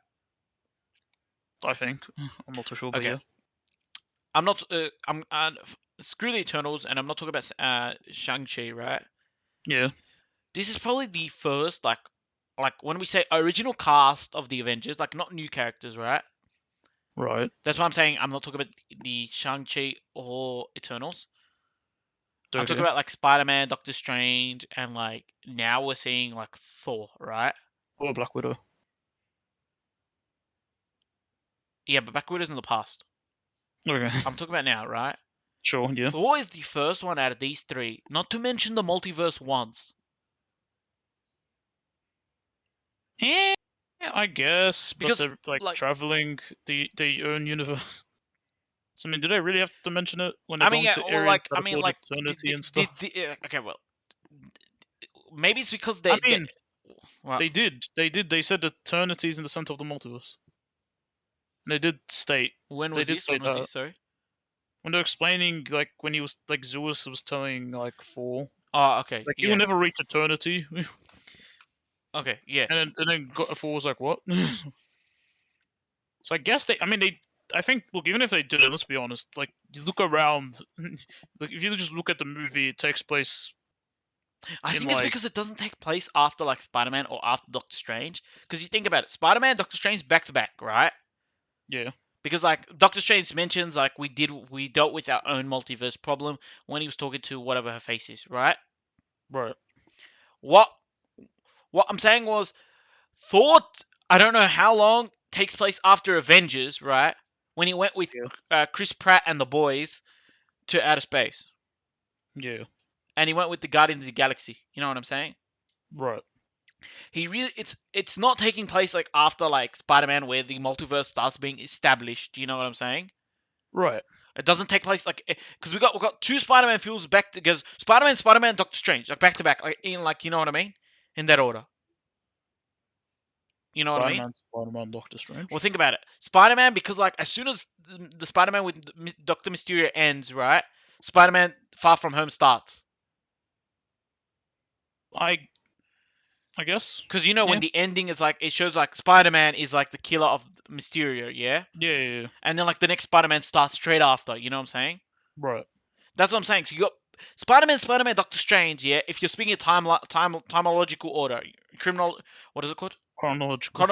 I think. I'm not too sure, but Okay, yeah, I'm not. Screw the Eternals, and I'm not talking about Shang Chi, right? yeah, This is probably the first like when we say original cast of the Avengers, like not new characters, right? right. That's why I'm saying I'm not talking about the Shang Chi or Eternals. I'm talking Okay. about like Spider Man, Doctor Strange, and like now we're seeing like Thor, right? Or Black Widow. Yeah, but Black Widow's in the past. Okay, I'm talking about now, right? sure. Yeah. Thor is the first one out of these three, not to mention the multiverse once. Eh, I guess, but Because, they're like like, traveling their own universe. So I mean, do they really have to mention it when they're I mean, going yeah, to well, areas like, that I are mean, called like, eternity and stuff? okay, well, maybe it's because I mean, Well, They did. They did. They said eternity is in the center of the multiverse. And they did state. when They was did this? When state was that this? Sorry. when they're explaining, like when he was like Zeus was telling like Thor, Oh, okay. like he will Yeah. never reach eternity, Okay. Yeah. and then Thor was like, what? So I guess they. I mean, they. I think. Look, even if they didn't, let's be honest. Like, you look around. Like, if you just look at the movie, it takes place I in think it's like, because it doesn't take place after like Spider-Man or after Doctor Strange. Because you think about it, Spider-Man, Doctor Strange back to back, right? yeah, Because like Doctor Strange mentions like we dealt with our own multiverse problem when he was talking to whatever her face is, right? right, What what I'm saying was Thor. I don't know how long takes place after Avengers, right? When he went with yeah, Chris Pratt and the boys to outer space, yeah, and he went with the Guardians of the Galaxy. You know what I'm saying? right, He really it's not taking place like after like Spider-Man where the multiverse starts being established. You know what I'm saying? right. It doesn't take place like because we got two Spider-Man films back because Spider-Man, Doctor Strange like back to back like in like you know what I mean in that order. You know what I mean? Spider-Man, Doctor Well, Strange. think about it. Spider-Man because like as soon as the Spider-Man with Doctor Mysterio ends, right? Spider-Man Far From Home starts. I, I guess. Because you know when Yeah, the ending is like it shows like Spider-Man is like the killer of Mysterio, yeah, yeah, yeah, yeah. and then like the next Spider-Man starts straight after. You know what I'm saying? Right. That's what I'm saying. So you got Spider-Man, Doctor Strange. Yeah, if you're speaking of timological order, criminal. What is it called? Chronological.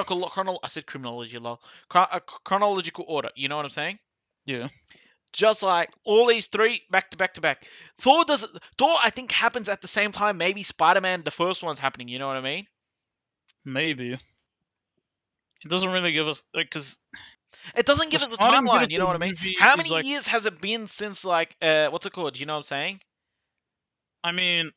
I said criminology, lol. Chronological order. You know what I'm saying? Yeah, Just like all these three back to back to back. Thor does. Thor, I think, happens at the same time. Maybe Spider-Man, the first one's happening. You know what I mean? maybe. It doesn't really give us like because It doesn't the give us a starting bit of timeline. You the know what I mean? movie How is many like. years has it been since like what's it called? You know what I'm saying? I mean,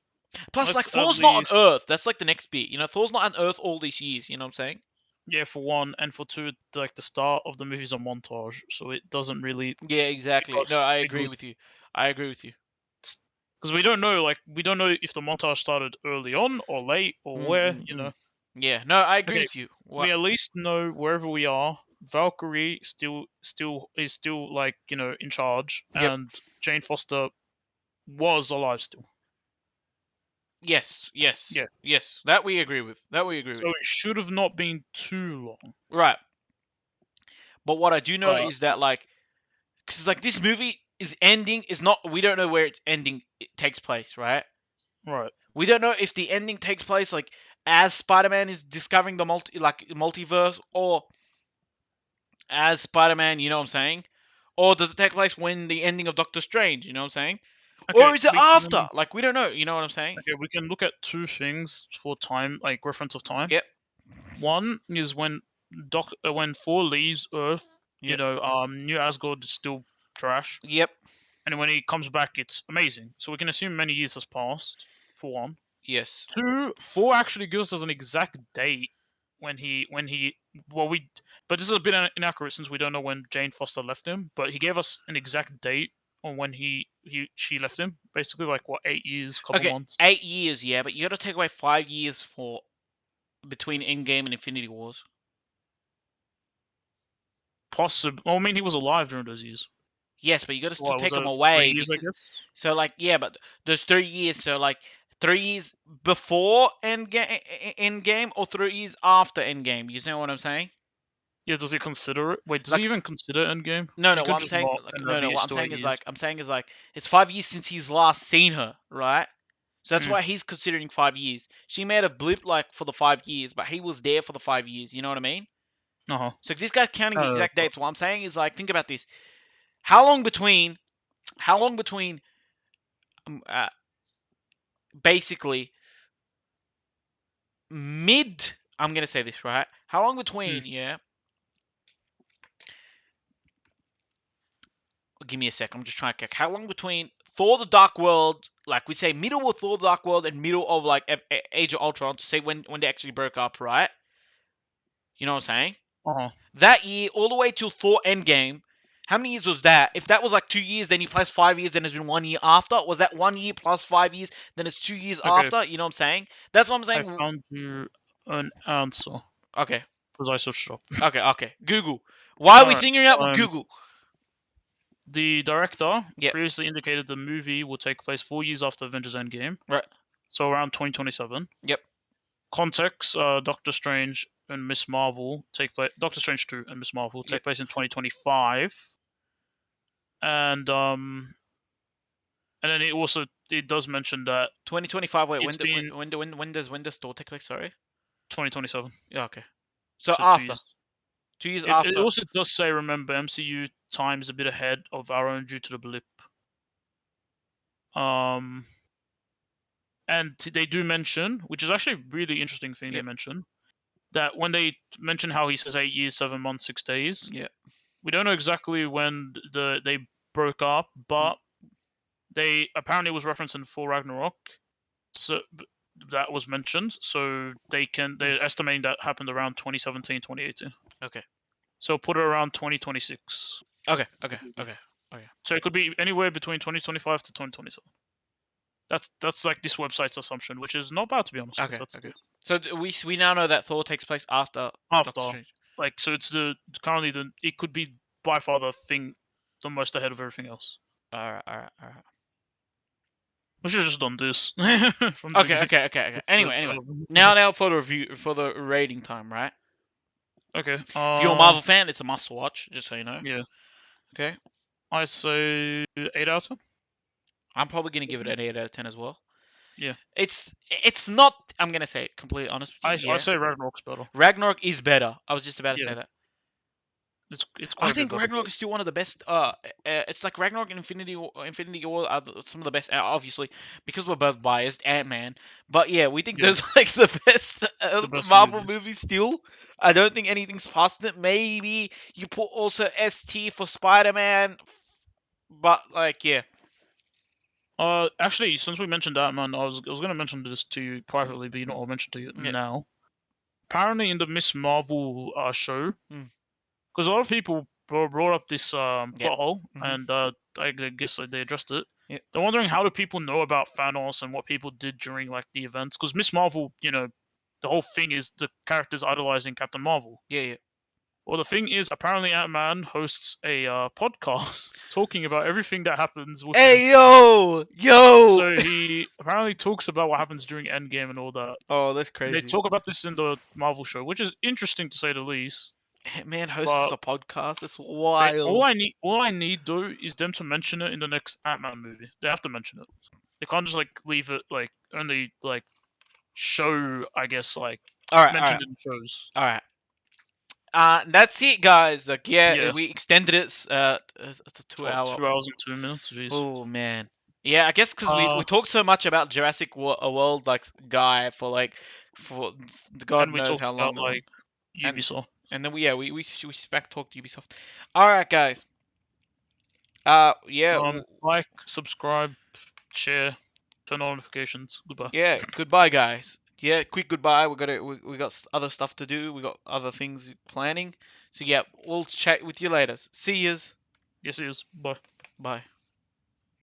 Plus, like let's at Thor's not on least. Earth. That's like the next bit. You know, Thor's not on Earth all these years. You know what I'm saying? Yeah, for one, and for two, like the start of the movie is a montage, so it doesn't really Yeah, give exactly. No, us I a agree good. with you. I agree with you. Because we don't know, like we don't know if the montage started early on or late or Mm, where, mm, you mm. know. Yeah, no, I agree Okay, with you. we What? at least know wherever we are. Valkyrie still like in charge, Yep. and Jane Foster was alive still. Yes, yes, Yeah, yes. That we agree with. That we agree so with. it should have not been too long. Right. But what I do know But is that like, because like this movie is ending is not. We don't know where it's ending. It takes place, right? right, We don't know if the ending takes place like as Spider-Man is discovering the multiverse or as Spider-Man. You know what I'm saying? Or does it take place when the ending of Doctor Strange? You know what I'm saying? okay, Or is it we after? can Like we don't know. You know what I'm saying? okay we can look at two things for time, like reference of time. Yep. One is when Thor leaves Earth, Yep. New Asgard is still trash, Yep. and when he comes back, it's amazing. So we can assume many years has passed. For one, Yes. two, Thor actually gives us an exact date when he well we, but this is a bit inaccurate since we don't know when Jane Foster left him. But he gave us an exact date on when she left him. Basically, like what 8 years, couple Okay, months, 8 years, yeah, but you got to take away 5 years for between Endgame and Infinity Wars. possible. Well, I mean, he was alive during those years. Yes, but you got to So still what was take them that? 3 away years, I because guess. so like yeah, but there's 3 years, so like 3 years before Endgame or 3 years after Endgame. You know what I'm saying? Yeah, does he consider it? Wait, does he Like even consider Endgame? no, He no, could what I'm just saying not, like and no, no, it's what I'm still saying eight is years. like it's 5 years since he's last seen her, right? So that's Mm. why he's considering 5 years. She made a blip like for the 5 years, but he was there for the 5 years. You know what I mean? Uh huh. So this guy's counting the Uh, exact dates. What I'm saying is like, think about this: how long between, how long between, um, uh, basically mid. I'm gonna say this right. How long mm, between? Yeah, give me a sec. I'm just trying to check. How long between Thor: The Dark World, like we say, middle of Thor: The Dark World, and middle of like Age of Ultron, to say when they actually broke up, right? You know what I'm saying? uh-huh. That year, all the way till Thor Endgame. How many years was that? If that was like 2 years, then you plus 5 years, then it's been 1 year after. Was that 1 year plus 5 years? Then it's 2 years Okay, after. You know what I'm saying? That's what I'm I saying. found you. an answer Okay. because I searched it up. Okay. Google. Why are we Alright, figuring out with um, Google? the director Yep. previously indicated the movie will take place 4 years after Avengers Endgame, Right. so around 2027. Yep. Context: Doctor Strange and Miss Marvel take place. Doctor Strange 2 and Miss Marvel Yep. take place in 2025, and then it does mention that 2025. Wait. it's been When does Thor take place? Sorry. 2027, Yeah. Okay. So so two after years. 2 years It after. also does say, remember, MCU time is a bit ahead of our own due to the blip. Um, and they do mention, which is actually a really interesting thing they Yep. mention, that when they mention how he says 8 years, 7 months, 6 days, Yep. we don't know exactly when they broke up, Mm. but they apparently was referenced in Thor Ragnarok, so that was mentioned. So they're estimating that happened around 2017, 2018. Okay. So put it around 2026. Okay. Okay. Okay. Okay. So it could be anywhere between 2025 to 2027. That's like this website's assumption, which is not bad to be honest. Okay. That's Okay. good. So we now know that Thor takes place after Doctor After, Strange. like, so it's currently it could be by far the most ahead of everything else. All right. All right. All right. We should have just done this from the Okay. beginning. Okay. Okay. Okay. But, Anyway. Now for the review for the rating time, right? okay. If you're a Marvel fan, it's a must watch. Just so you know. Yeah, Okay. I say 8 out of 10. I'm probably gonna give it an 8 out of 10 as well. Yeah, It's not. I'm gonna say it completely honest with you. I Yeah. say Ragnarok's better. Ragnarok is better. I was just about to Yeah, say that. it's I quite a bit think better. Ragnarok is still one of the best. It's like Ragnarok and Infinity War are some of the best. Obviously, because we're both biased, Ant-Man. But yeah, we think Yeah, those are like the best the of the best Marvel movies. movies. Still, I don't think anything's past it. Maybe you put also ST for Spider-Man, but like yeah, Actually, since we mentioned that, man, I was gonna mention this to you privately, but I'll mention to you yeah, now. Apparently, in the Miss Marvel show, mm, because a lot of people brought up this yeah, plot hole, hmm and I guess they addressed it. yeah, They're wondering how do people know about Thanos and what people did during like the events? Because Miss Marvel, the whole thing is the characters idolizing Captain Marvel. yeah, yeah. Well, the thing is, apparently Ant Man hosts a podcast talking about everything that happens with him. Hey yo! So he apparently talks about what happens during Endgame and all that. Oh, that's And they crazy. talk about this in the Marvel show, which is interesting to say the least. Man hosts But a podcast. That's wild. all I need though is them to mention it in the next Ant Man movie. They have to mention it. They can't just like leave it like only like show, I guess, like All right, all right, mentioned in shows. all right. That's it, guys. Like, yeah, Yeah. we extended it. It's a two For hour. 2 hours and 2 minutes. Jeez. Oh man. Yeah, I guess because we Uh, talked so much about World, like guy for God and we knows talked how about long that one. like And Ubisoft. we spec talked Ubisoft. All right, guys. Yeah, Like, subscribe, share, turn on notifications. Goodbye. yeah. Goodbye, guys. Yeah, quick goodbye. We got other stuff to do. We got other things planning. So yeah, we'll chat with you later. See yous. Yes, it is. Bye. Bye.